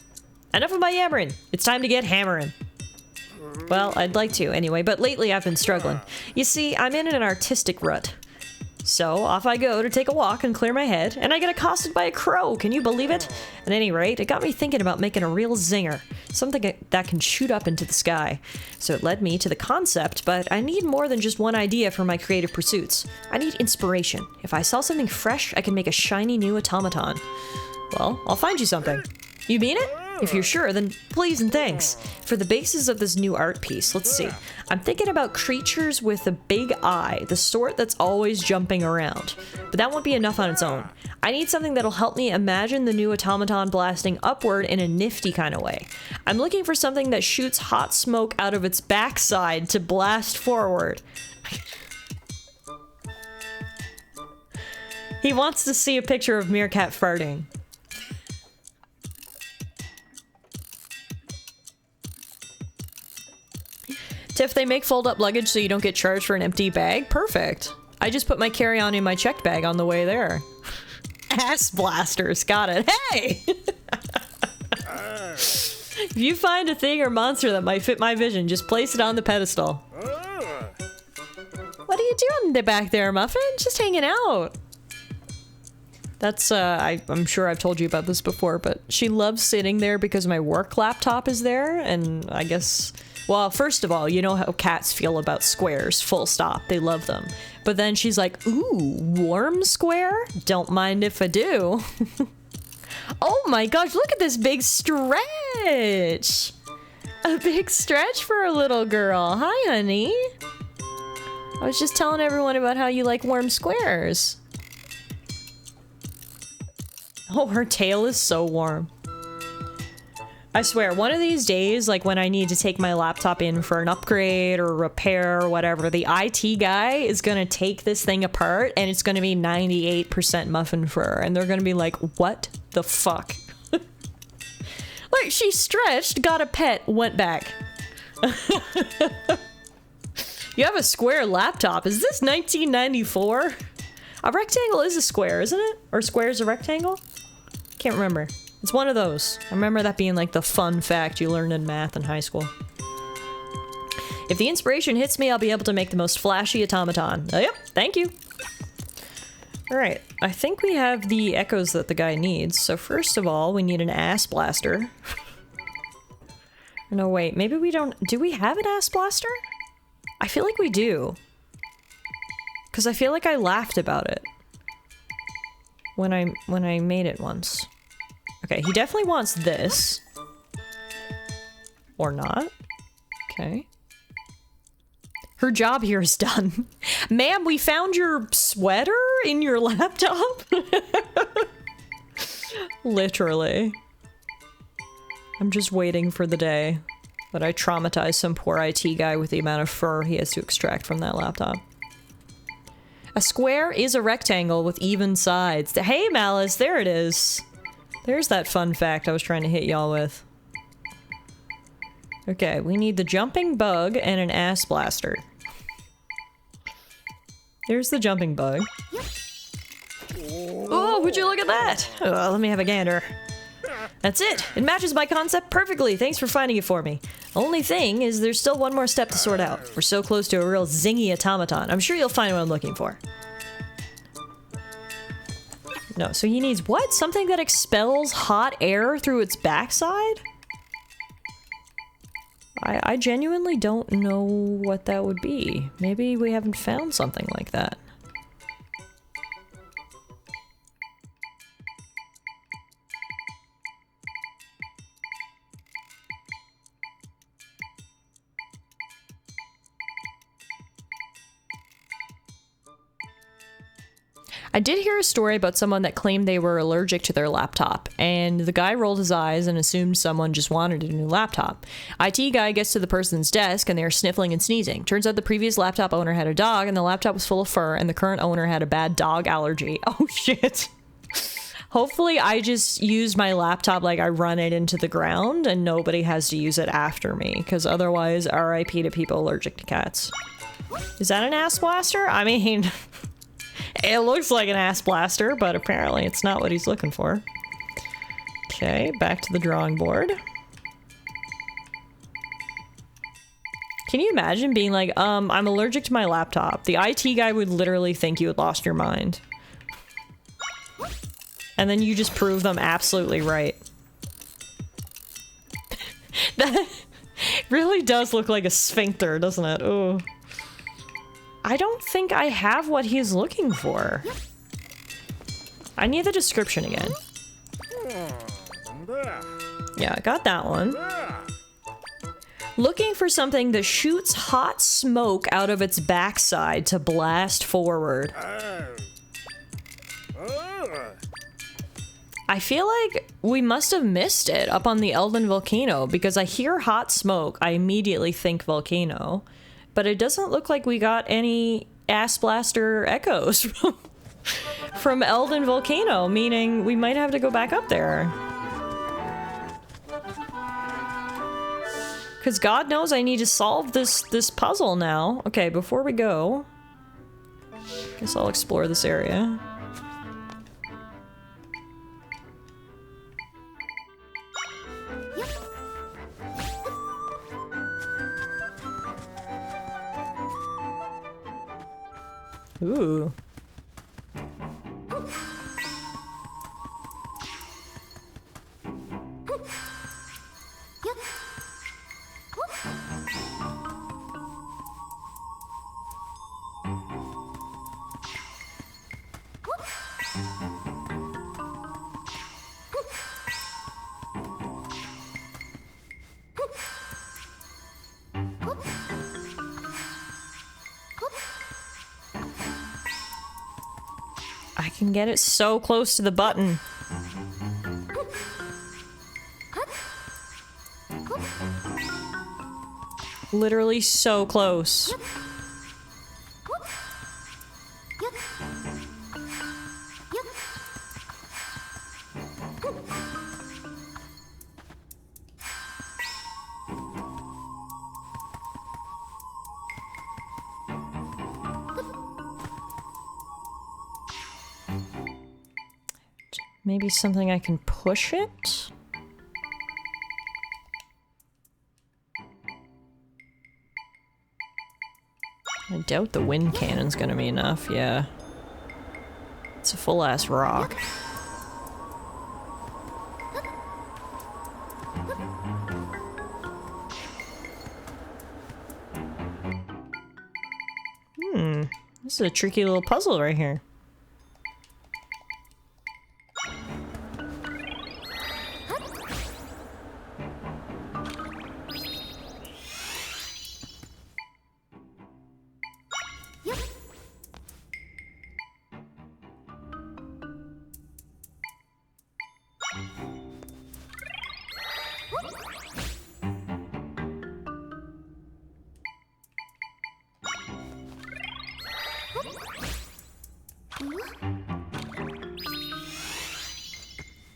Enough of my yammering. It's time to get hammering. Well, I'd like to anyway, but lately I've been struggling. You see, I'm in an artistic rut. So off I go to take a walk and clear my head, and I get accosted by a crow. Can you believe it? At any rate, it got me thinking about making a real zinger. Something that can shoot up into the sky. So it led me to the concept, but I need more than just one idea for my creative pursuits. I need inspiration. If I saw something fresh, I can make a shiny new automaton. Well, I'll find you something. You mean it? If you're sure, then please and thanks. For the basis of this new art piece, let's see. I'm thinking about creatures with a big eye, the sort that's always jumping around. But that won't be enough on its own. I need something that'll help me imagine the new automaton blasting upward in a nifty kind of way. I'm looking for something that shoots hot smoke out of its backside to blast forward. He wants to see a picture of Meerkat farting. Tiff, they make fold-up luggage so you don't get charged for an empty bag? Perfect. I just put my carry-on in my checked bag on the way there. Ass blasters, got it. Hey! If you find a thing or monster that might fit my vision, just place it on the pedestal. What are you doing back there, Muffin? Just hanging out. That's, I'm sure I've told you about this before, but she loves sitting there because my work laptop is there, and I guess... Well, first of all, you know how cats feel about squares, full stop. They love them. But then she's like, ooh, warm square? Don't mind if I do. Oh my gosh, look at this big stretch. A big stretch for a little girl. Hi, honey. I was just telling everyone about how you like warm squares. Oh, her tail is so warm. I swear, one of these days, like when I need to take my laptop in for an upgrade or repair or whatever, the IT guy is gonna take this thing apart and it's gonna be 98% muffin fur. And they're gonna be like, what the fuck? Like, she stretched, got a pet, went back. You have a square laptop. Is this 1994? A rectangle is a square, isn't it? Or square's a rectangle? Can't remember. It's one of those. I remember that being like the fun fact you learned in math in high school. If the inspiration hits me, I'll be able to make the most flashy automaton. Oh, yep, thank you. Alright, I think we have the echoes that the guy needs. So first of all, we need an ass blaster. No, wait, maybe we don't... Do we have an ass blaster? I feel like we do. Because I feel like I laughed about it. When I made it once. Okay, he definitely wants this. Or not. Okay. Her job here is done. Ma'am, we found your sweater in your laptop? Literally. I'm just waiting for the day that I traumatize some poor IT guy with the amount of fur he has to extract from that laptop. A square is a rectangle with even sides. Hey, Malice, there it is. There's that fun fact I was trying to hit y'all with. Okay, we need the jumping bug and an ass blaster. There's the jumping bug. Oh, would you look at that? Oh, let me have a gander. That's it. It matches my concept perfectly. Thanks for finding it for me. Only thing is there's still one more step to sort out. We're so close to a real zingy automaton. I'm sure you'll find what I'm looking for. No, so he needs what? Something that expels hot air through its backside? I genuinely don't know what that would be. Maybe we haven't found something like that. I did hear a story about someone that claimed they were allergic to their laptop, and the guy rolled his eyes and assumed someone just wanted a new laptop. IT guy gets to the person's desk and they are sniffling and sneezing. Turns out the previous laptop owner had a dog and the laptop was full of fur, and the current owner had a bad dog allergy. Oh shit. Hopefully I just used my laptop like I run it into the ground and nobody has to use it after me, because otherwise RIP to people allergic to cats. Is that an ass blaster? I mean... It looks like an ass blaster, but apparently it's not what he's looking for. Okay, back to the drawing board. Can you imagine being like, I'm allergic to my laptop. The IT guy would literally think you had lost your mind. And then you just prove them absolutely right. That really does look like a sphincter, doesn't it? Oh. I don't think I have what he's looking for. I need the description again. Yeah, I got that one. Looking for something that shoots hot smoke out of its backside to blast forward. I feel like we must have missed it up on the Eldin Volcano, because I hear hot smoke, I immediately think volcano. But it doesn't look like we got any ass blaster echoes from Eldin Volcano, meaning we might have to go back up there. Because God knows I need to solve this puzzle now. Okay, before we go, guess I'll explore this area. Ooh. I can get it so close to the button. Literally so close. Maybe something I can push it? I doubt the wind cannon's gonna be enough, yeah. It's a full-ass rock. This is a tricky little puzzle right here.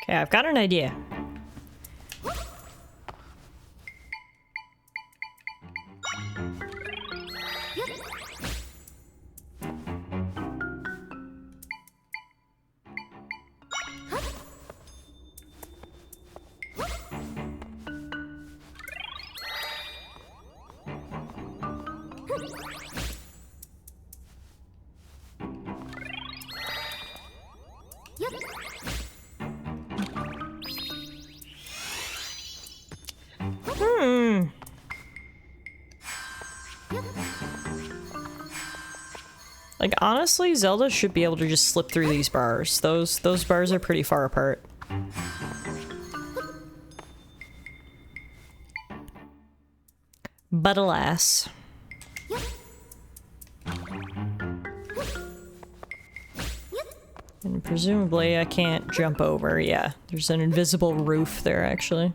Okay, I've got an idea. Like, honestly, Zelda should be able to just slip through these bars. Those bars are pretty far apart. But alas. And presumably I can't jump over. Yeah, there's an invisible roof there, actually.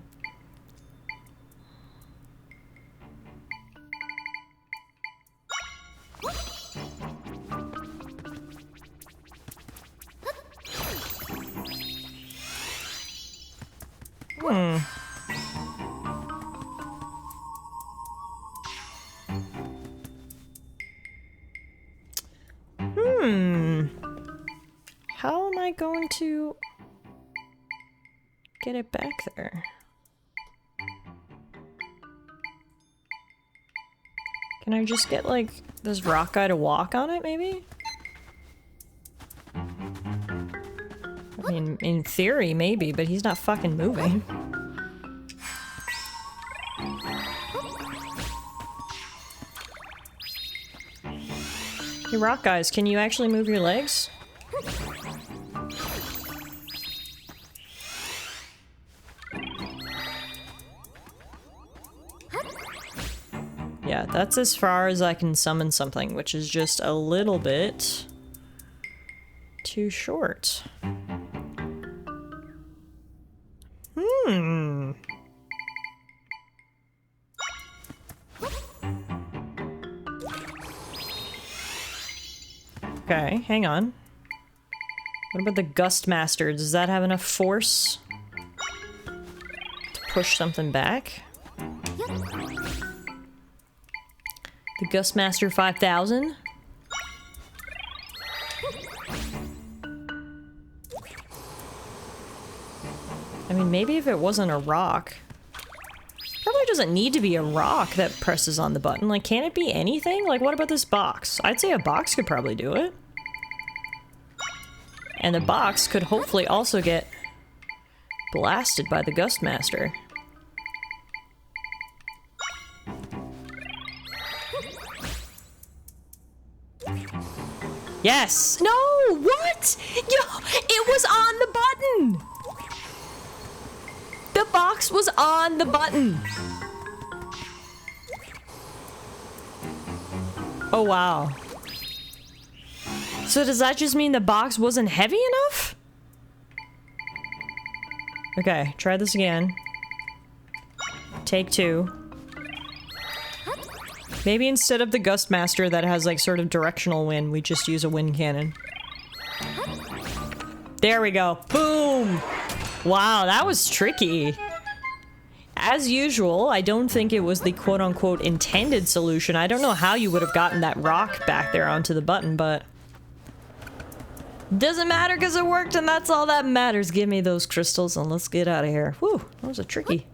How am I going to get it back there? Can I just get, like, this rock guy to walk on it, maybe? I mean, in theory, maybe, but he's not fucking moving. Hey, rock guys, can you actually move your legs? Yeah, that's as far as I can summon something, which is just a little bit too short. Okay, hang on. What about the Gust Master? Does that have enough force to push something back? The Gust Master 5000? I mean, maybe if it wasn't a rock. Probably doesn't need to be a rock that presses on the button. Like, can it be anything? Like, what about this box? I'd say a box could probably do it. And the box could hopefully also get blasted by the Gust Master. Yes! No! What? Yo! It was on the button! The box was on the button! Oh, wow. So does that just mean the box wasn't heavy enough? Okay, try this again. Take two. Maybe instead of the Gust Master that has like sort of directional wind, we just use a wind cannon. There we go. Boom! Wow, that was tricky. As usual, I don't think it was the quote-unquote intended solution. I don't know how you would have gotten that rock back there onto the button, but... doesn't matter because it worked and that's all that matters. Give me those crystals and let's get out of here. Whew, that was a tricky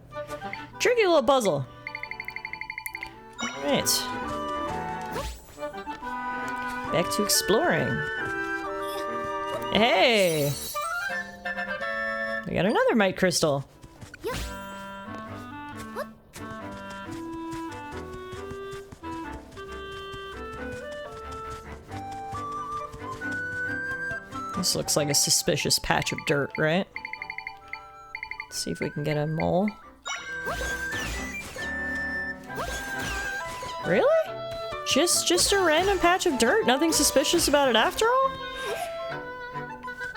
little puzzle. Alright. Back to exploring. Hey! We got another Might Crystal. This looks like a suspicious patch of dirt, right? Let's see if we can get a mole. Really? Just a random patch of dirt? Nothing suspicious about it after all?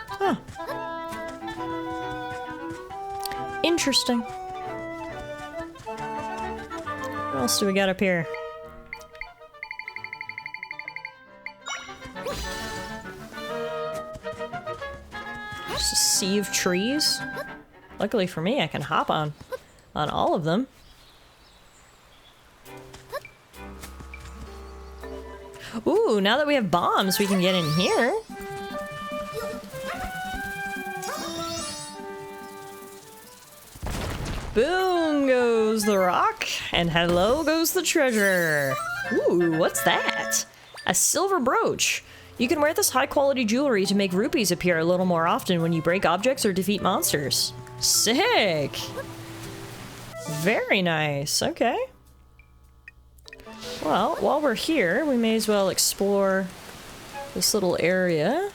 Huh. Interesting. What else do we got up here? Just a sea of trees. Luckily for me, I can hop on all of them. Ooh, now that we have bombs, we can get in here. Boom goes the rock, and hello goes the treasure. Ooh, what's that? A silver brooch. You can wear this high-quality jewelry to make rupees appear a little more often when you break objects or defeat monsters. Sick! Very nice, okay. Well, while we're here, we may as well explore this little area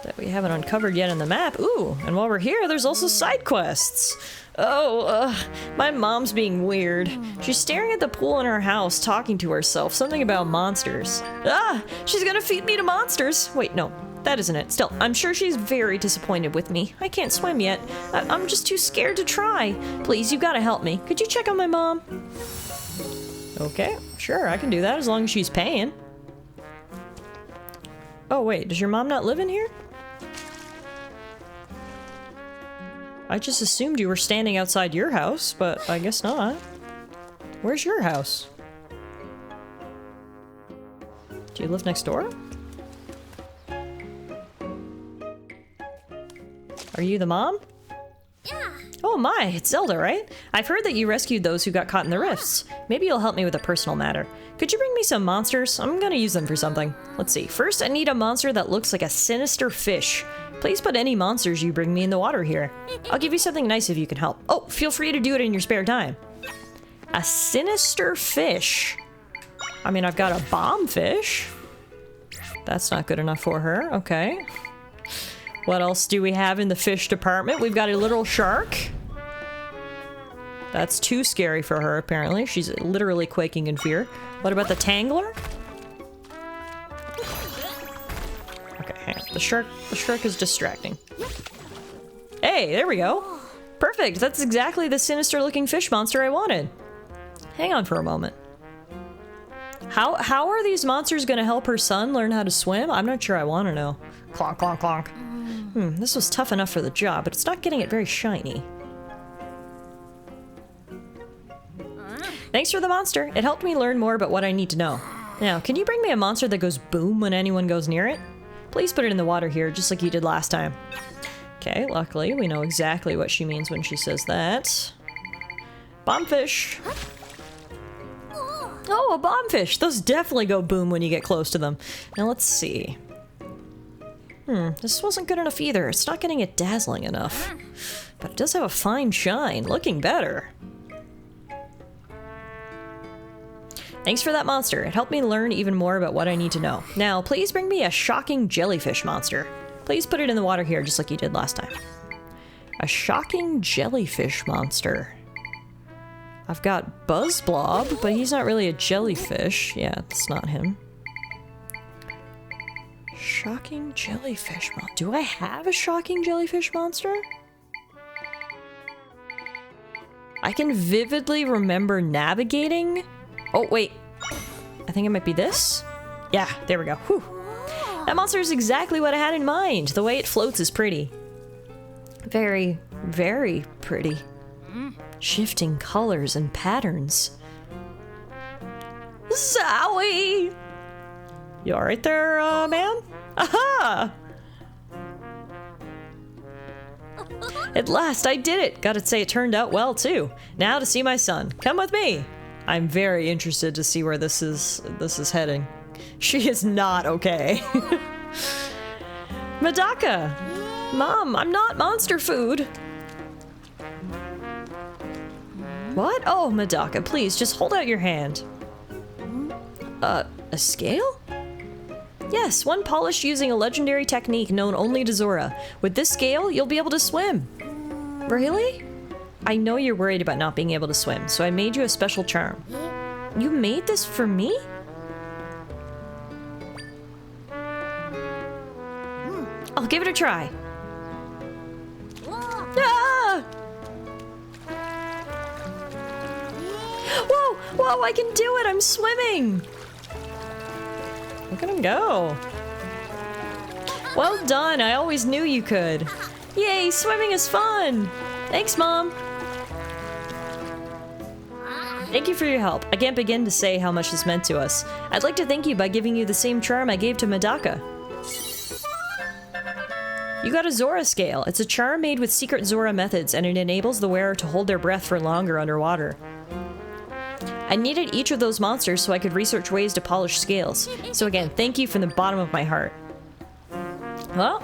that we haven't uncovered yet in the map. Ooh, and while we're here, there's also side quests. Oh, my mom's being weird. She's staring at the pool in her house, talking to herself, something about monsters. Ah, she's gonna feed me to monsters. Wait, no, that isn't it. Still, I'm sure she's very disappointed with me. I can't swim yet. I'm just too scared to try. Please, you gotta help me. Could you check on my mom? Okay, sure, I can do that as long as she's paying. Oh wait, does your mom not live in here? I just assumed you were standing outside your house, but I guess not. Where's your house? Do you live next door? Are you the mom? Yeah. Oh my, it's Zelda, right? I've heard that you rescued those who got caught in the rifts. Maybe you'll help me with a personal matter. Could you bring me some monsters? I'm gonna use them for something. Let's see. First, I need a monster that looks like a sinister fish. Please put any monsters you bring me in the water here. I'll give you something nice if you can help. Oh, feel free to do it in your spare time. A sinister fish. I mean, I've got a bomb fish. That's not good enough for her. Okay. What else do we have in the fish department? We've got a little shark. That's too scary for her, apparently. She's literally quaking in fear. What about the tangler? Okay, hang on. The shark is distracting. Hey, there we go. Perfect. That's exactly the sinister-looking fish monster I wanted. Hang on for a moment. How are these monsters gonna help her son learn how to swim? I'm not sure I want to know. Clonk, clonk, clonk. This was tough enough for the job, but it's not getting it very shiny. Thanks for the monster. It helped me learn more about what I need to know. Now, can you bring me a monster that goes boom when anyone goes near it? Please put it in the water here, just like you did last time. Okay, luckily, we know exactly what she means when she says that. Bombfish. Oh, a bombfish! Those definitely go boom when you get close to them. Now let's see. This wasn't good enough either. It's not getting it dazzling enough. But it does have a fine shine. Looking better. Thanks for that monster. It helped me learn even more about what I need to know. Now, please bring me a shocking jellyfish monster. Please put it in the water here, just like you did last time. A shocking jellyfish monster. I've got Buzz Blob, but he's not really a jellyfish. Yeah, it's not him. Shocking jellyfish monster. Do I have a shocking jellyfish monster? I can vividly remember navigating. Oh, wait. I think it might be this? Yeah, there we go. Whew. That monster is exactly what I had in mind. The way it floats is pretty. Very, very pretty. Shifting colors and patterns. Zowie! You alright there, man? Aha! At last, I did it! Gotta say, it turned out well, too. Now to see my son. Come with me! I'm very interested to see where this is heading. She is not okay. Medaka! Mom, I'm not monster food! What? Oh, Medaka, please, just hold out your hand. A scale? Yes, one polished using a legendary technique known only to Zora. With this scale, you'll be able to swim. Really? I know you're worried about not being able to swim, so I made you a special charm. You made this for me? I'll give it a try. Ah! Whoa! Whoa, I can do it! I'm swimming! Look at him go. Well done, I always knew you could. Yay, swimming is fun! Thanks, Mom! Thank you for your help. I can't begin to say how much this meant to us. I'd like to thank you by giving you the same charm I gave to Medaka. You got a Zora scale. It's a charm made with secret Zora methods, and it enables the wearer to hold their breath for longer underwater. I needed each of those monsters so I could research ways to polish scales. So again, thank you from the bottom of my heart. Well,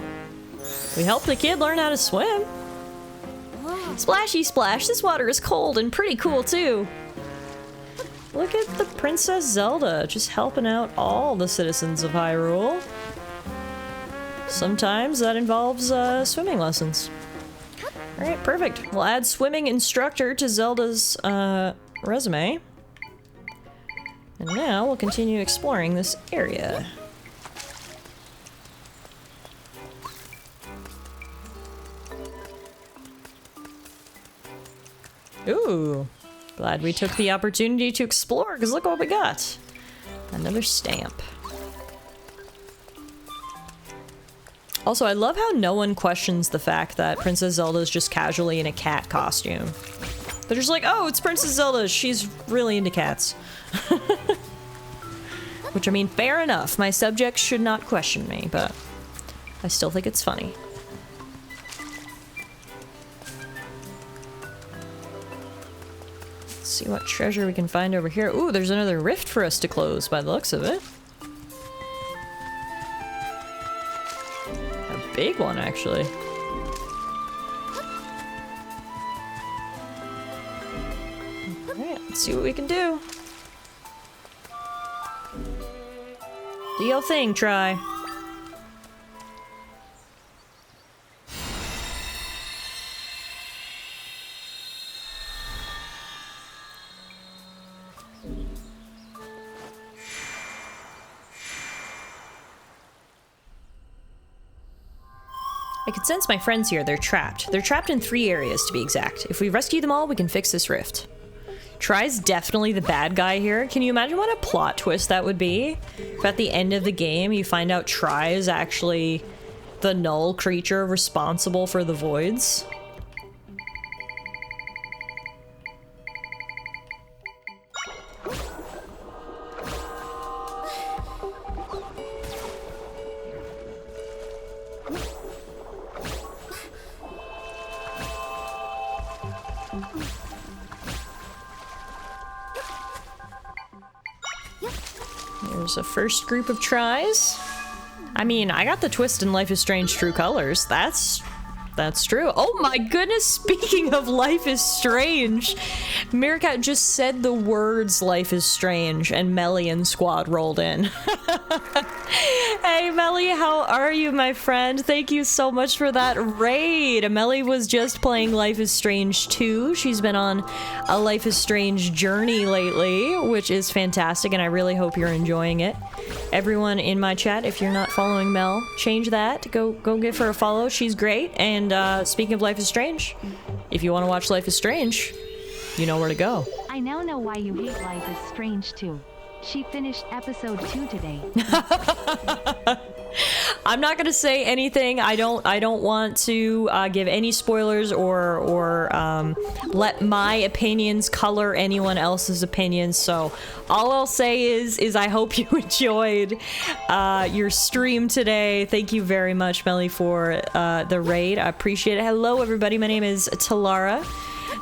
we helped the kid learn how to swim. Splashy splash, this water is cold and pretty cool too. Look at the Princess Zelda, just helping out all the citizens of Hyrule. Sometimes that involves swimming lessons. Alright, perfect. We'll add swimming instructor to Zelda's resume. And now we'll continue exploring this area. Ooh, glad we took the opportunity to explore, because look what we got. Another stamp. Also, I love how no one questions the fact that Princess Zelda is just casually in a cat costume. They're just like, oh, it's Princess Zelda, she's really into cats. Which, I mean, fair enough. My subjects should not question me, but I still think it's funny. Let's see what treasure we can find over here. Ooh, there's another rift for us to close by the looks of it. A big one, actually. Alright, let's see what we can do. Do your thing, try. I can sense my friends here. They're trapped. They're trapped in 3 areas, to be exact. If we rescue them all, we can fix this rift. Try's definitely the bad guy here. Can you imagine what a plot twist that would be? If at the end of the game, you find out Try is actually the null creature responsible for the voids? There's a first group of tries. I mean, I got the twist in Life is Strange True Colors. That's true. Oh my goodness, speaking of Life is Strange, Meerkat just said the words Life is Strange and Melly and Squad rolled in. Hey Melly, how are you, my friend? Thank you so much for that raid. Melly was just playing Life is Strange 2. She's been on a Life is Strange journey lately, which is fantastic, and I really hope you're enjoying it. Everyone in my chat, if you're not following Mel, change that. Go give her a follow. She's great. And speaking of Life is Strange, if you want to watch Life is Strange, you know where to go. I now know why you hate Life is Strange too. She finished episode 2 today. I'm not gonna say anything. I don't want to give any spoilers or let my opinions color anyone else's opinions. So all I'll say is I hope you enjoyed your stream today. Thank you very much, Melly, for the raid. I appreciate it. Hello, everybody. My name is Tallara.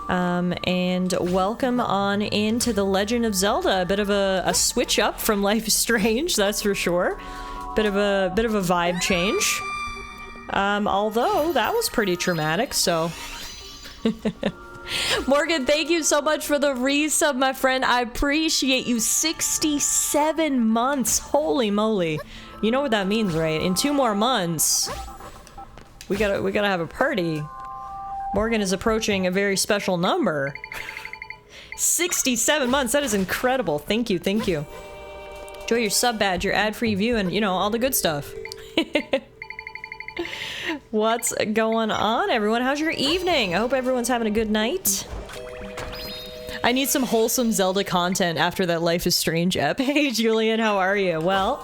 And welcome on into the Legend of Zelda. A bit of a switch up from Life is Strange, that's for sure. Bit of a vibe change. Although that was pretty traumatic, so. Morgan, thank you so much for the resub, my friend. I appreciate you. 67 months. Holy moly. You know what that means, right? In 2 more months, we gotta have a party. Morgan is approaching a very special number. 67 months, that is incredible. Thank you, thank you. Enjoy your sub badge, your ad-free view, and, you know, all the good stuff. What's going on, everyone? How's your evening? I hope everyone's having a good night. I need some wholesome Zelda content after that Life is Strange ep. Hey, Julian, how are you? Well,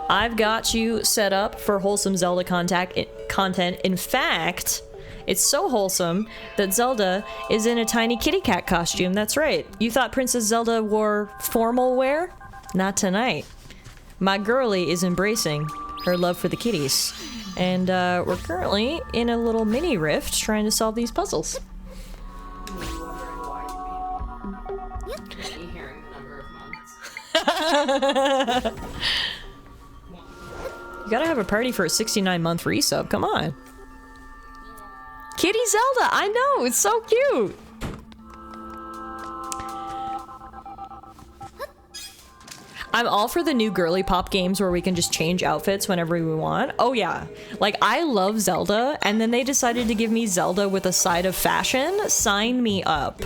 I've got you set up for wholesome Zelda content. In fact, it's so wholesome that Zelda is in a tiny kitty cat costume. That's right. You thought Princess Zelda wore formal wear? Not tonight. My girlie is embracing her love for the kitties. And we're currently in a little mini rift trying to solve these puzzles. You gotta have a party for a 69-month resub. Come on. Kitty Zelda, I know, it's so cute. I'm all for the new girly pop games where we can just change outfits whenever we want. Oh yeah. Like, I love Zelda, and then they decided to give me Zelda with a side of fashion. Sign me up.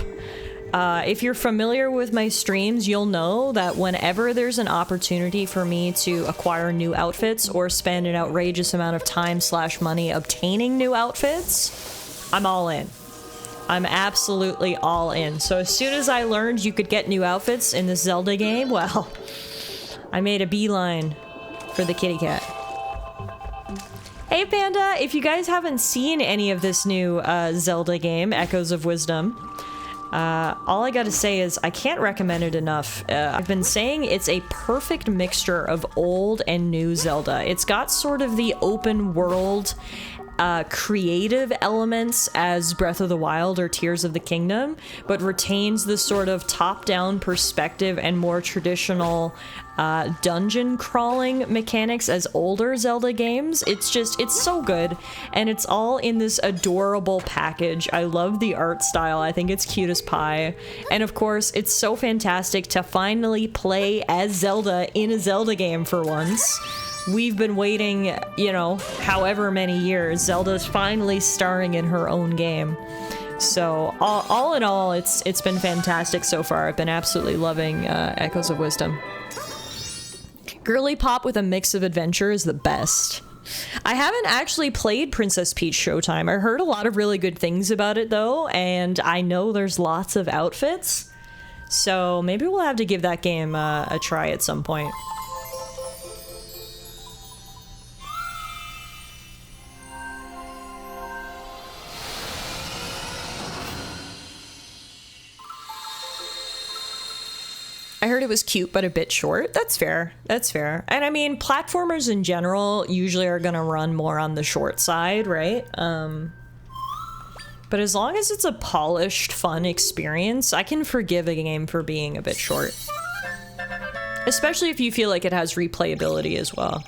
If you're familiar with my streams, you'll know that whenever there's an opportunity for me to acquire new outfits or spend an outrageous amount of time / money obtaining new outfits, I'm all in. I'm absolutely all in. So as soon as I learned you could get new outfits in this Zelda game, well, I made a beeline for the kitty cat. Hey Panda, if you guys haven't seen any of this new Zelda game, Echoes of Wisdom, all I gotta say is I can't recommend it enough. I've been saying it's a perfect mixture of old and new Zelda. It's got sort of the open world creative elements as Breath of the Wild or Tears of the Kingdom, but retains the sort of top-down perspective and more traditional dungeon crawling mechanics as older Zelda games. It's so good, and it's all in this adorable package. I love the art style. I think it's cute as pie. And of course, it's so fantastic to finally play as Zelda in a Zelda game for once. We've been waiting, you know, however many years. Zelda's finally starring in her own game. So, all in all, it's been fantastic so far. I've been absolutely loving Echoes of Wisdom. Girly pop with a mix of adventure is the best. I haven't actually played Princess Peach Showtime. I heard a lot of really good things about it, though, and I know there's lots of outfits. So, maybe we'll have to give that game a try at some point. I heard it was cute, but a bit short. That's fair. That's fair. And I mean, platformers in general usually are going to run more on the short side, right? But as long as it's a polished, fun experience, I can forgive a game for being a bit short. Especially if you feel like it has replayability as well.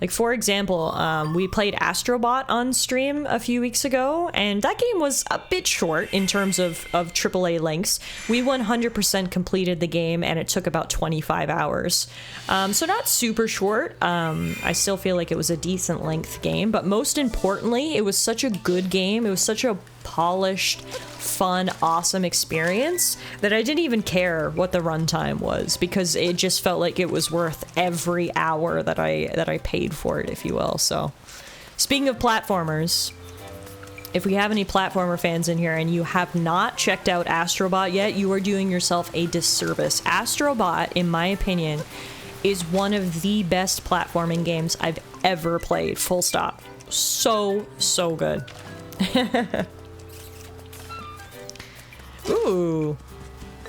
Like, for example, we played Astrobot on stream a few weeks ago, and that game was a bit short in terms of AAA lengths. We 100% completed the game, and it took about 25 hours. So not super short. I still feel like it was a decent length game, but most importantly, it was such a good game. It was such a polished, fun, awesome experience that I didn't even care what the runtime was, because it just felt like it was worth every hour that I paid for it, if you will. So, speaking of platformers, if we have any platformer fans in here and you have not checked out Astrobot yet, you are doing yourself a disservice. Astrobot, in my opinion, is one of the best platforming games I've ever played. Full stop. So good. Ooh.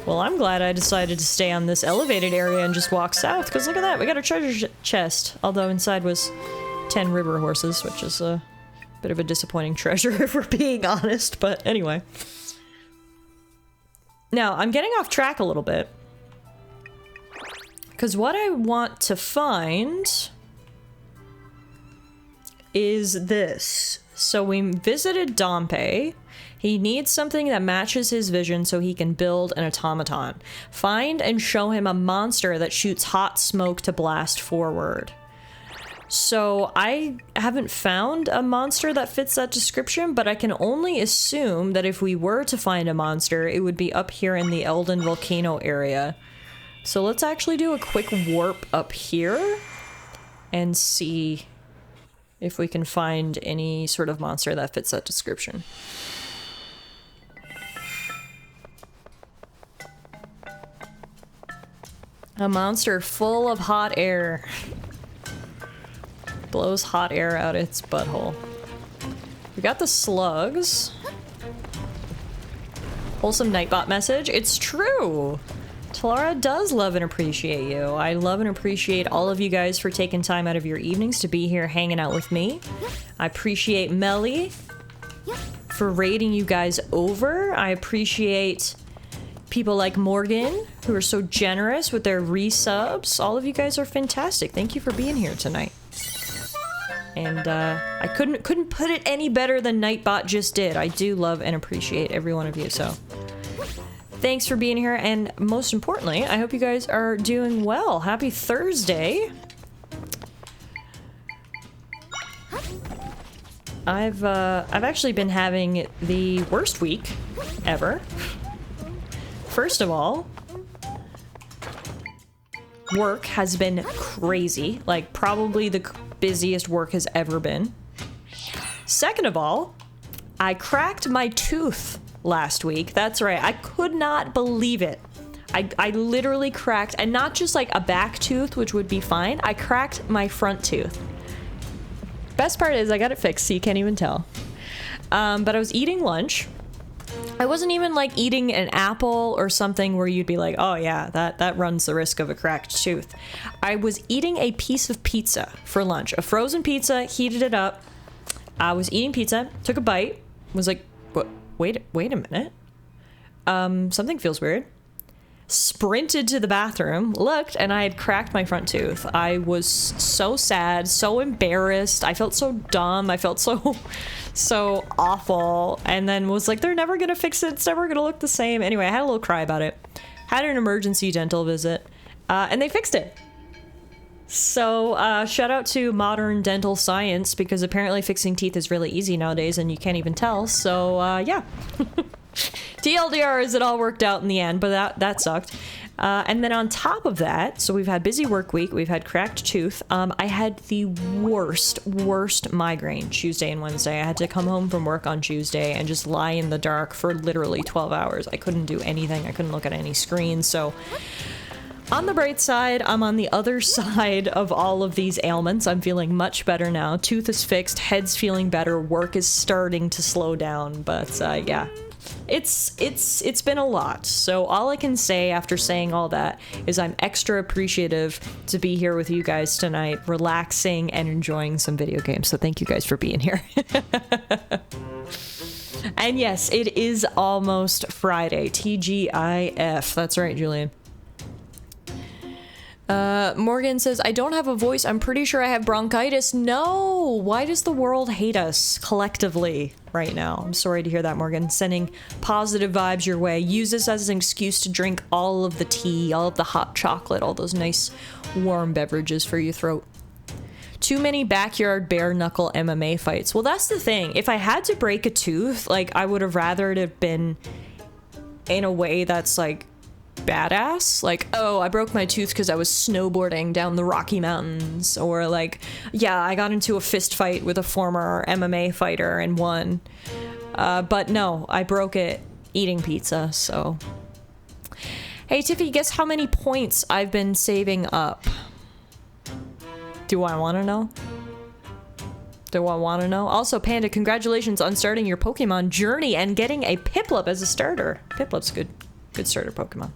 Well, I'm glad I decided to stay on this elevated area and just walk south, because look at that, we got a treasure chest. Although inside was 10 river horses, which is a bit of a disappointing treasure if we're being honest, but anyway. Now, I'm getting off track a little bit, because what I want to find is this. So we visited Dampe. He needs something that matches his vision so he can build an automaton. Find and show him a monster that shoots hot smoke to blast forward. So I haven't found a monster that fits that description, but I can only assume that if we were to find a monster, it would be up here in the Eldin Volcano area. So let's actually do a quick warp up here and see if we can find any sort of monster that fits that description. A monster full of hot air. Blows hot air out its butthole. We got the slugs. Wholesome Nightbot message. It's true! Tallara does love and appreciate you. I love and appreciate all of you guys for taking time out of your evenings to be here hanging out with me. I appreciate Melly for raiding you guys over. I appreciate people like Morgan, who are so generous with their resubs. All of you guys are fantastic. Thank you for being here tonight. And I couldn't put it any better than Nightbot just did. I do love and appreciate every one of you, so Thanks for being here, and most importantly, I hope you guys are doing well. Happy Thursday. I've actually been having the worst week ever. First of all, work has been crazy, like probably the busiest work has ever been. Second of all, I cracked my tooth last week. That's right, I could not believe it. I literally cracked, and not just like a back tooth, which would be fine, I cracked my front tooth. Best part is I got it fixed, so you can't even tell. But I was eating lunch. I wasn't even like eating an apple or something where you'd be like, oh yeah, that runs the risk of a cracked tooth. I was eating a piece of pizza for lunch. A frozen pizza, heated it up. I was eating pizza, took a bite, was like, what? Wait a minute. Something feels weird. Sprinted to the bathroom, looked, and I had cracked my front tooth. I was so sad, so embarrassed. I felt so dumb. I felt so awful. And then was like, they're never gonna fix it. It's never gonna look the same. Anyway, I had a little cry about it. Had an emergency dental visit, and they fixed it. So shout out to modern dental science, because apparently fixing teeth is really easy nowadays and you can't even tell. So yeah. TLDR is it all worked out in the end, but that sucked. And then on top of that, so we've had busy work week, we've had cracked tooth. I had the worst migraine Tuesday and Wednesday. I had to come home from work on Tuesday and just lie in the dark for literally 12 hours. I couldn't do anything. I couldn't look at any screens. So on the bright side, I'm on the other side of all of these ailments. I'm feeling much better now. Tooth is fixed, head's feeling better, work is starting to slow down, but yeah. It's been a lot. So all I can say after saying all that is I'm extra appreciative to be here with you guys tonight, relaxing and enjoying some video games. So thank you guys for being here. And yes, it is almost Friday. TGIF. That's right, Julian. Morgan says, I don't have a voice. I'm pretty sure I have bronchitis. No! Why does the world hate us collectively right now? I'm sorry to hear that, Morgan. Sending positive vibes your way. Use this as an excuse to drink all of the tea, all of the hot chocolate, all those nice warm beverages for your throat. Too many backyard bare knuckle MMA fights. Well, that's the thing. If I had to break a tooth, like, I would have rather it have been in a way that's like badass, like, oh, I broke my tooth because I was snowboarding down the Rocky Mountains, or like, yeah, I got into a fist fight with a former MMA fighter and won. But no, I broke it eating pizza. So hey Tiffy, guess how many points I've been saving up? Do I want to know? Also, Panda, congratulations on starting your Pokemon journey and getting a Piplup as a starter. Piplup's good starter Pokemon.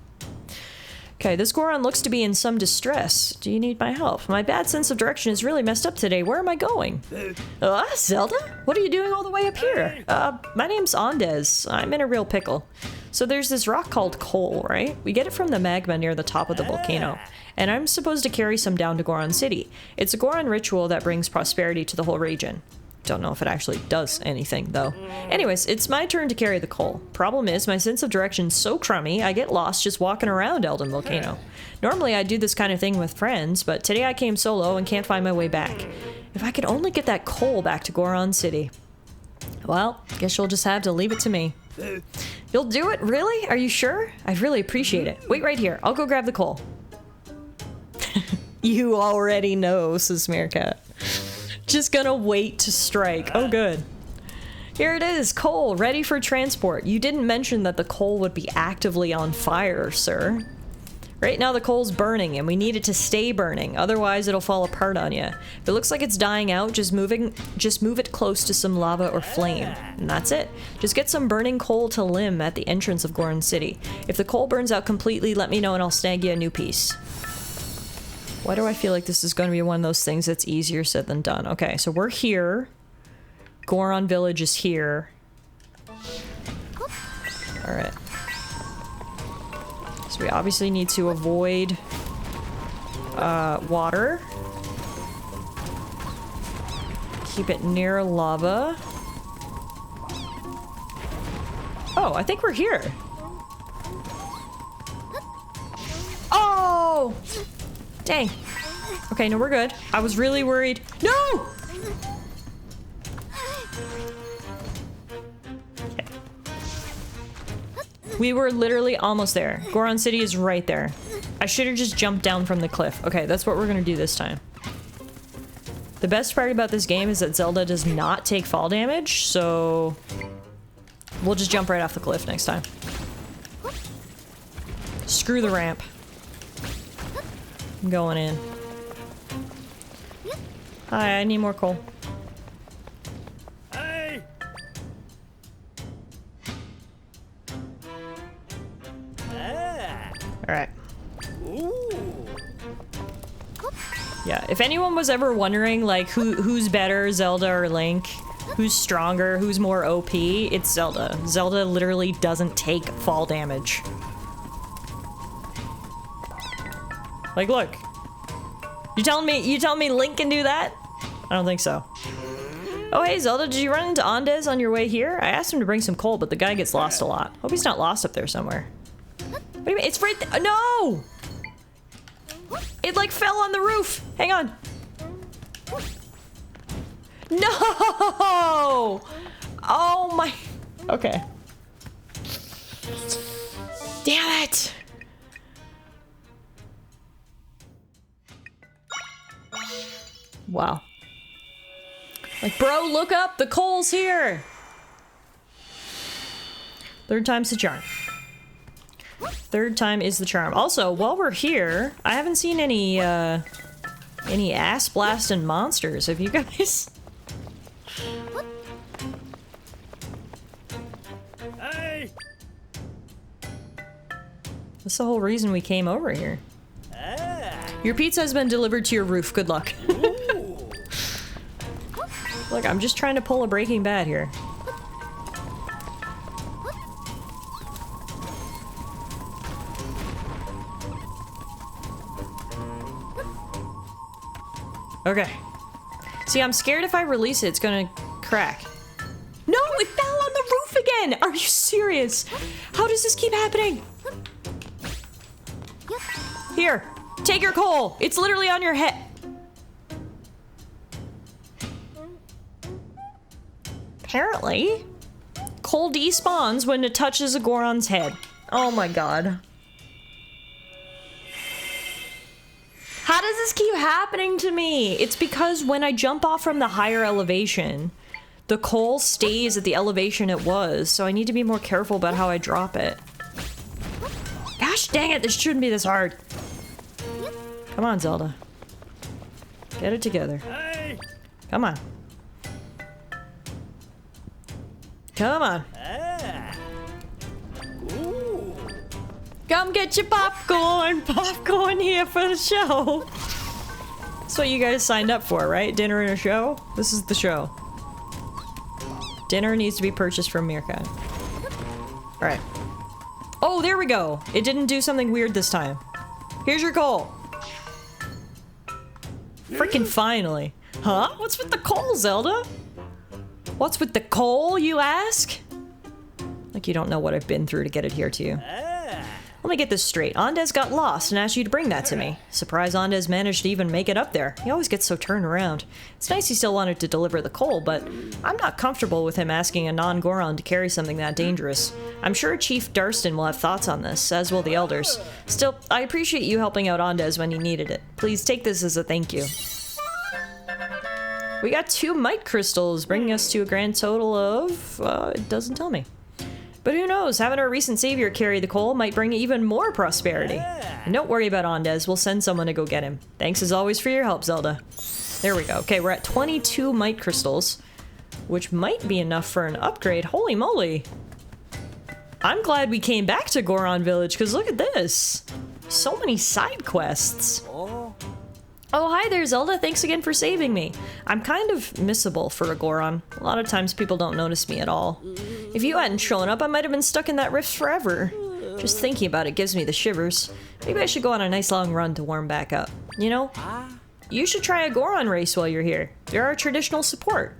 Okay, this Goron looks to be in some distress. Do you need my help? My bad sense of direction is really messed up today. Where am I going? Zelda? What are you doing all the way up here? My name's Andes. I'm in a real pickle. So there's this rock called coal, right? We get it from the magma near the top of the volcano. And I'm supposed to carry some down to Goron City. It's a Goron ritual that brings prosperity to the whole region. Don't know if it actually does anything, though. Anyways, it's my turn to carry the coal. Problem is, my sense of direction's so crummy, I get lost just walking around Eldin Volcano. Normally, I do this kind of thing with friends, but today I came solo and can't find my way back. If I could only get that coal back to Goron City. Well, guess you'll just have to leave it to me. You'll do it? Really? Are you sure? I'd really appreciate it. Wait right here. I'll go grab the coal. You already know, says Meerkat. Just gonna wait to strike. Oh, good. Here it is, coal, ready for transport. You didn't mention that the coal would be actively on fire, sir. Right now the coal's burning, and we need it to stay burning. Otherwise, it'll fall apart on you. If it looks like it's dying out, just move it close to some lava or flame. And that's it. Just get some burning coal to Lim at the entrance of Goron City. If the coal burns out completely, let me know and I'll snag you a new piece. Why do I feel like this is going to be one of those things that's easier said than done? Okay, so we're here. Goron Village is here. Alright. So we obviously need to avoid water. Keep it near lava. Oh, I think we're here. No! Dang. Okay, no, we're good. I was really worried. No! Okay. We were literally almost there. Goron City is right there. I should have just jumped down from the cliff. Okay, that's what we're gonna do this time. The best part about this game is that Zelda does not take fall damage, so we'll just jump right off the cliff next time. Screw the ramp. I'm going in. Hi, I need more coal. Hey. Alright. Yeah, if anyone was ever wondering, like, who's better, Zelda or Link? Who's stronger? Who's more OP? It's Zelda. Zelda literally doesn't take fall damage. Like, look. You telling me Link can do that? I don't think so. Oh, hey, Zelda, did you run into Andes on your way here? I asked him to bring some coal, but the guy gets lost a lot. Hope he's not lost up there somewhere. What do you mean? It's right there. No! It, like, fell on the roof. Hang on. No! Oh, my... Okay. Damn it! Wow. Like, bro, look up! The coal's here! Third time's the charm. Third time is the charm. Also, while we're here, I haven't seen any ass blasting monsters. Have you guys? Hey. That's the whole reason we came over here. Your pizza has been delivered to your roof. Good luck. Look, I'm just trying to pull a Breaking Bad here. Okay. See, I'm scared if I release it, it's gonna crack. No, it fell on the roof again! Are you serious? How does this keep happening? Here, take your coal. It's literally on your head. Apparently, coal despawns when it touches a Goron's head. Oh my god. How does this keep happening to me? It's because when I jump off from the higher elevation, the coal stays at the elevation it was, so I need to be more careful about how I drop it. Gosh dang it, this shouldn't be this hard. Come on, Zelda. Get it together. Hey. Come on. Come on. Come get your popcorn. Popcorn here for the show. That's what you guys signed up for, right? Dinner and a show? This is the show. Dinner needs to be purchased from Meerkat. Alright. Oh, there we go. It didn't do something weird this time. Here's your coal. Freaking finally. Huh? What's with the coal, Zelda? What's with the coal, you ask? Like you don't know what I've been through to get it here to you. Let me get this straight. Andes got lost and asked you to bring that to me. Surprised Andes managed to even make it up there. He always gets so turned around. It's nice he still wanted to deliver the coal, but I'm not comfortable with him asking a non-Goron to carry something that dangerous. I'm sure Chief Darston will have thoughts on this, as will the elders. Still, I appreciate you helping out Andes when he needed it. Please take this as a thank you. We got 2 might crystals, bringing us to a grand total of... it doesn't tell me. But who knows, having our recent savior carry the coal might bring even more prosperity. And don't worry about Andes, we'll send someone to go get him. Thanks as always for your help, Zelda. There we go. Okay, we're at 22 might crystals, which might be enough for an upgrade. Holy moly. I'm glad we came back to Goron Village, because look at this. So many side quests. Oh, hi there, Zelda. Thanks again for saving me. I'm kind of missable for a Goron. A lot of times people don't notice me at all. If you hadn't shown up, I might have been stuck in that rift forever. Just thinking about it gives me the shivers. Maybe I should go on a nice long run to warm back up. You know, you should try a Goron race while you're here. They're our traditional sport.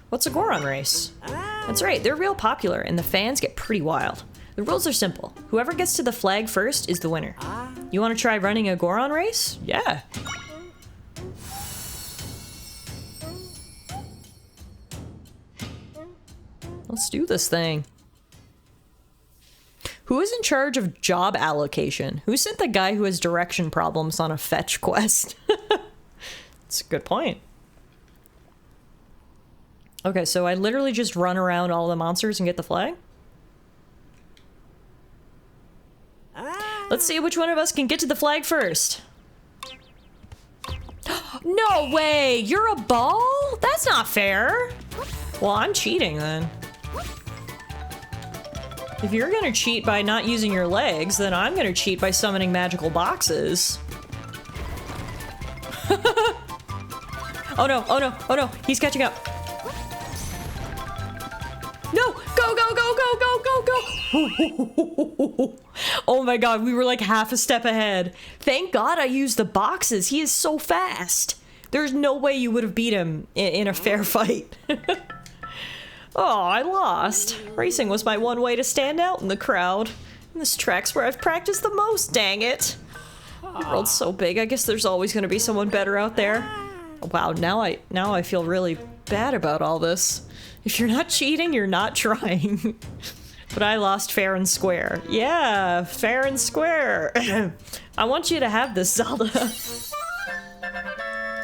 What's a Goron race? That's right, they're real popular, and the fans get pretty wild. The rules are simple. Whoever gets to the flag first is the winner. You want to try running a Goron race? Yeah. Let's do this thing. Who is in charge of job allocation? Who sent the guy who has direction problems on a fetch quest? That's a good point. Okay, so I literally just run around all the monsters and get the flag? Let's see which one of us can get to the flag first. No way! You're a ball? That's not fair. Well, I'm cheating then. If you're gonna cheat by not using your legs, then I'm gonna cheat by summoning magical boxes. Oh no, oh no, oh no, he's catching up. No! Go, go, go, go, go, go, go! Oh my god, we were like half a step ahead. Thank god I used the boxes. He is so fast. There's no way you would have beat him in a fair fight. Oh, I lost. Racing was my one way to stand out in the crowd. And this track's where I've practiced the most, dang it. The world's so big, I guess there's always gonna be someone better out there. Wow, now I feel really bad about all this. If you're not cheating, you're not trying. But I lost fair and square. Yeah, fair and square. I want you to have this, Zelda.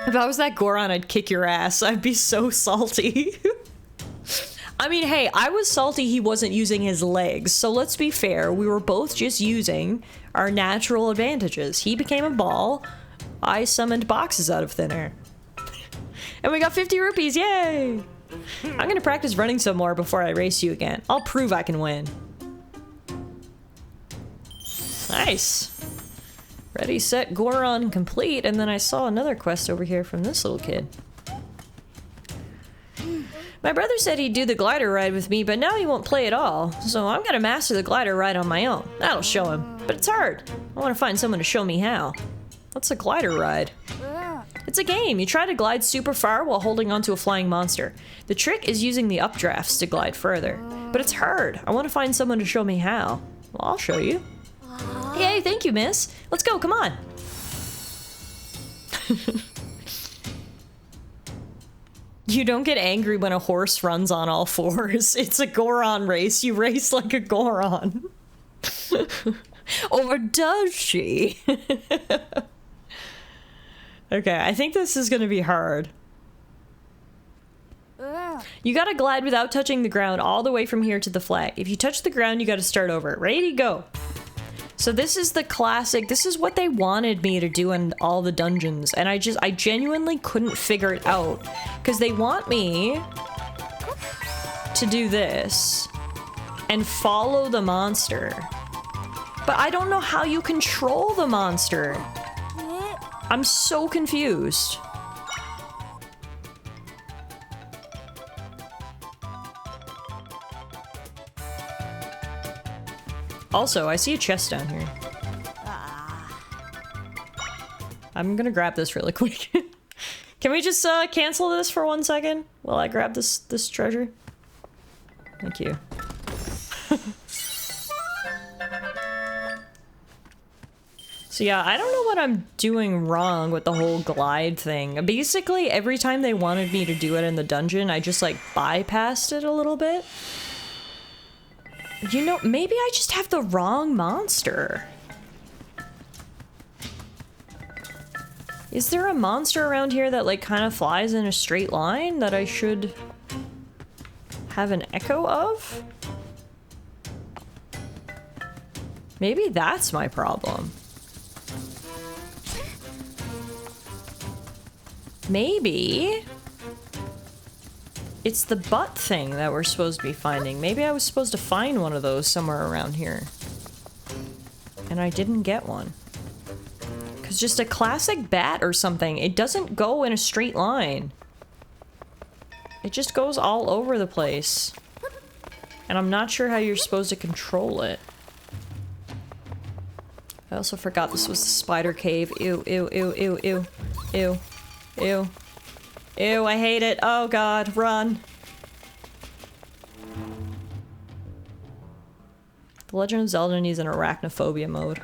If I was that Goron, I'd kick your ass. I'd be so salty. I mean, hey, I was salty he wasn't using his legs, so let's be fair. We were both just using our natural advantages. He became a ball. I summoned boxes out of thin air. And we got 50 rupees, yay! I'm gonna practice running some more before I race you again. I'll prove I can win. Nice. Ready, set, Goron, complete. And then I saw another quest over here from this little kid. My brother said he'd do the glider ride with me, but now he won't play at all. So I'm gonna master the glider ride on my own. That'll show him. But it's hard. I want to find someone to show me how. What's a glider ride? It's a game. You try to glide super far while holding onto a flying monster. The trick is using the updrafts to glide further. But it's hard. I want to find someone to show me how. Well, I'll show you. Yay, thank you, miss. Let's go, come on. You don't get angry when a horse runs on all fours. It's a Goron race. You race like a Goron. Or does she? Okay, I think this is gonna be hard. You gotta glide without touching the ground all the way from here to the flag. If you touch the ground, you gotta start over. Ready, go. So this is the classic, this is what they wanted me to do in all the dungeons, and I genuinely couldn't figure it out. Because they want me to do this and follow the monster. But I don't know how you control the monster. I'm so confused. Also, I see a chest down here. I'm gonna grab this really quick. Can we just cancel this for 1 second while I grab this treasure? Thank you. So yeah, I don't know what I'm doing wrong with the whole glide thing. Basically, every time they wanted me to do it in the dungeon, I just like bypassed it a little bit. You know, maybe I just have the wrong monster. Is there a monster around here that like kind of flies in a straight line that I should have an echo of? Maybe that's my problem. Maybe it's the butt thing that we're supposed to be finding. Maybe I was supposed to find one of those somewhere around here. And I didn't get one. Because just a classic bat or something, it doesn't go in a straight line. It just goes all over the place. And I'm not sure how you're supposed to control it. I also forgot this was the spider cave. Ew, ew, ew, ew, ew, ew. Ew. Ew, I hate it. Oh god, run. The Legend of Zelda needs an arachnophobia mode.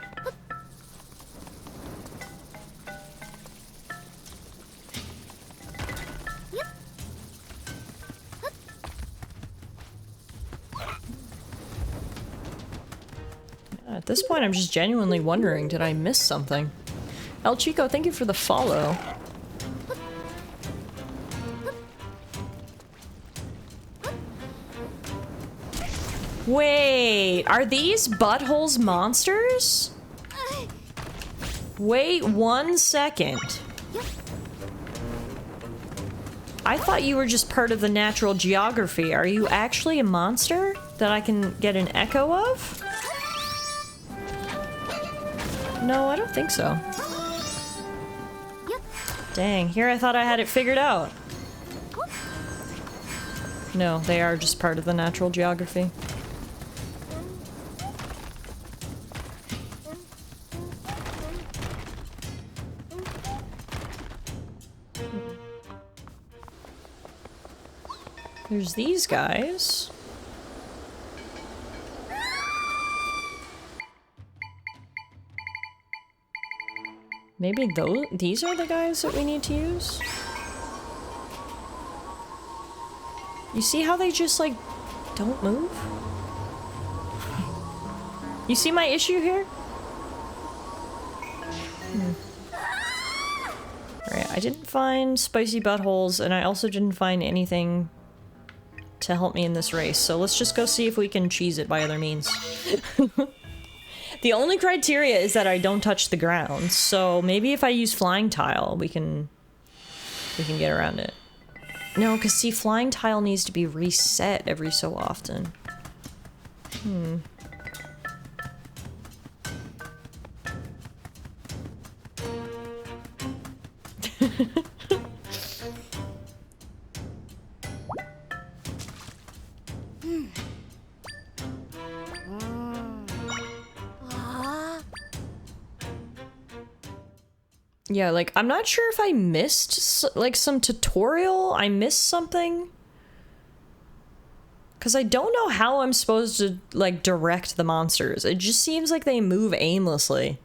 At this point, I'm just genuinely wondering, did I miss something? El Chico, thank you for the follow. Wait, are these buttholes monsters? Wait 1 second. I thought you were just part of the natural geography. Are you actually a monster that I can get an echo of? No, I don't think so. Dang, here I thought I had it figured out. No, they are just part of the natural geography. There's these guys. Maybe these are the guys that we need to use? You see how they just, like, don't move? You see my issue here? Alright, I didn't find spicy buttholes, and I also didn't find anything to help me in this race, so let's just go see if we can cheese it by other means. The only criteria is that I don't touch the ground, so maybe if I use flying tile, we can get around it. No, because see, flying tile needs to be reset every so often. Yeah, like, I'm not sure if I missed, like, some tutorial. I missed something. Because I don't know how I'm supposed to, like, direct the monsters. It just seems like they move aimlessly.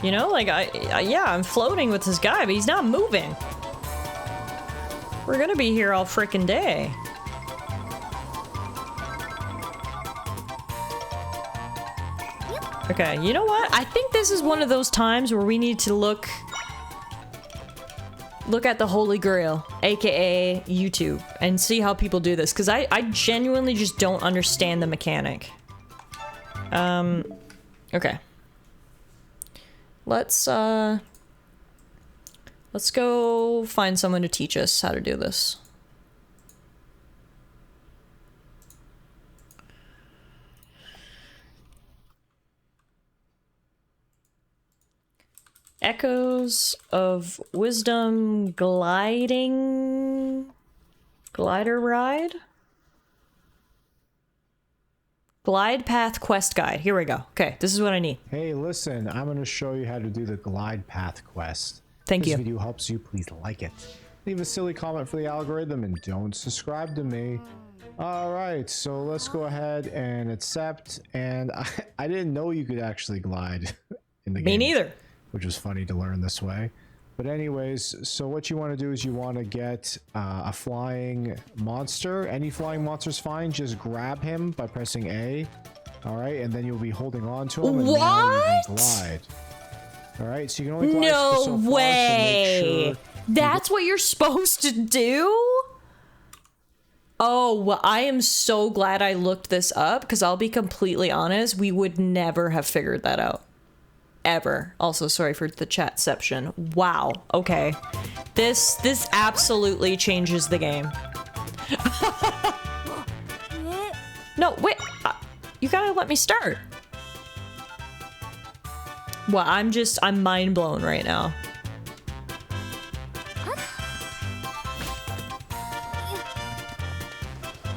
You know, like, yeah, I'm floating with this guy, but he's not moving. We're gonna be here all frickin' day. Okay, you know what? I think this is one of those times where we need to look at the Holy Grail, aka YouTube, and see how people do this, because I genuinely just don't understand the mechanic. Okay. Let's go find someone to teach us how to do this. Echoes of Wisdom Glider Ride? Glide Path Quest Guide. Here we go. Okay, this is what I need. Hey, listen, I'm going to show you how to do the Glide Path quest. Thank you. If this video helps you, please like it. Leave a silly comment for the algorithm and don't subscribe to me. Alright, so let's go ahead and accept. And I didn't know you could actually glide in the game. Me neither. Which was funny to learn this way. But anyways, so what you want to do is you want to get a flying monster. Any flying monster's fine. Just grab him by pressing A. Alright, and then you'll be holding on to him. And now you can glide. Alright, so you can only glide so far, way! So make sure that's what you're supposed to do? Oh, well, I am so glad I looked this up, because I'll be completely honest, we would never have figured that out. Ever. Also, sorry for the chatception. Wow. Okay. This absolutely changes the game. No, wait. You gotta let me start. Well, I'm mind blown right now.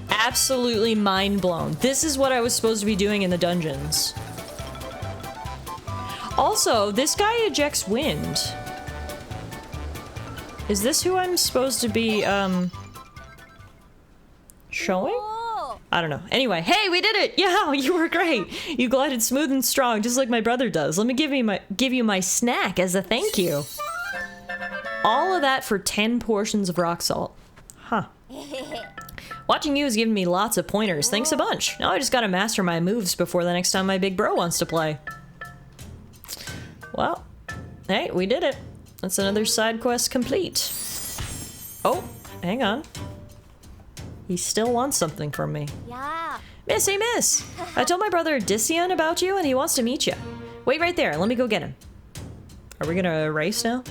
Absolutely mind blown. This is what I was supposed to be doing in the dungeons. Also, this guy ejects wind. Is this who I'm supposed to be, showing? I don't know. Anyway, hey, we did it! Yeah, you were great! You glided smooth and strong, just like my brother does. Let me give you my snack as a thank you. All of that for 10 portions of rock salt. Huh. Watching you has given me lots of pointers. Thanks a bunch. Now I just gotta master my moves before the next time my big bro wants to play. Well, hey, we did it. That's another side quest complete. Oh, hang on. He still wants something from me. Yeah. Miss, hey miss! I told my brother Dician about you and he wants to meet you. Wait right there, let me go get him. Are we gonna race now?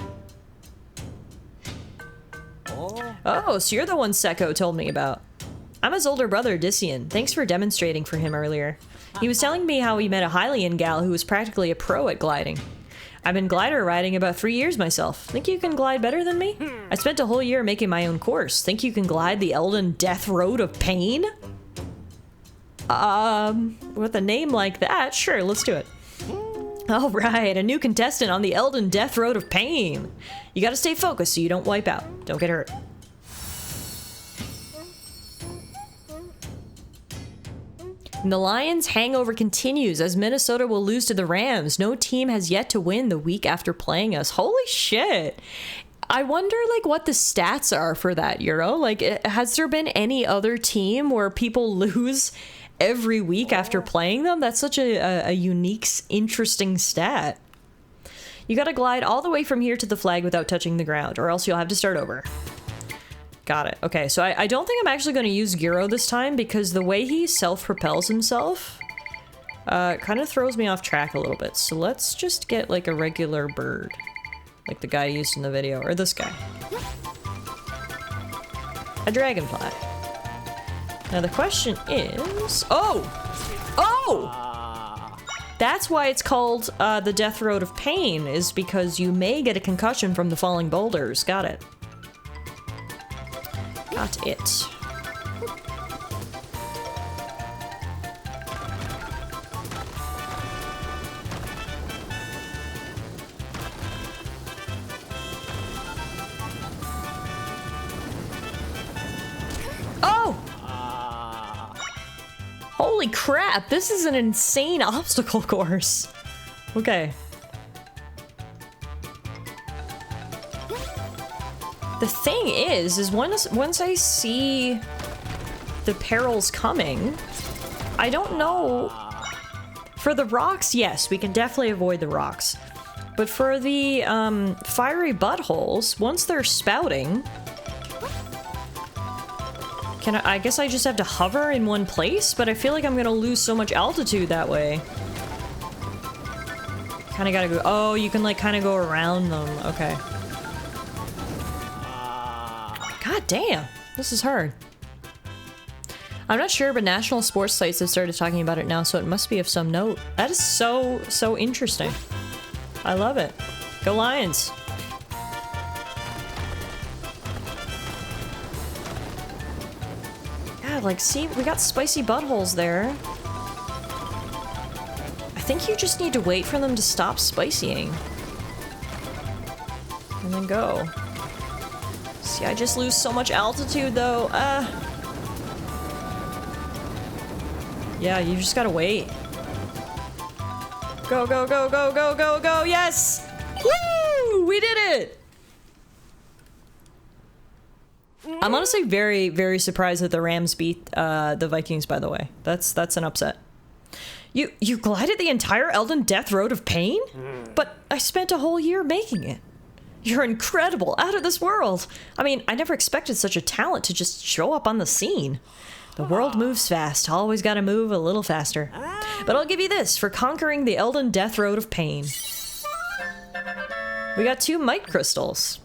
Oh, so you're the one Seko told me about. I'm his older brother, Dician. Thanks for demonstrating for him earlier. He was telling me how he met a Hylian gal who was practically a pro at gliding. I've been glider riding about 3 years myself. Think you can glide better than me? I spent a whole year making my own course. Think you can glide the Eldin Death Road of Pain? With a name like that, sure, let's do it. All right, a new contestant on the Eldin Death Road of Pain. You gotta stay focused so you don't wipe out. Don't get hurt. And the Lions' hangover continues as Minnesota will lose to the Rams. No team has yet to win the week after playing us. Holy shit. I wonder, like, what the stats are for that, Euro. Like, has there been any other team where people lose every week after playing them? That's such a unique, interesting stat. You gotta glide all the way from here to the flag without touching the ground, or else you'll have to start over. Got it. Okay, so I don't think I'm actually going to use Gyro this time because the way he self-propels himself kind of throws me off track a little bit. So let's just get like a regular bird, like the guy used in the video, or this guy. A dragonfly. Now the question is... Oh! Oh! That's why it's called the Death Road of Pain, is because you may get a concussion from the falling boulders. Got it. Got it. Oh! Holy crap, this is an insane obstacle course. Okay. The thing is once I see the perils coming, I don't know. For the rocks, yes, we can definitely avoid the rocks. But for the fiery buttholes, once they're spouting, I guess I just have to hover in one place, but I feel like I'm gonna lose so much altitude that way. Kinda gotta go, oh, you can like kinda go around them, okay. God damn, this is hard. I'm not sure, but national sports sites have started talking about it now, so it must be of some note. That is so interesting. I love it. Go Lions. God, like, see, we got spicy buttholes there. I think you just need to wait for them to stop spicying. And then go. See, I just lose so much altitude, though. Yeah, you just gotta wait. Go, go, go, go, go, go, go, yes! Woo! We did it! I'm honestly very, very surprised that the Rams beat the Vikings, by the way. That's an upset. You glided the entire Eldin Death Road of Pain? But I spent a whole year making it. You're incredible, out of this world. I mean, I never expected such a talent to just show up on the scene. The world moves fast, always gotta move a little faster. But I'll give you this for conquering the Eldin Death Road of Pain. We got 2 might crystals.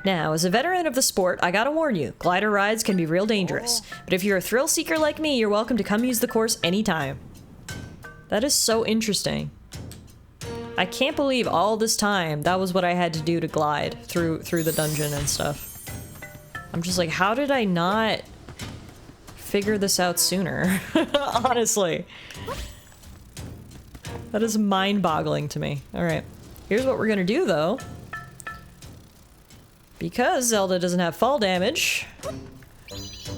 Now, as a veteran of the sport, I gotta warn you, glider rides can be real dangerous. But if you're a thrill seeker like me, you're welcome to come use the course anytime. That is so interesting. I can't believe all this time that was what I had to do to glide through the dungeon and stuff. I'm just like, how did I not figure this out sooner? Honestly. That is mind-boggling to me. Alright. Here's what we're gonna do, though. Because Zelda doesn't have fall damage,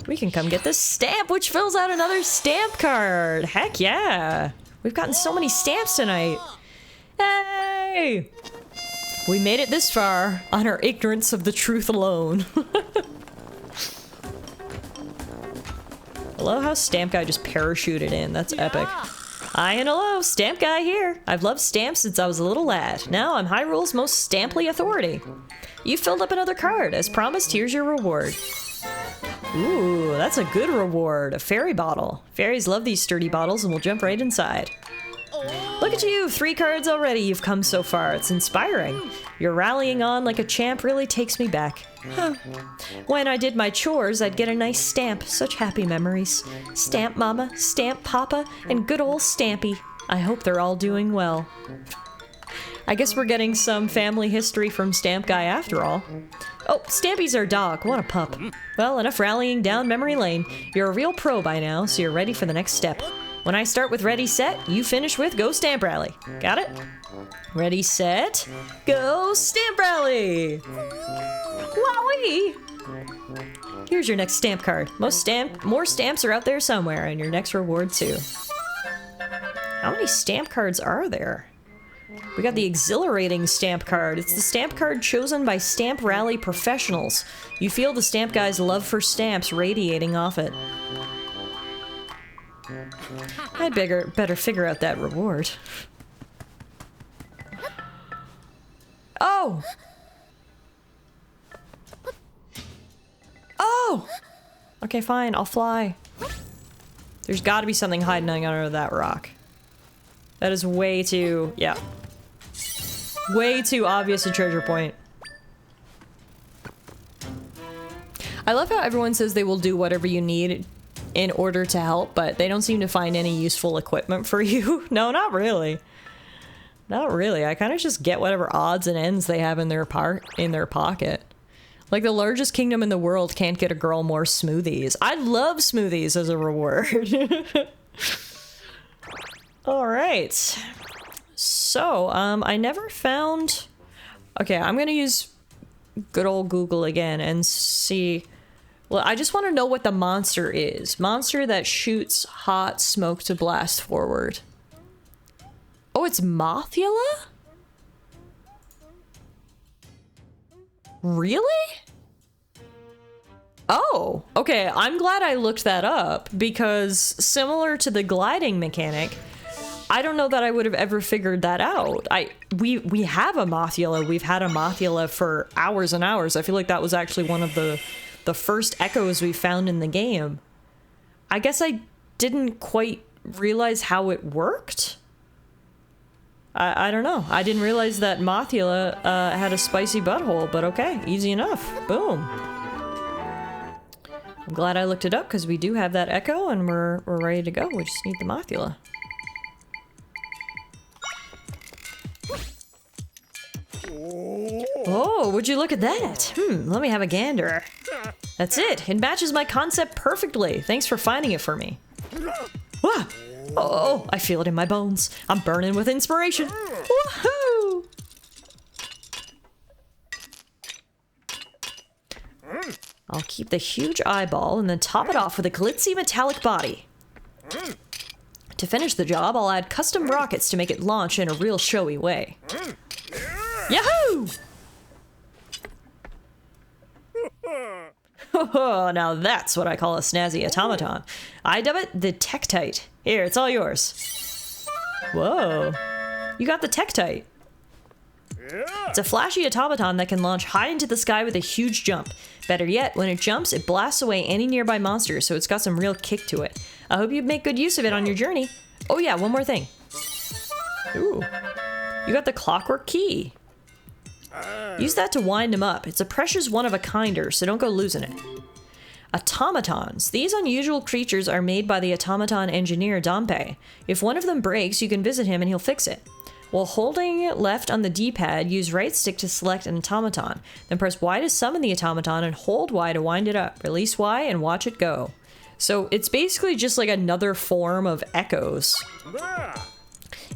we can come get this stamp, which fills out another stamp card. Heck yeah! We've gotten so many stamps tonight. Hey! We made it this far on our ignorance of the truth alone. I love how Stamp Guy just parachuted in. That's epic. Hi and hello, Stamp Guy here. I've loved stamps since I was a little lad. Now I'm Hyrule's most stamply authority. You filled up another card. As promised, here's your reward. Ooh, that's a good reward. A fairy bottle. Fairies love these sturdy bottles and will jump right inside. Look at you, 3 cards already. You've come so far. It's inspiring. Your rallying on like a champ really takes me back. Huh. When I did my chores, I'd get a nice stamp. Such happy memories. Stamp Mama, Stamp Papa, and good old Stampy. I hope they're all doing well. I guess we're getting some family history from Stamp Guy after all. Oh, Stampy's our dog. What a pup. Well, enough rallying down memory lane. You're a real pro by now, so you're ready for the next step. When I start with ready, set, you finish with go stamp rally. Got it? Ready, set, go stamp rally! Wowee! Here's your next stamp card. More stamps are out there somewhere, and your next reward too. How many stamp cards are there? We got the exhilarating stamp card. It's the stamp card chosen by Stamp Rally professionals. You feel the Stamp Guy's love for stamps radiating off it. I'd better figure out that reward. Oh! Oh! Okay, fine, I'll fly. There's gotta be something hiding under that rock. That is way too, yeah. Way too obvious a treasure point. I love how everyone says they will do whatever you need in order to help, but they don't seem to find any useful equipment for you. No, not really. Not really. I kind of just get whatever odds and ends they have in their pocket. Like the largest kingdom in the world can't get a girl more smoothies. I love smoothies as a reward. All right. So, I never found... Okay, I'm gonna use good old Google again and see... Well, I just want to know what the monster is. Monster that shoots hot smoke to blast forward. Oh, it's Mothula? Really? Oh, okay. I'm glad I looked that up because similar to the gliding mechanic, I don't know that I would have ever figured that out. We have a Mothula. We've had a Mothula for hours and hours. I feel like that was actually one of the first echoes we found in the game. I guess I didn't quite realize how it worked. I don't know. I didn't realize that Mothula had a spicy butthole, but okay, easy enough. Boom. I'm glad I looked it up because we do have that echo and we're ready to go. We just need the Mothula. Oh, would you look at that? Let me have a gander. That's it. It matches my concept perfectly. Thanks for finding it for me. Ah! Oh, I feel it in my bones. I'm burning with inspiration. Woohoo! I'll keep the huge eyeball and then top it off with a glitzy metallic body. To finish the job, I'll add custom rockets to make it launch in a real showy way. Yahoo! Oh, now that's what I call a snazzy automaton. I dub it the Tektite. Here, it's all yours. Whoa. You got the Tektite. It's a flashy automaton that can launch high into the sky with a huge jump. Better yet, when it jumps, it blasts away any nearby monsters, so it's got some real kick to it. I hope you make good use of it on your journey. Oh yeah, one more thing. Ooh. You got the clockwork key. Use that to wind him up. It's a precious one-of-a-kinder, so don't go losing it. Automatons. These unusual creatures are made by the automaton engineer Dampe. If one of them breaks, you can visit him and he'll fix it. While holding left on the D-pad, use right stick to select an automaton. Then press Y to summon the automaton and hold Y to wind it up. Release Y and watch it go. So it's basically just like another form of echoes.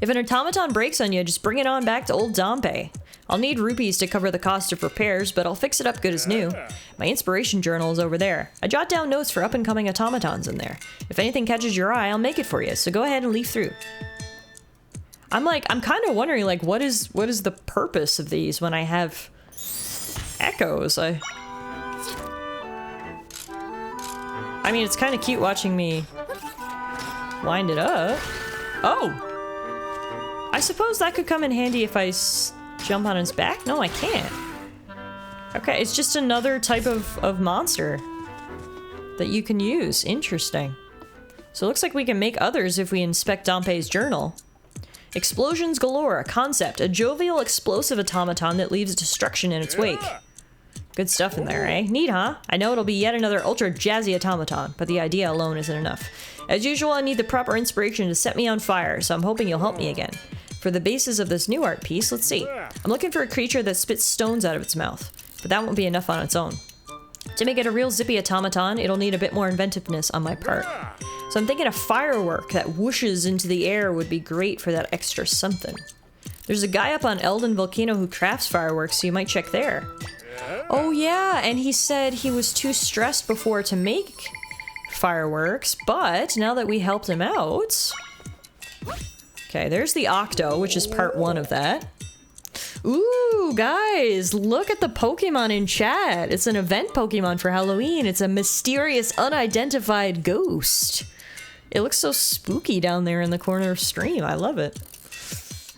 If an automaton breaks on you, just bring it on back to old Dampe. I'll need rupees to cover the cost of repairs, but I'll fix it up good as new. My inspiration journal is over there. I jot down notes for up-and-coming automatons in there. If anything catches your eye, I'll make it for you, so go ahead and leaf through. I'm kind of wondering, like, what is the purpose of these when I have echoes? I mean, it's kind of cute watching me wind it up. Oh! I suppose that could come in handy if I jump on his back? No, I can't. Okay, it's just another type of monster that you can use. Interesting. So it looks like we can make others if we inspect Dampe's journal. Explosions galore, a concept. A jovial, explosive automaton that leaves destruction in its wake. Good stuff in there, eh? Neat, huh? I know it'll be yet another ultra jazzy automaton, but the idea alone isn't enough. As usual, I need the proper inspiration to set me on fire, so I'm hoping you'll help me again. For the basis of this new art piece, let's see. I'm looking for a creature that spits stones out of its mouth, but that won't be enough on its own. To make it a real zippy automaton, it'll need a bit more inventiveness on my part. So I'm thinking a firework that whooshes into the air would be great for that extra something. There's a guy up on Eldin Volcano who crafts fireworks, so you might check there. Oh yeah, and he said he was too stressed before to make fireworks, but now that we helped him out... Okay, there's the Octo, which is part 1 of that. Ooh, guys, look at the Pokemon in chat. It's an event Pokemon for Halloween. It's a mysterious, unidentified ghost. It looks so spooky down there in the corner of stream. I love it.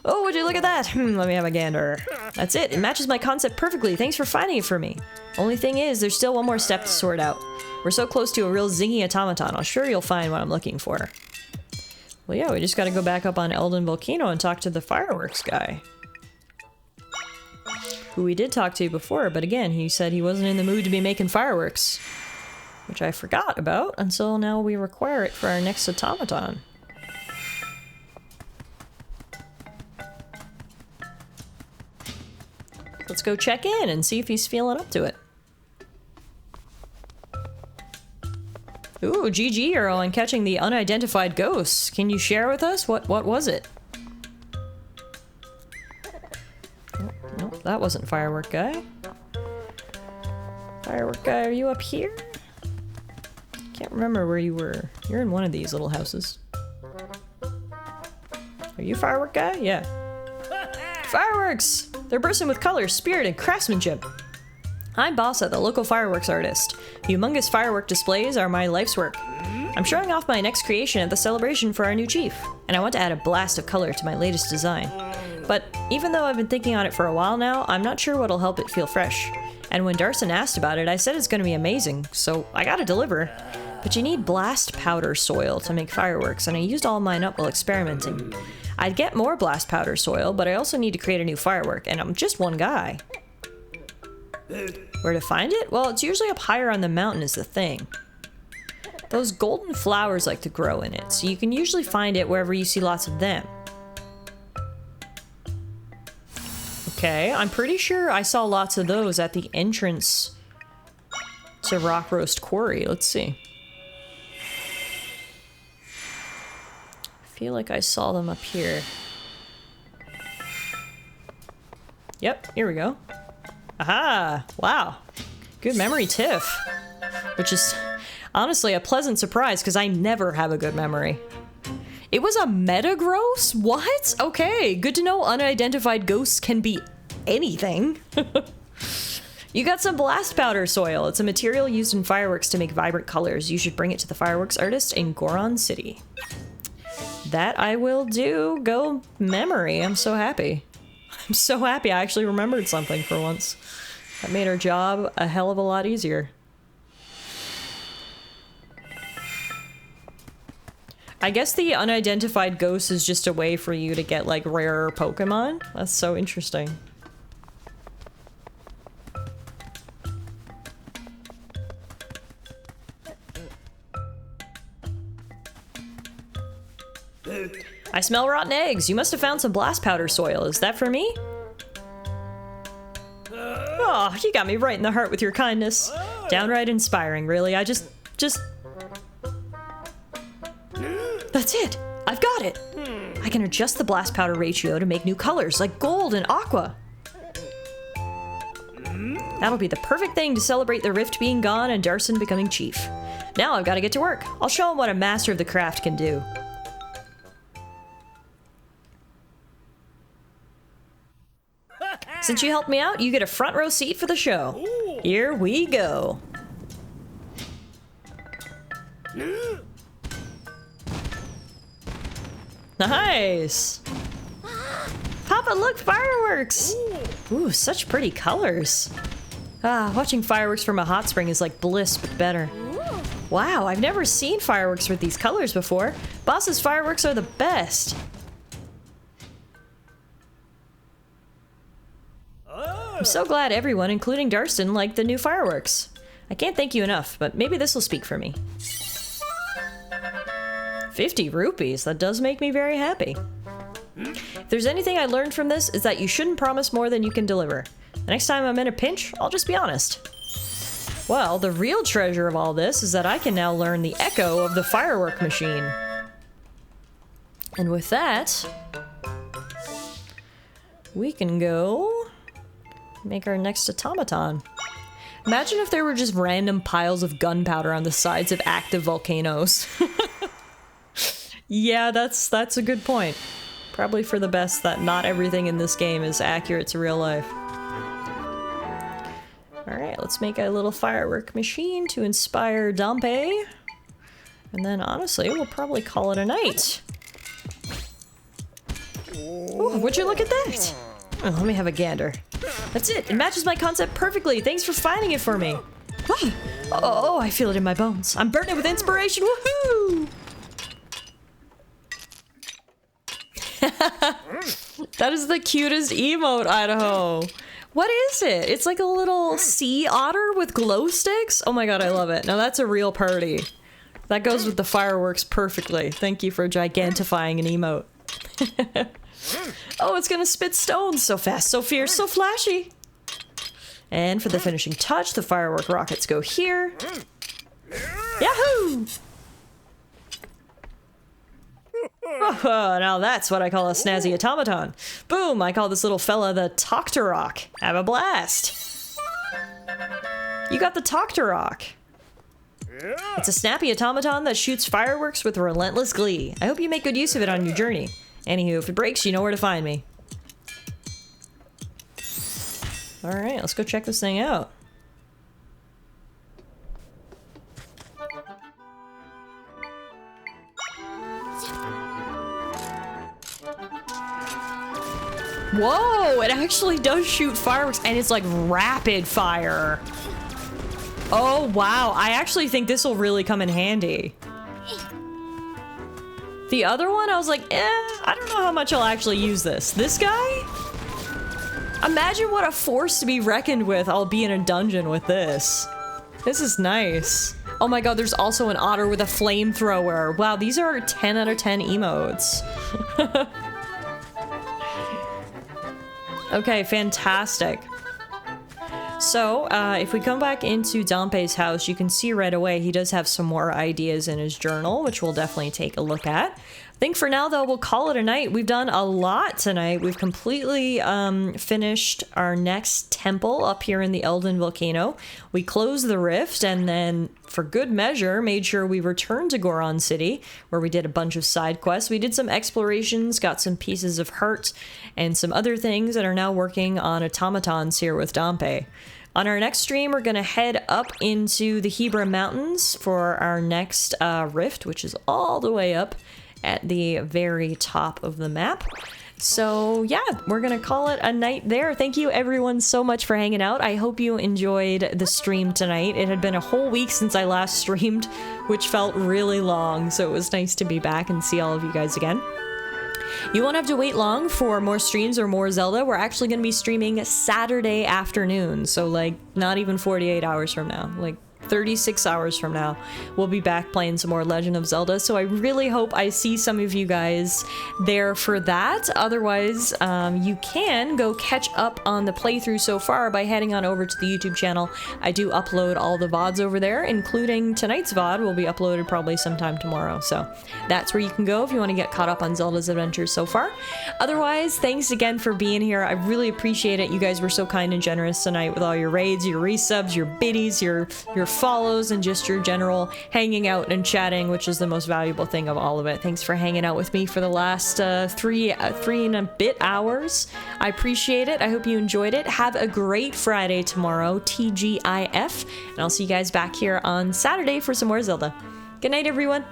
Oh, would you look at that? Let me have a gander. That's it. It matches my concept perfectly. Thanks for finding it for me. Only thing is, there's still one more step to sort out. We're so close to a real zingy automaton. I'm sure you'll find what I'm looking for. Well, yeah, we just gotta go back up on Eldin Volcano and talk to the fireworks guy. Who we did talk to before, but again, he said he wasn't in the mood to be making fireworks. Which I forgot about until now we require it for our next automaton. Let's go check in and see if he's feeling up to it. Ooh, GG, Earl, on catching the unidentified ghosts. Can you share with us? What was it? Nope, that wasn't Firework Guy. Firework Guy, are you up here? Can't remember where you were. You're in one of these little houses. Are you Firework Guy? Yeah. Fireworks! They're bursting with color, spirit, and craftsmanship. I'm Bossa, the local fireworks artist. Humongous firework displays are my life's work. I'm showing off my next creation at the celebration for our new chief, and I want to add a blast of color to my latest design. But even though I've been thinking on it for a while now, I'm not sure what'll help it feel fresh. And when Darson asked about it, I said it's gonna be amazing, so I gotta deliver. But you need blast powder soil to make fireworks, and I used all mine up while experimenting. I'd get more blast powder soil, but I also need to create a new firework, and I'm just one guy. Where to find it? Well, it's usually up higher on the mountain is the thing. Those golden flowers like to grow in it, so you can usually find it wherever you see lots of them. Okay, I'm pretty sure I saw lots of those at the entrance to Rock Roast Quarry. Let's see. I feel like I saw them up here. Yep, here we go. Aha! Wow. Good memory, Tiff. Which is honestly a pleasant surprise because I never have a good memory. It was a metagross? What? Okay, good to know unidentified ghosts can be anything. You got some blast powder soil. It's a material used in fireworks to make vibrant colors. You should bring it to the fireworks artist in Goron City. That I will do. Go memory. I'm so happy. I'm so happy I actually remembered something for once. That made our job a hell of a lot easier. I guess the unidentified ghost is just a way for you to get, like, rarer Pokemon. That's so interesting. I smell rotten eggs. You must have found some blast powder soil. Is that for me? Oh, you got me right in the heart with your kindness. Downright inspiring, really. I just... That's it! I've got it! I can adjust the blast powder ratio to make new colors like gold and aqua. That'll be the perfect thing to celebrate the rift being gone and Darson becoming chief. Now I've got to get to work. I'll show him what a master of the craft can do. Since you helped me out, you get a front row seat for the show. Here we go. Nice. Papa, look, fireworks. Ooh, such pretty colors. Ah, watching fireworks from a hot spring is like bliss, but better. Wow, I've never seen fireworks with these colors before. Boss's fireworks are the best. I'm so glad everyone, including Darston, liked the new fireworks. I can't thank you enough, but maybe this will speak for me. 50 rupees, that does make me very happy. If there's anything I learned from this, is that you shouldn't promise more than you can deliver. The next time I'm in a pinch, I'll just be honest. Well, the real treasure of all this is that I can now learn the echo of the firework machine. And with that, we can go make our next automaton. Imagine if there were just random piles of gunpowder on the sides of active volcanoes. Yeah, that's a good point. Probably for the best that not everything in this game is accurate to real life. Alright, let's make a little firework machine to inspire Dampe. And then honestly, we'll probably call it a night. Ooh, would you look at that? Oh, let me have a gander. That's it, it matches my concept perfectly. Thanks for finding it for me. Oh, I feel it in my bones. I'm burning with inspiration, woohoo! That is the cutest emote, Idaho. What is it? It's like a little sea otter with glow sticks? Oh my god, I love it. Now that's a real party. That goes with the fireworks perfectly. Thank you for gigantifying an emote. Oh, it's gonna spit stones so fast, so fierce, so flashy. And for the finishing touch, the firework rockets go here. Yahoo! Oh, now that's what I call a snazzy automaton. Boom, I call this little fella the Talk-to-Rock. Have a blast. You got the Talk-to-Rock. It's a snappy automaton that shoots fireworks with relentless glee. I hope you make good use of it on your journey. Anywho, if it breaks, you know where to find me. Alright, let's go check this thing out. Whoa, it actually does shoot fireworks and it's like rapid fire. Oh wow, I actually think this will really come in handy. The other one, I was like, I don't know how much I'll actually use this. This guy? Imagine what a force to be reckoned with I'll be in a dungeon with this. This is nice. Oh my god, there's also an otter with a flamethrower. Wow, these are 10 out of 10 emotes. Okay, fantastic. So, if we come back into Dampe's house, you can see right away he does have some more ideas in his journal, which we'll definitely take a look at. I think for now, though, we'll call it a night. We've done a lot tonight. We've completely finished our next temple up here in the Eldin Volcano. We closed the rift, and then, for good measure, made sure we returned to Goron City, where we did a bunch of side quests. We did some explorations, got some pieces of heart, and some other things that are now working on automatons here with Dampe. On our next stream, we're going to head up into the Hebra Mountains for our next rift, which is all the way up at the very top of the map. So yeah, we're gonna call it a night there. Thank you everyone so much for hanging out. I hope you enjoyed the stream tonight. It had been a whole week since I last streamed, which felt really long, so it was nice to be back and see all of you guys again. You won't have to wait long for more streams or more Zelda. We're actually going to be streaming Saturday afternoon, so like not even 48 hours from now, like 36 hours from now, we'll be back playing some more Legend of Zelda. So I really hope I see some of you guys there for that. Otherwise, you can go catch up on the playthrough so far by heading on over to the YouTube channel. I do upload all the VODs over there, including tonight's VOD will be uploaded probably sometime tomorrow. So that's where you can go if you want to get caught up on Zelda's adventures so far. Otherwise, thanks again for being here. I really appreciate it. You guys were so kind and generous tonight with all your raids, your resubs, your biddies, your follows, and just your general hanging out and chatting, which is the most valuable thing of all of it. Thanks for hanging out with me for the last three and a bit hours. I appreciate it. I hope you enjoyed it. Have a great Friday tomorrow, TGIF, and I'll see you guys back here on Saturday for some more Zelda. Good night, everyone.